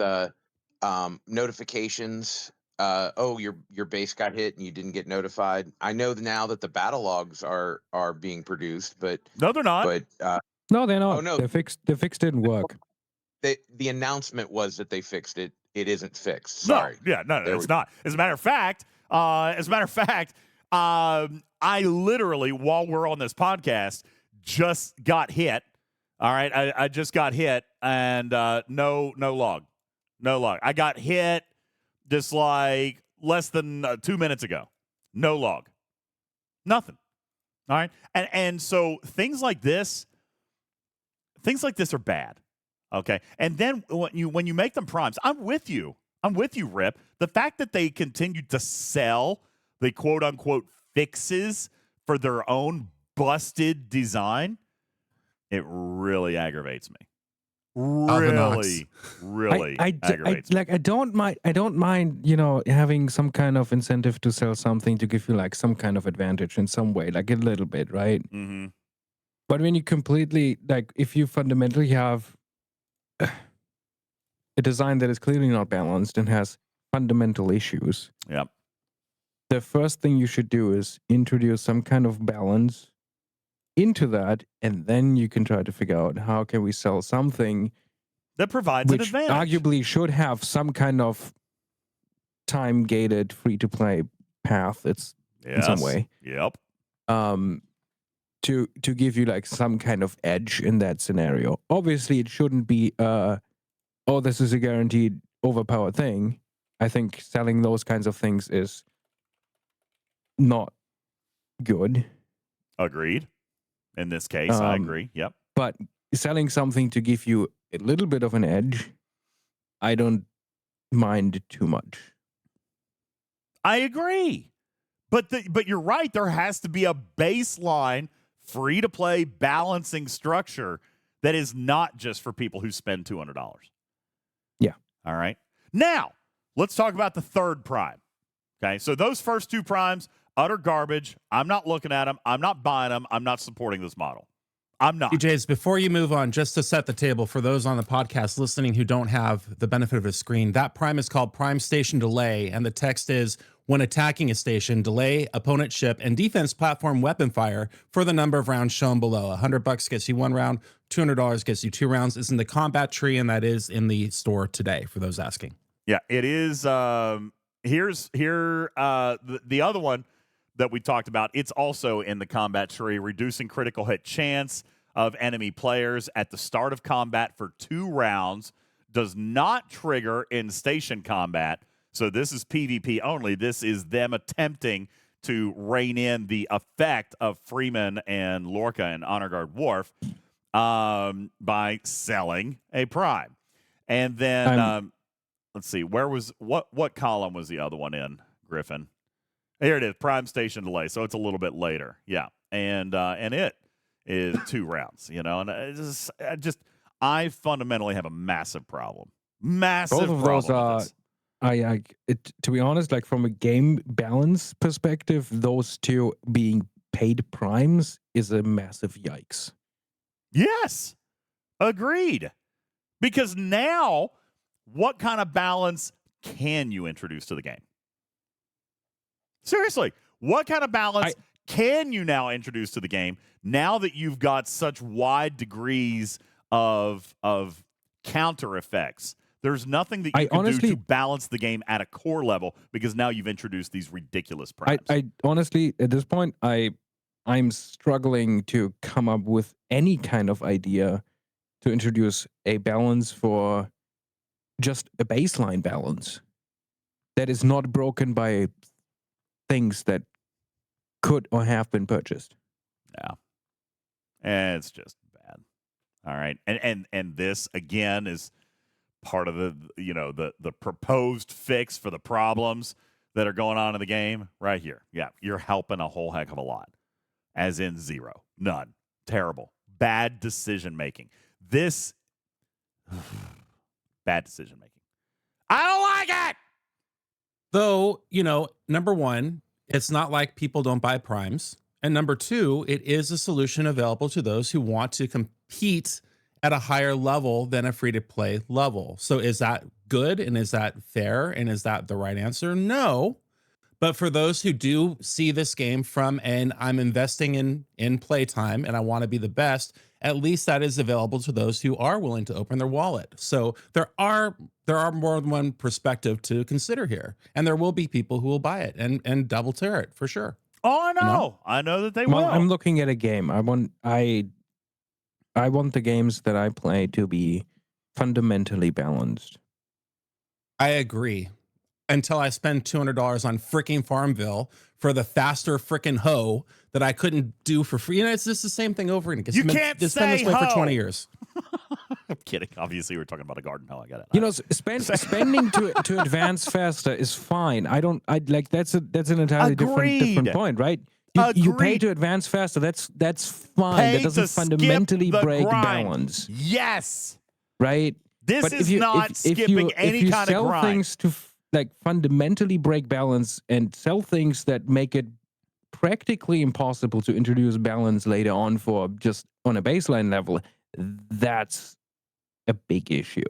notifications. Oh, your base got hit and you didn't get notified. I know now that the battle logs are being produced, but no, they're not. But no, they're not. Oh no, the fix didn't work. The announcement was that they fixed it. it isn't fixed. Sorry. No, it's not. As a matter of fact, I literally, while we're on this podcast, just got hit. All right, I just got hit, and no log. I got hit just like less than 2 minutes ago. No log. Nothing. All right, and so things like this are bad. Okay, and then when you make them primes, I'm with you, Rip. The fact that they continue to sell the quote unquote fixes for their own busted design, it really aggravates me. Really aggravates me. Like I don't mind, having some kind of incentive to sell something to give you like some kind of advantage in some way, like a little bit, right? Mm-hmm. But when you completely, like, if you fundamentally have a design that is clearly not balanced and has fundamental issues, yep, the first thing you should do is introduce some kind of balance into that, and then you can try to figure out how can we sell something that provides an advantage. Arguably should have some kind of time-gated free-to-play path. It's in some way. Yep. To give you like some kind of edge in that scenario. Obviously, it shouldn't be this is a guaranteed overpowered thing. I think selling those kinds of things is not good. Agreed. In this case, I agree. Yep. But selling something to give you a little bit of an edge, I don't mind too much. I agree. But you're right. There has to be a baseline free-to-play balancing structure that is not just for people who spend $200. Yeah. All right. Now, let's talk about the third prime. Okay. So those first two primes, utter garbage. I'm not looking at them. I'm not buying them. I'm not supporting this model. I'm not. DJs, before you move on, just to set the table for those on the podcast listening who don't have the benefit of a screen, that prime is called Prime Station Delay, and the text is, when attacking a station, delay opponent ship and defense platform weapon fire for the number of rounds shown below. $100 gets you 1 round, $200 gets you 2 rounds. It's in the combat tree, and that is in the store today for those asking. Yeah, it is. The other one that we talked about, it's also in the combat tree, reducing critical hit chance of enemy players at the start of combat for 2 rounds, does not trigger in station combat. So this is PvP only. This is them attempting to rein in the effect of Freeman and Lorca and Honor Guard Worf by selling a prime. And then let's see, what column was the other one in, Griffin? Here it is, Prime Station Delay. So it's a little bit later. Yeah. And it is 2 rounds, and I fundamentally have a massive problem. Massive Both of problem those with this. to be honest, like from a game balance perspective, those two being paid primes is a massive yikes. Yes, agreed. Because now, what kind of balance can you introduce to the game? Seriously, what kind of balance can you now introduce to the game now that you've got such wide degrees of counter effects? There's nothing that you can do to balance the game at a core level because now you've introduced these ridiculous primes. I honestly, at this point, I'm struggling to come up with any kind of idea to introduce a balance for just a baseline balance that is not broken by things that could or have been purchased. Yeah. And it's just bad. All right. And this again is part of the proposed fix for the problems that are going on in the game right here. Yeah, you're helping a whole heck of a lot. As in 0. None. Terrible. Bad decision making. This bad decision making. I don't like it. Though, number one, it's not like people don't buy primes. And number two, it is a solution available to those who want to compete at a higher level than a free-to-play level. So is that good? And is that fair? And is that the right answer? No. But for those who do see this game from I'm investing in playtime and I want to be the best, at least that is available to those who are willing to open their wallet. So there are more than one perspective to consider here, and there will be people who will buy it and double tear it for sure. Oh, I know. You know? I know that they Well, will. I'm looking at a game. I want the games that I play to be fundamentally balanced. I agree. Until I spend $200 on freaking Farmville for the faster freaking hoe that I couldn't do for free. You know, it's just the same thing over again. You can't it's been this say way hoe. for 20 years. I'm kidding. Obviously, we're talking about a garden hoe. I got it. You know, spending to advance faster is fine. I like that's an entirely different point, right? You pay to advance faster. That's fine. Pay that doesn't to fundamentally skip the break grind. balance. Yes. Right? This But is not skipping any if you kind sell of grind. things to like fundamentally break balance and sell things that make it practically impossible to introduce balance later on for just on a baseline level, that's a big issue.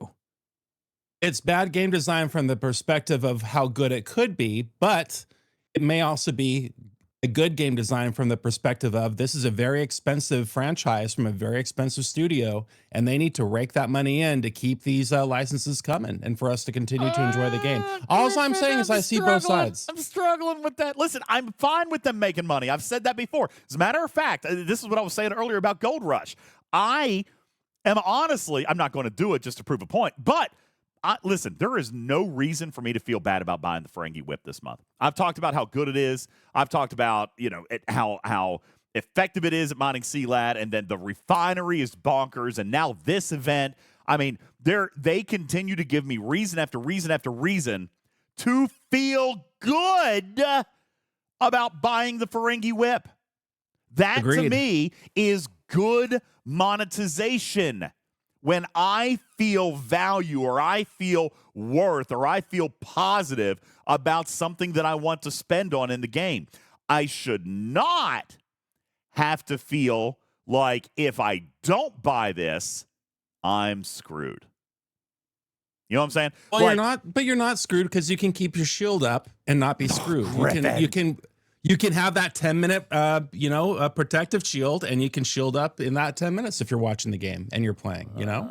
It's bad game design from the perspective of how good it could be, but it may also be a good game design from the perspective of this is a very expensive franchise from a very expensive studio, and they need to rake that money in to keep these licenses coming and for us to continue to enjoy the game. All I'm saying is I see both sides. I'm struggling with that. Listen, I'm fine with them making money. I've said that before. As a matter of fact, this is what I was saying earlier about Gold Rush. I am honestly, I'm not going to do it just to prove a point, but listen, there is no reason for me to feel bad about buying the Ferengi Whip this month. I've talked about how good it is. I've talked about, how effective it is at mining CLAD, and then the refinery is bonkers, and now this event. I mean, they continue to give me reason after reason after reason to feel good about buying the Ferengi Whip. That, Agreed. to me, is good monetization. When I feel value or I feel worth or I feel positive about something that I want to spend on in the game, I should not have to feel like if I don't buy this, I'm screwed. You know what I'm saying? Well, you're not screwed because you can keep your shield up and not be screwed. You can have that 10-minute, protective shield, and you can shield up in that 10 minutes if you're watching the game and you're playing. You know.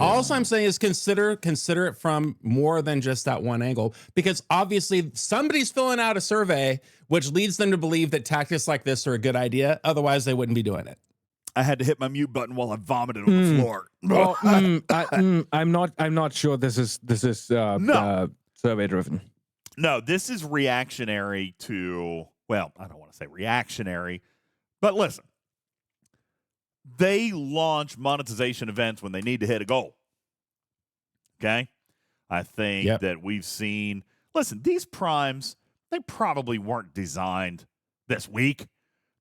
All I'm saying is consider it from more than just that one angle, because obviously somebody's filling out a survey which leads them to believe that tactics like this are a good idea. Otherwise, they wouldn't be doing it. I had to hit my mute button while I vomited on the floor. Well, I'm not sure this is survey driven. No, this is reactionary to, well, I don't want to say reactionary, but listen, they launch monetization events when they need to hit a goal. Okay? I think that we've seen, listen, these primes, they probably weren't designed this week.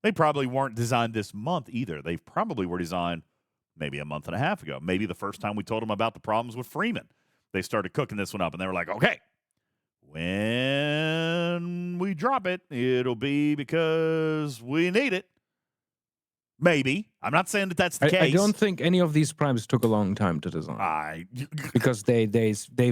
They probably weren't designed this month either. They probably were designed maybe a month and a half ago. Maybe the first time we told them about the problems with Freeman, they started cooking this one up, and they were like, okay, when we drop it, it'll be because we need it. Maybe. I'm not saying that that's the case. I don't think any of these primes took a long time to design. Because they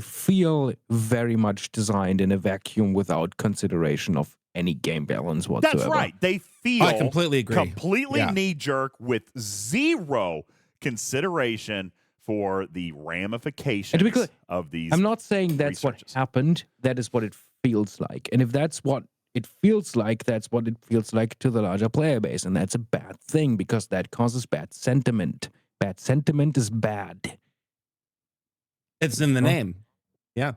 feel very much designed in a vacuum without consideration of any game balance whatsoever. That's right. They feel I completely agree. Completely knee-jerk with zero consideration for the ramifications of these. I'm not saying that's what happened. That is what it feels like. And if that's what it feels like, that's what it feels like to the larger player base. And that's a bad thing because that causes bad sentiment. Bad sentiment is bad. It's in the name. Yeah.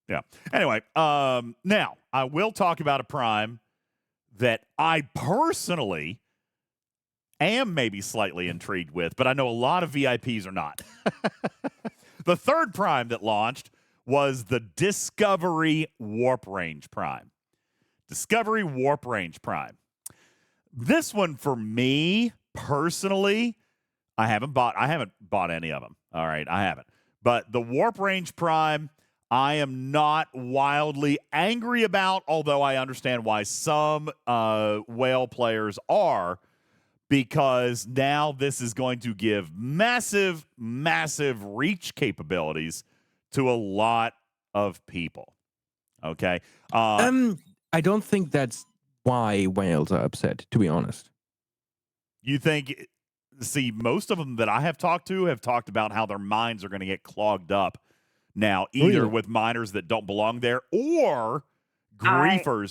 Yeah. Anyway, now I will talk about a prime that I personally am maybe slightly intrigued with, but I know a lot of VIPs are not. The third prime that launched was the Discovery Warp Range Prime. Discovery Warp Range Prime. This one for me personally, I haven't bought any of them. All right, I haven't. But the Warp Range Prime, I am not wildly angry about, although I understand why some whale players are, because now this is going to give massive, massive reach capabilities to a lot of people. Okay? I don't think that's why whales are upset, to be honest. You think? See, most of them that I have talked to have talked about how their mines are going to get clogged up now, either with miners that don't belong there or griefers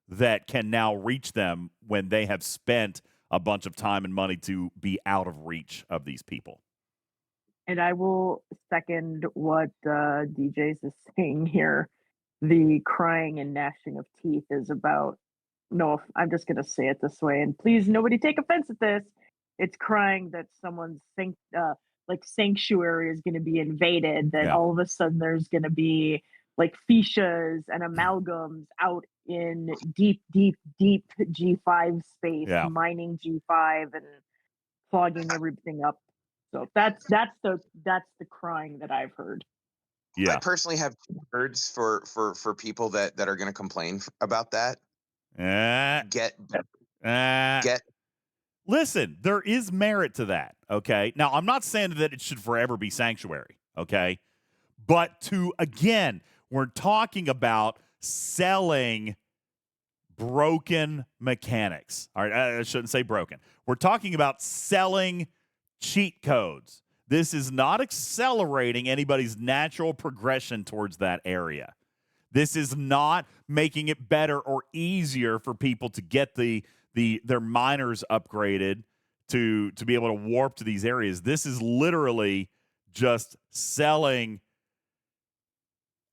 that can now reach them when they have spent a bunch of time and money to be out of reach of these people. And I will second what DJs is saying here. The crying and gnashing of teeth is about, no, I'm just going to say it this way, and please nobody take offense at this. It's crying that someone's sanctuary is going to be invaded, that all of a sudden there's going to be like fiches and amalgams out in deep G5 space, mining G5 and clogging everything up. So that's the crying that I've heard. I personally have 2 words for people that are going to complain about that. Get. Listen, there is merit to that, okay? Now, I'm not saying that it should forever be sanctuary, okay? But again, we're talking about selling broken mechanics. All right, I shouldn't say broken. We're talking about selling cheat codes. This is not accelerating anybody's natural progression towards that area. This is not making it better or easier for people to get their miners upgraded to be able to warp to these areas. This is literally just selling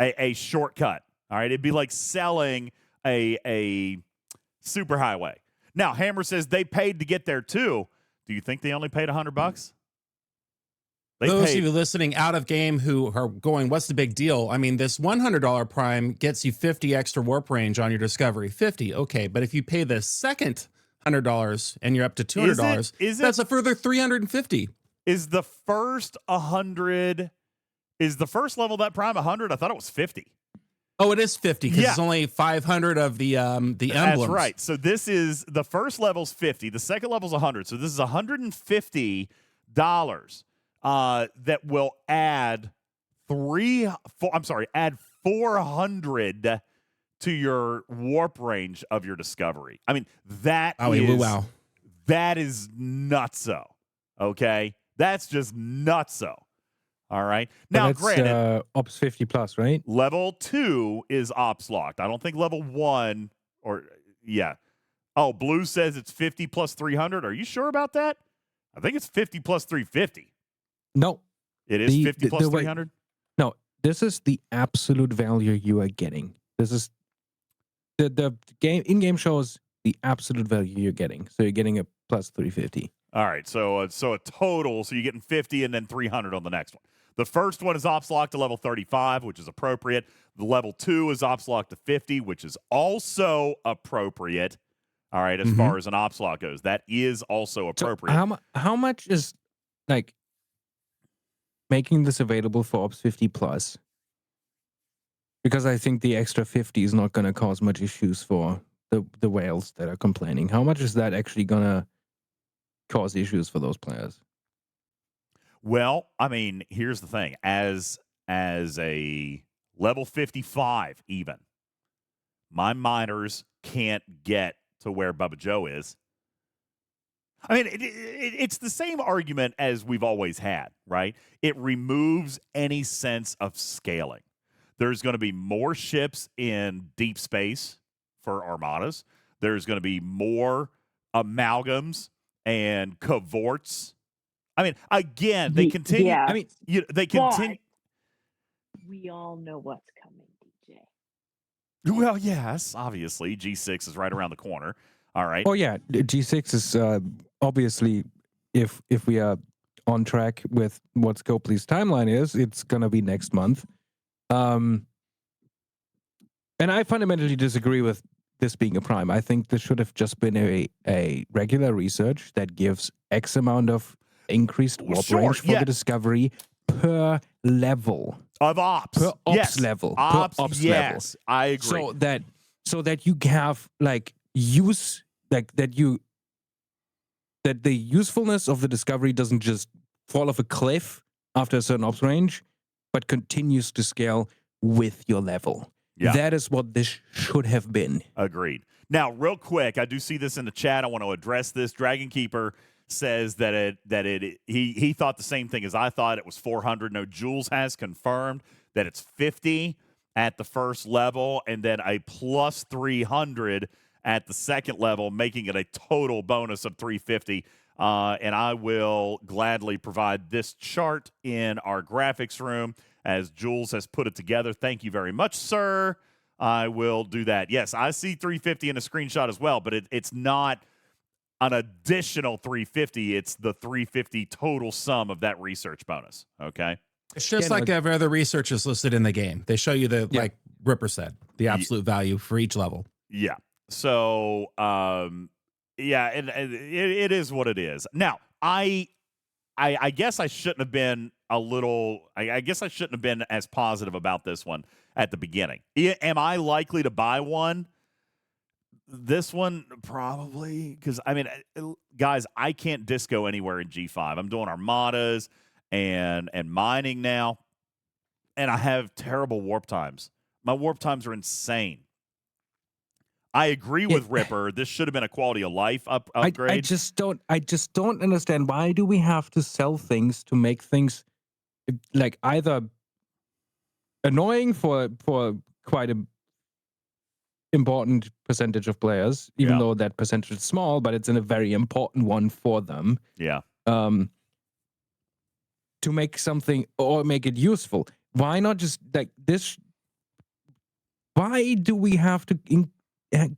a shortcut. All right, it'd be like selling a superhighway. Now, Hammer says they paid to get there too. Do you think they only paid $100? Those of you listening out of game who are going, what's the big deal? I mean, this $100 Prime gets you 50 extra warp range on your Discovery. 50, okay. But if you pay the second $100 and you're up to $200, that's a further 350. Is the first 100? Is the first level of that Prime 100? I thought it was 50. Oh, it is 50 because it's only 500 of the emblems. That's right. So this is the first level's 50. The second level's 100. So this is $150 that will add 400 to your warp range of your Discovery. I mean, that is nutso. Okay, that's just nutso. All right. Now, granted, Ops 50 plus, right? Level 2 is Ops locked. I don't think level 1 Oh, Blue says it's 50 plus 300. Are you sure about that? I think it's 50 plus 350. No. It is 50 plus 300? No, this is the absolute value you are getting. This is the game in-game shows the absolute value you're getting. So you're getting a plus 350. All right. So a total, so you're getting 50 and then 300 on the next one. The first one is Ops locked to level 35, which is appropriate. The level 2 is Ops locked to 50, which is also appropriate. All right, as far as an Ops lock goes, that is also appropriate. So how much is like making this available for Ops 50 plus? Because I think the extra 50 is not going to cause much issues for the whales that are complaining. How much is that actually going to cause issues for those players? Well, I mean, here's the thing. As a level 55 even, my miners can't get to where Bubba Joe is. I mean, it's the same argument as we've always had, right? It removes any sense of scaling. There's going to be more ships in deep space for armadas. There's going to be more amalgams and cavorts. I mean, again, they continue. Yeah. I mean, they continue. We all know what's coming, DJ. Well, yes, obviously, G6 is right around the corner. All right. Oh yeah, G6 is obviously, if we are on track with what Scopely's timeline is, it's gonna be next month. And I fundamentally disagree with this being a Prime. I think this should have just been a regular research that gives X amount of increased warp range for the Discovery per level of Ops. Per Ops level. Ops, per Ops level. I agree. So that you have like that the usefulness of the Discovery doesn't just fall off a cliff after a certain Ops range, but continues to scale with your level. Yeah. That is what this should have been. Agreed. Now, real quick, I do see this in the chat. I want to address this. Dragon Keeper says that he thought the same thing as I thought. It was 400. No, Jules has confirmed that it's 50 at the first level and then a plus 300 at the second level, making it a total bonus of 350. And I will gladly provide this chart in our graphics room as Jules has put it together. Thank you very much, sir. I will do that. Yes, I see 350 in a screenshot as well, but it's not an additional 350. It's the 350 total sum of that research bonus. Okay. It's just like every other research is listed in the game. They show you the, like Ripper said, the absolute value for each level. Yeah. So, yeah, and it is what it is. Now, I guess I shouldn't have been I guess I shouldn't have been as positive about this one at the beginning. Am I likely to buy one? This one, probably, because, I mean, guys, I can't disco anywhere in G5. I'm doing armadas and mining now, and I have terrible warp times. My warp times are insane. I agree with Ripper. This should have been a quality of life upgrade. I just don't understand, why do we have to sell things to make things like either annoying for quite a important percentage of players, even though that percentage is small, but it's in a very important one for them. Yeah. To make something or make it useful. Why not just like this? Why do we have to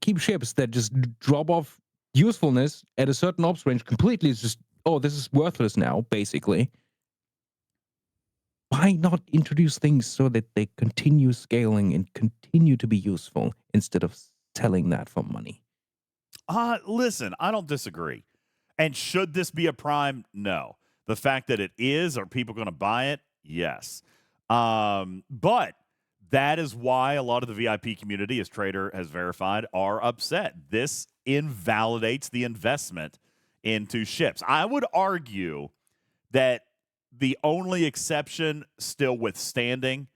keep ships that just drop off usefulness at a certain ops range completely? It's just, oh, this is worthless now, basically. Why not introduce things so that they continue scaling and continue to be useful instead of selling that for money? Listen, I don't disagree. And should this be a prime? No. The fact that it is, are people going to buy it? Yes. But that is why a lot of the VIP community, as Trader has verified, are upset. This invalidates the investment into ships. I would argue that the only exception still withstanding,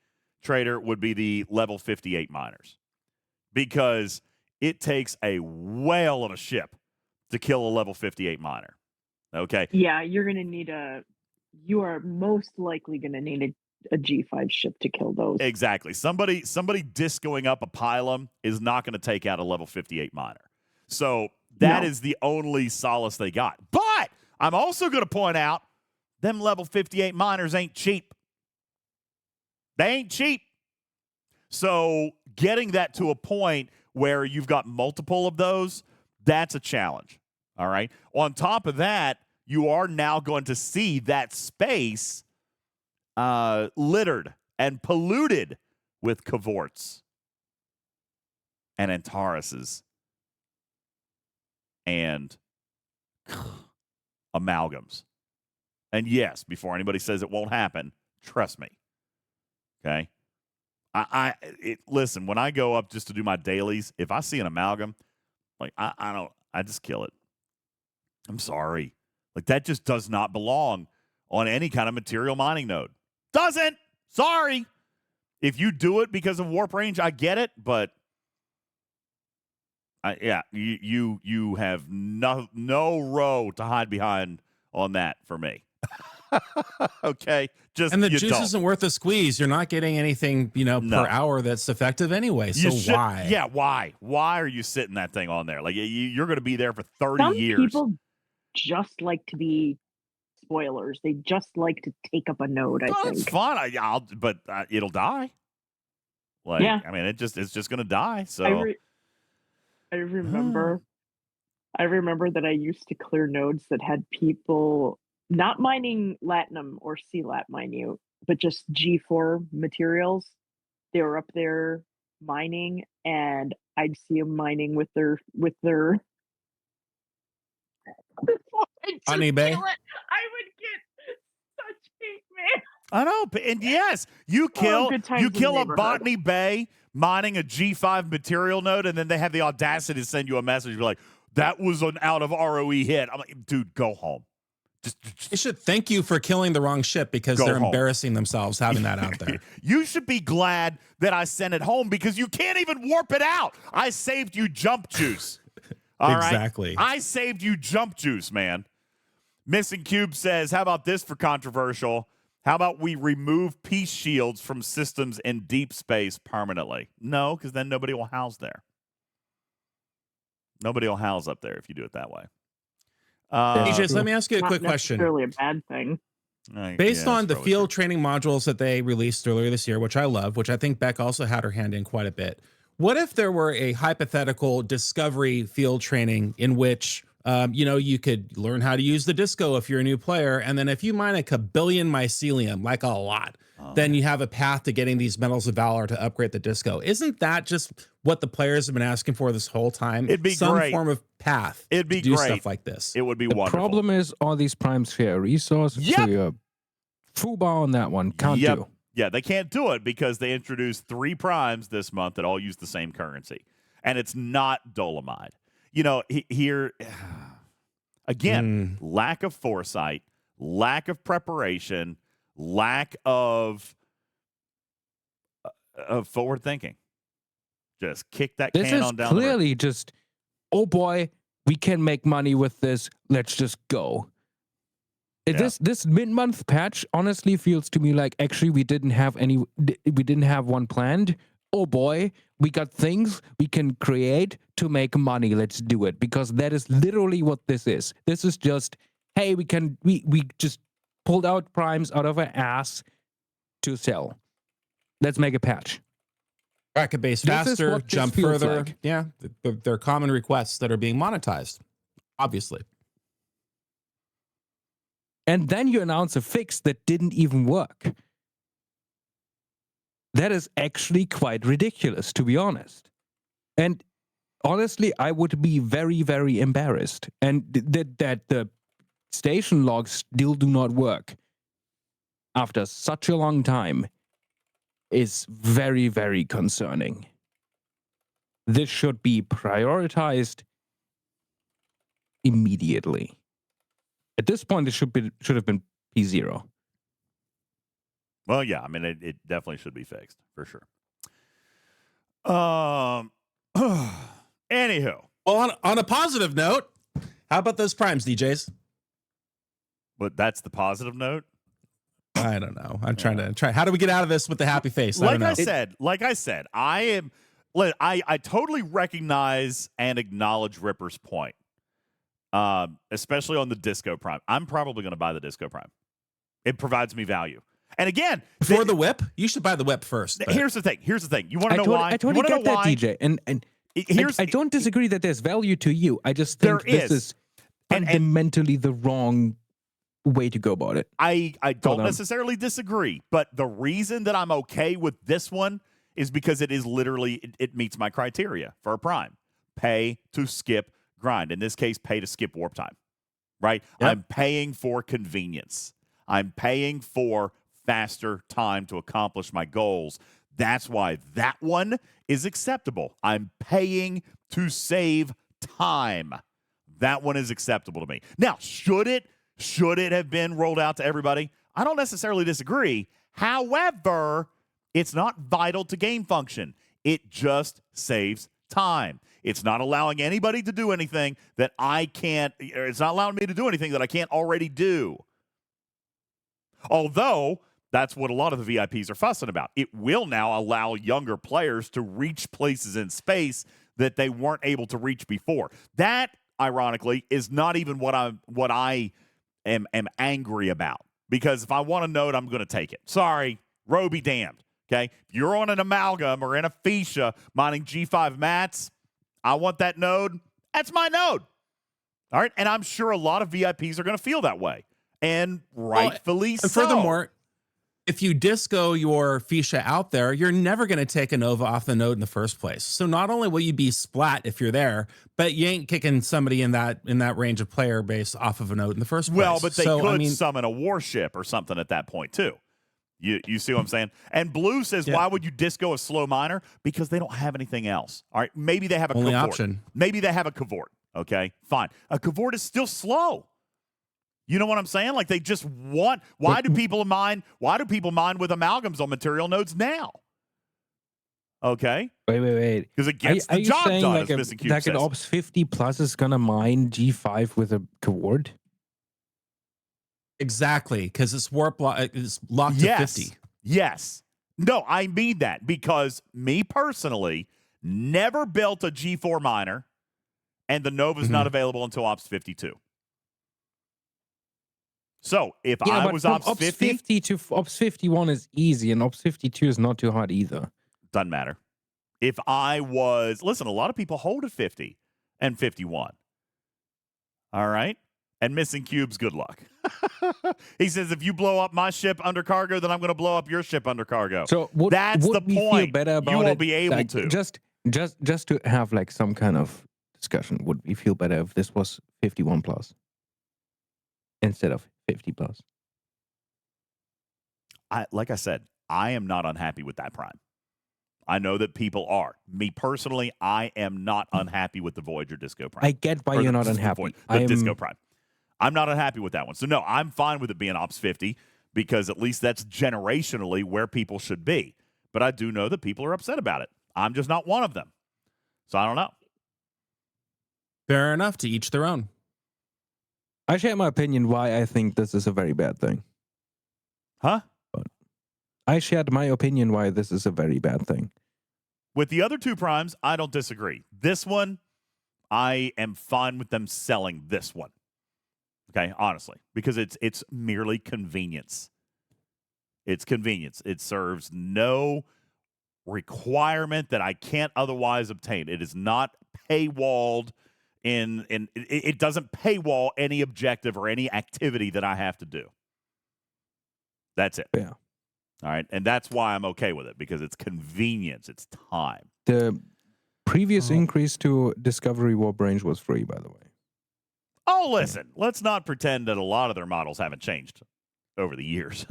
Trader, would be the level 58 miners. Because it takes a whale of a ship to kill a level 58 miner. Okay? Yeah, you're going to need you are most likely going to need a G5 ship to kill those. Exactly. Somebody discoing up a pylum is not going to take out a level 58 miner. So that is the only solace they got. But I'm also going to point out them level 58 miners ain't cheap. They ain't cheap. So getting that to a point where you've got multiple of those, that's a challenge. All right. On top of that, you are now going to see that space littered and polluted with cavorts and Antarises and amalgams. And yes, before anybody says it won't happen, trust me. Okay? Listen, when I go up just to do my dailies, if I see an amalgam, like I just kill it. I'm sorry. Like that just does not belong on any kind of material mining node. Doesn't. Sorry. If you do it because of warp range, I get it, but you have no row to hide behind on that for me. Okay, and the juice isn't worth a squeeze. You're not getting anything, per hour that's effective anyway. So why? Yeah, why? Why are you sitting that thing on there? Like you're going to be there for 30 years. Some people just like to be spoilers. They just like to take up a node. I think it's fun. But it'll die. Like, yeah. I mean, it's just going to die. So I remember that I used to clear nodes that had people not mining Latinum or C-Lat, mind you, but just G4 materials. They were up there mining, and I'd see them mining with their on eBay. I would get such hate, man. I know, and yes, you kill a Botany Bay mining a G5 material node, and then they have the audacity to send you a message like, that was an out of ROE hit. I'm like, dude, go home. They should thank you for killing the wrong ship because they're embarrassing themselves having that out there. You should be glad that I sent it home because you can't even warp it out. I saved you jump juice. All Exactly. right? I saved you jump juice, man. Missing Cube says, how about this for controversial? How about we remove peace shields from systems in deep space permanently? No, because then nobody will house there. Nobody will house up there if you do it that way. DJs, let me ask you a quick question. Not necessarily a bad thing. Based on the field training modules that they released earlier this year, which I love, which I think Beck also had her hand in quite a bit, what if there were a hypothetical discovery field training in which, you could learn how to use the disco if you're a new player, and then if you mine a kabillion mycelium, like a lot, then you have a path to getting these medals of valor to upgrade the disco. Isn't that just what the players have been asking for this whole time? It'd be some great. form of path. It'd be to do great. stuff like this. It would be The wonderful. problem is all these primes share resources. Yep. So you're FUBA on that one. Can't do. Yeah, they can't do it because they introduced 3 primes this month that all use the same currency. And it's not Dolomite. Here, again, lack of foresight, lack of preparation, lack of forward thinking. Just kick that This can is on down the road. clearly just, oh boy, we can make money with this. Let's just go. This mid-month patch honestly feels to me like actually we didn't have one planned. Oh boy, we got things we can create to make money. Let's do it, because that is literally what this is. This is just, hey, we just pulled out primes out of our ass to sell. Let's make a patch. Bracket base faster, jump further. Like. Yeah, they're common requests that are being monetized, obviously. And then you announce a fix that didn't even work. That is actually quite ridiculous, to be honest. And honestly, I would be very, very embarrassed. And that the station logs still do not work after such a long time is very, very concerning. This should be prioritized immediately. At this point, it should have been P0. Well, yeah, I mean, it definitely should be fixed, for sure. Anywho. Well, on a positive note, how about those primes, DJs? But that's the positive note? I don't know. I'm trying to. How do we get out of this with the happy face? Like I said, I totally recognize and acknowledge Ripper's point. Especially on the Disco Prime. I'm probably going to buy the Disco Prime. It provides me value. And again, before the whip, you should buy the whip first. Here's the thing. You want to know why? I totally get that, DJ. And I don't disagree that there's value to you. I just think this is fundamentally the wrong way to go about it. I don't necessarily disagree, but the reason that I'm okay with this one is because it is literally, it meets my criteria for a Prime. Pay to skip grind. In this case, pay to skip warp time, right? Yep. I'm paying for convenience. I'm paying for faster time to accomplish my goals. That's why that one is acceptable. I'm paying to save time. That one is acceptable to me. Now, should it have been rolled out to everybody? I don't necessarily disagree. However, it's not vital to game function. It just saves time. It's not allowing anybody to do anything that I can't, it's not allowing me to do anything that I can't already do. Although, that's what a lot of the VIPs are fussing about. It will now allow younger players to reach places in space that they weren't able to reach before. That, ironically, is not even what I am angry about. Because if I want a node, I'm going to take it. Sorry, row be damned. Okay? If you're on an amalgam or in a Fuchsia mining G5 mats, I want that node. That's my node. All right? And I'm sure a lot of VIPs are going to feel that way. And rightfully so. And furthermore, if you disco your Fuchsia out there, you're never going to take a Nova off the node in the first place. So not only will you be splat if you're there, but you ain't kicking somebody in that range of player base off of a node in the first place. Well, but they could summon a warship or something at that point too. You see what I'm saying? And Blue says, why would you disco a slow miner? Because they don't have anything else. All right, maybe they have a only cavort. Option. Maybe they have a cavort. Okay, fine. A cavort is still slow. You know what I'm saying? Like they just want. Why do people mine with amalgams on material nodes now? Okay. Wait. Because it gets Are the you job saying done, like as a, Missing Cube like an says. Ops 50 Plus is gonna mine G5 with a coord? Exactly, because it's it's locked to 50. Yes. No, I mean that because me personally never built a G4 miner, and the Nova's not available until Ops 52. So if I was from Ops 50 to Ops 51 is easy, and Ops 52 is not too hard either. doesn't matter. If I was, listen, a lot of people hold at 50 and 51. All right. And Missing Cubes, good luck. He says, if you blow up my ship under cargo, then I'm going to blow up your ship under cargo. So that's the we point. Feel better about you won't it, be able like, to. Just to have like some kind of discussion, would we feel better if this was 51 plus instead of 50 plus? Like I said, I am not unhappy with that prime. I know that people are. Me personally, I am not unhappy with the Voyager Disco Prime. I get why you're not unhappy. The Disco Prime. I'm not unhappy with that one. So, no, I'm fine with it being Ops 50 because at least that's generationally where people should be. But I do know that people are upset about it. I'm just not one of them. So, I don't know. Fair enough, to each their own. I share my opinion why I think this is a very bad thing. Huh? But I shared my opinion why this is a very bad thing. With the other two primes, I don't disagree. This one, I am fine with them selling this one. Okay, honestly, because it's merely convenience. It's convenience. It serves no requirement that I can't otherwise obtain. It is not paywalled it doesn't paywall any objective or any activity that I have to do. That's it. Yeah. All right, and that's why I'm okay with it because it's convenience. It's time. The previous increase to Discovery Warp Range was free, by the way. Oh, listen, let's not pretend that a lot of their models haven't changed over the years.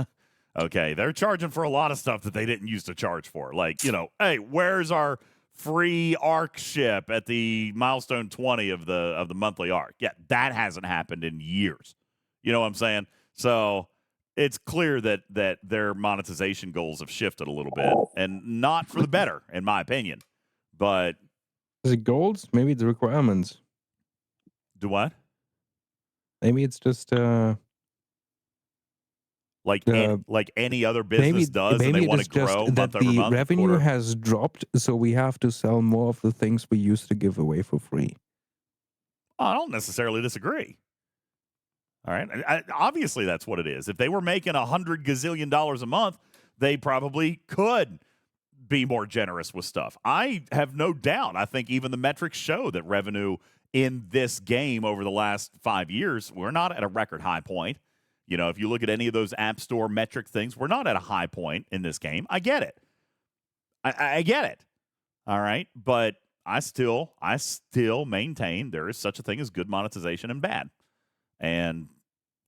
Okay, they're charging for a lot of stuff that they didn't used to charge for. Like, hey, where's our free ARC ship at the milestone 20 of the monthly ARC? Yeah, that hasn't happened in years. You know what I'm saying? So it's clear that their monetization goals have shifted a little bit, and not for the better, in my opinion. But is it goals? Maybe it's requirements. Do what? Maybe it's just like any other business does, and they want to grow month over month. The revenue has dropped, so we have to sell more of the things we used to give away for free. I don't necessarily disagree. All right, obviously that's what it is. If they were making $100 gazillion a month, they probably could be more generous with stuff. I have no doubt. I think even the metrics show that revenue in this game over the last 5 years, we're not at a record high point. If you look at any of those App Store metric things, we're not at a high point in this game. I get it. I get it. All right. But I still maintain there is such a thing as good monetization and bad. And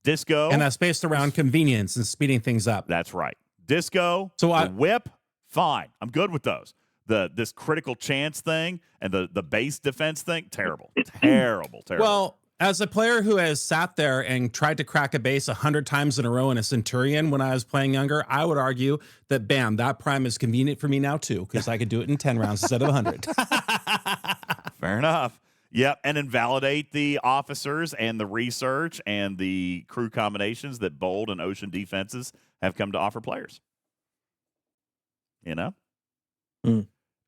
Disco. And that's based around convenience and speeding things up. That's right. Disco, the whip, fine. I'm good with those. This critical chance thing and the base defense thing, terrible. Terrible. Well, as a player who has sat there and tried to crack a base 100 times in a row in a Centurion when I was playing younger, I would argue that, bam, that prime is convenient for me now, too, because I could do it in 10 rounds instead of 100. Fair enough. Yep, and invalidate the officers and the research and the crew combinations that bold and ocean defenses have come to offer players. In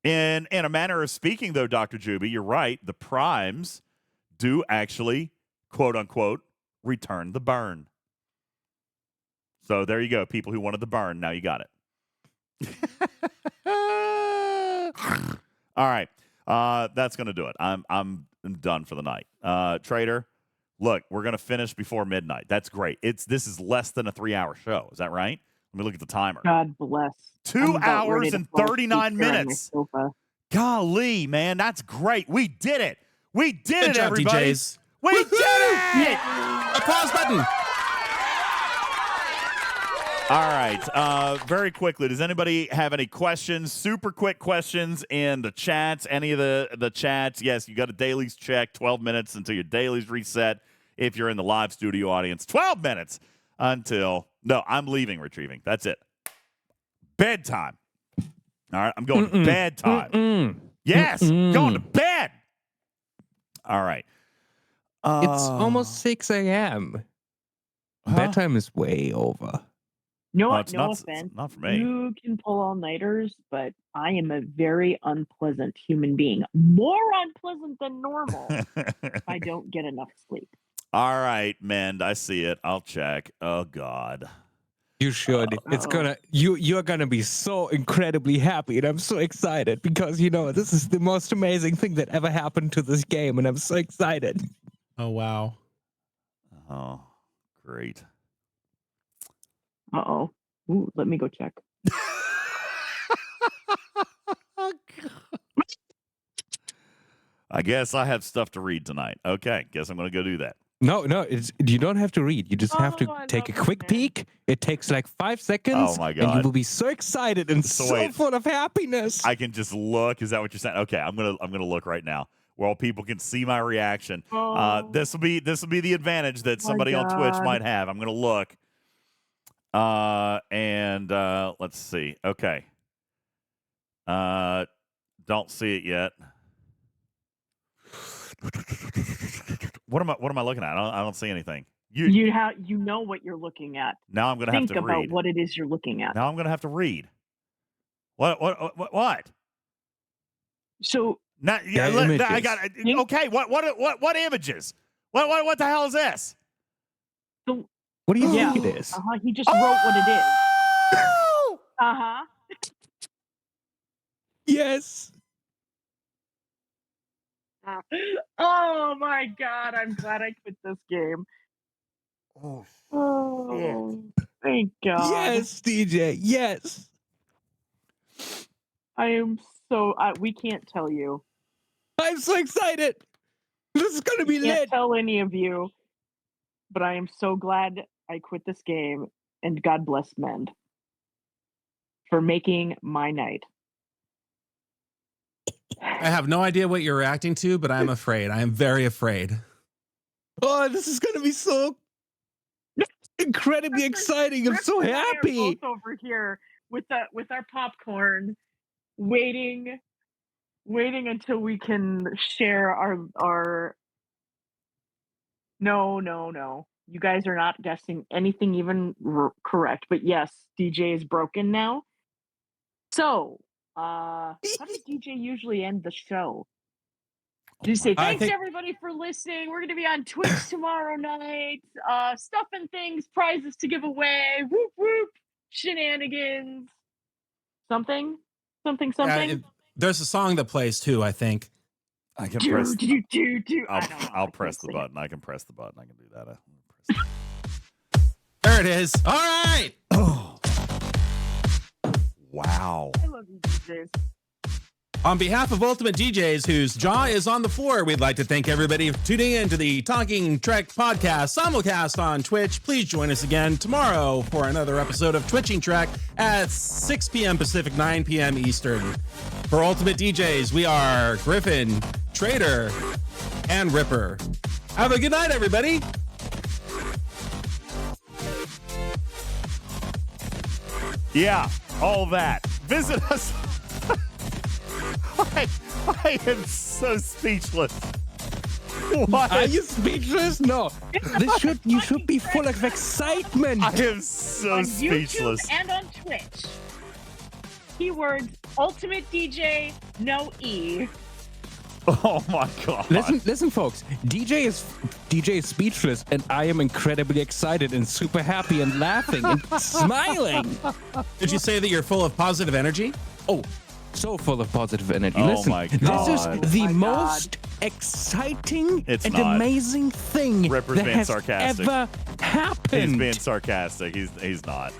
a manner of speaking, though, Dr. Juby, you're right. The primes do actually, quote unquote, return the burn. So there you go. People who wanted the burn, now you got it. All right. That's going to do it. I'm done for the night. Trader, look, we're going to finish before midnight. That's great. This is less than a 3-hour show. Is that right? Let me look at the timer. God bless. 2 hours and 39 minutes. Golly, man, that's great. We did it. We did Good it, job, everybody. DJs. We did it. Applause button. All right. Very quickly, does anybody have any questions? Super quick questions in the chats. Any of the chats? Yes, you got a dailies check. 12 minutes until your dailies reset. if you're in the live studio audience. 12 minutes until, no, I'm leaving retrieving. That's it. Bedtime. All right, I'm going to bedtime. Yes, going to bed. All right. It's almost 6 a.m. Bedtime is way over. No, it's no not, offense. not for me. You can pull all-nighters, but I am a very unpleasant human being. More unpleasant than normal if I don't get enough sleep. All right, Mend. I see it. I'll check. Oh, God. You should. It's gonna you're gonna be so incredibly happy, and I'm so excited because this is the most amazing thing that ever happened to this game, and I'm so excited. Oh wow. Oh, great. Uh-oh. Ooh, let me go check. I guess I have stuff to read tonight. Okay, guess I'm going to go do that. No, you don't have to read. You just have to take a quick peek. It takes like 5 seconds. Oh my God. And you will be so excited and so full of happiness. I can just look. Is that what you're saying? Okay, I'm gonna look right now. Where all people can see my reaction. This will be the advantage that somebody on Twitch might have. I'm gonna look. And let's see. Okay. Don't see it yet. What am I looking at? I don't see anything. You know what you're looking at. Now I'm gonna have to read. Think about what it is you're looking at. Now I'm gonna have to read. What? So now, I got okay. What images? What the hell is this? So, what do you think it is? He just wrote what it is. Yes. Oh my God! I'm glad I quit this game. Oh, thank God. Yes, DJ. Yes. I am so. We can't tell you. I'm so excited. This is gonna be lit. Can't tell any of you, but I am so glad I quit this game, and God bless Mend for making my night. I have no idea what you're reacting to, but I'm afraid. I am very afraid. Oh, this is gonna be so incredibly exciting. I'm so happy. We are both over here with our popcorn, waiting until we can share our. No. You guys are not guessing anything even correct. But yes, DJ is broken now. So. How does DJ usually end the show? Do you say thanks everybody for listening? We're going to be on Twitch tomorrow night. Stuff and things, prizes to give away. Whoop whoop, shenanigans. Something. There's a song that plays too. I think. I can press. I'll press the button. I can press the button. I can do that. There it is. All right. Oh. Wow. I love you, DJs. On behalf of UltimatDJz, whose jaw is on the floor, we'd like to thank everybody for tuning in to the Talking Trek podcast simulcast on Twitch. Please join us again tomorrow for another episode of Twitching Trek at 6 p.m. Pacific, 9 p.m. Eastern. For UltimatDJz, we are Griffin, Trader, and Ripper. Have a good night, everybody. Yeah, all that. Visit us. I am so speechless. What? Are you speechless? No. You should be full of excitement. I am so on speechless. YouTube and on Twitch. Keywords UltimatDJ, no E. Oh my God. Listen, folks. DJ is speechless, and I am incredibly excited and super happy and laughing and smiling. Did you say that you're full of positive energy? Oh, so full of positive energy. Oh Listen, my God. this is the most exciting amazing thing Ripper's that being has sarcastic. ever happened. He's being sarcastic. He's not.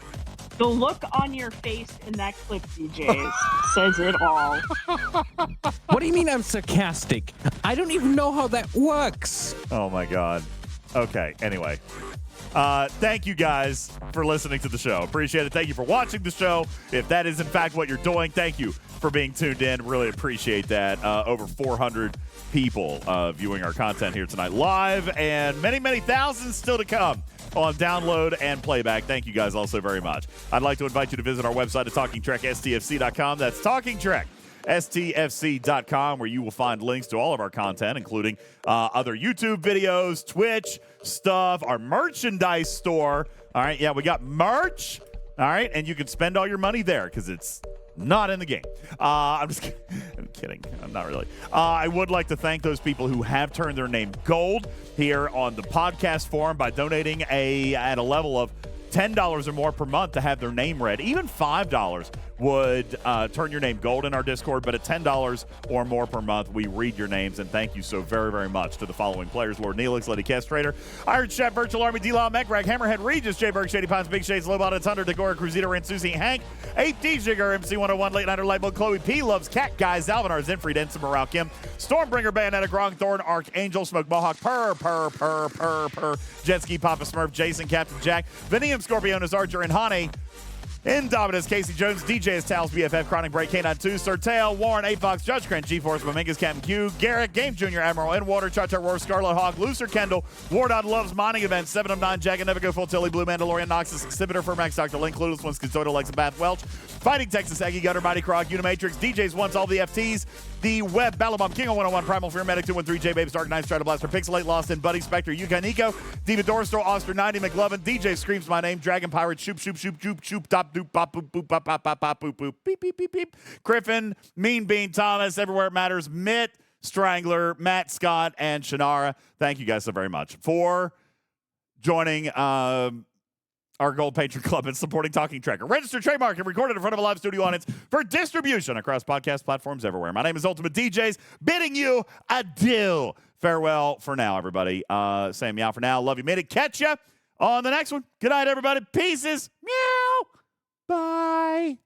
The look on your face in that clip, DJ, says it all. What do you mean I'm sarcastic? I don't even know how that works. Oh my God. Okay, anyway. Thank you guys for listening to the show. Appreciate it. Thank you for watching the show. If that is in fact what you're doing, thank you for being tuned in. Really appreciate that. Over 400 people viewing our content here tonight live, and many, many thousands still to come on download and playback. Thank you guys also very much. I'd like to invite you to visit our website at TalkingTrekSTFC.com. That's TalkingTrekSTFC.com, where you will find links to all of our content, including other YouTube videos, Twitch stuff, our merchandise store. All right, yeah, we got merch. All right, and you can spend all your money there because it's not in the game. I'm just kidding. I'm kidding. I'm not really. I would like to thank those people who have turned their name gold here on the podcast forum by donating at a level of $10 or more per month to have their name read. Even $5 would turn your name gold in our Discord, but at $10 or more per month, we read your names, and thank you so very, very much to the following players: Lord Neelix, Lady Castrator, Iron Chef, Virtual Army, D-Law, Mechrag, Hammerhead, Regis, J. Berg, Shady Pines, Big Shades, Lobot, Thunder, Degora, Cruzita, Ransusi, Hank, 8D Jigger, MC101, Late Nighter, Lightbulb, Chloe P, Loves Cat Guys, Zalvinar, Zenfried, Ensign, Morale, Kim, Stormbringer, Bayonetta, Grong, Thorn, Archangel, Smoke, Mohawk, Purr, Jetski, Papa Smurf, Jason, Captain Jack, Venium, Scorpionus, Archer, and Honey, Indominus, Casey Jones, DJ's Towels, BFF, Chronic Break, K92, Sir Tail, Warren, 8-Fox, Judge Crunch, G-Force, Mamingus, Captain Q, Garrett, Game Junior, Admiral, and Water, Cha-Cha Roar, Scarlet Hawk, Looser Kendall, Wardon Loves Mining Events, 7 of 9, Jack and Nevigo, Full Tilly, Blue Mandalorian, Noxus, Exhibitor, Fermax, Dr. Link, Clueless Ones, Consoto, Lexa, Bath, Welch, Fighting Texas, Aggie, Gutter, Mighty Krog, Unimatrix, DJ's Once, all the FTs, the Web, Battlebomb, King 101, Primal Fear, Medic 213, J-Babes, Dark Knight, Strato Blaster, Pixelate, Lost in, Buddy, Spectre, Yukon Nico, Diva Dorstro, Oster 90, McLovin, DJ Screams My Name, Dragon Pirate, Shoop, Shoop, Shoop, Shoop, Shoop, Top, Doop, Pop, Boop, Boop, Pop, Pop, Pop, Pop, Boop, Boop, Beep, Beep, Beep, Beep, Griffin, Mean Bean, Thomas, Everywhere It Matters, Mitt, Strangler, Matt, Scott, and Shannara. Thank you guys so very much for joining our Gold Patron Club and supporting Talking Tracker. Registered trademark and recorded in front of a live studio audience for distribution across podcast platforms everywhere. My name is UltimatDJz, bidding you adieu. Farewell for now, everybody. Saying meow for now. Love you, made it. Catch ya on the next one. Good night, everybody. Pieces. Meow. Bye.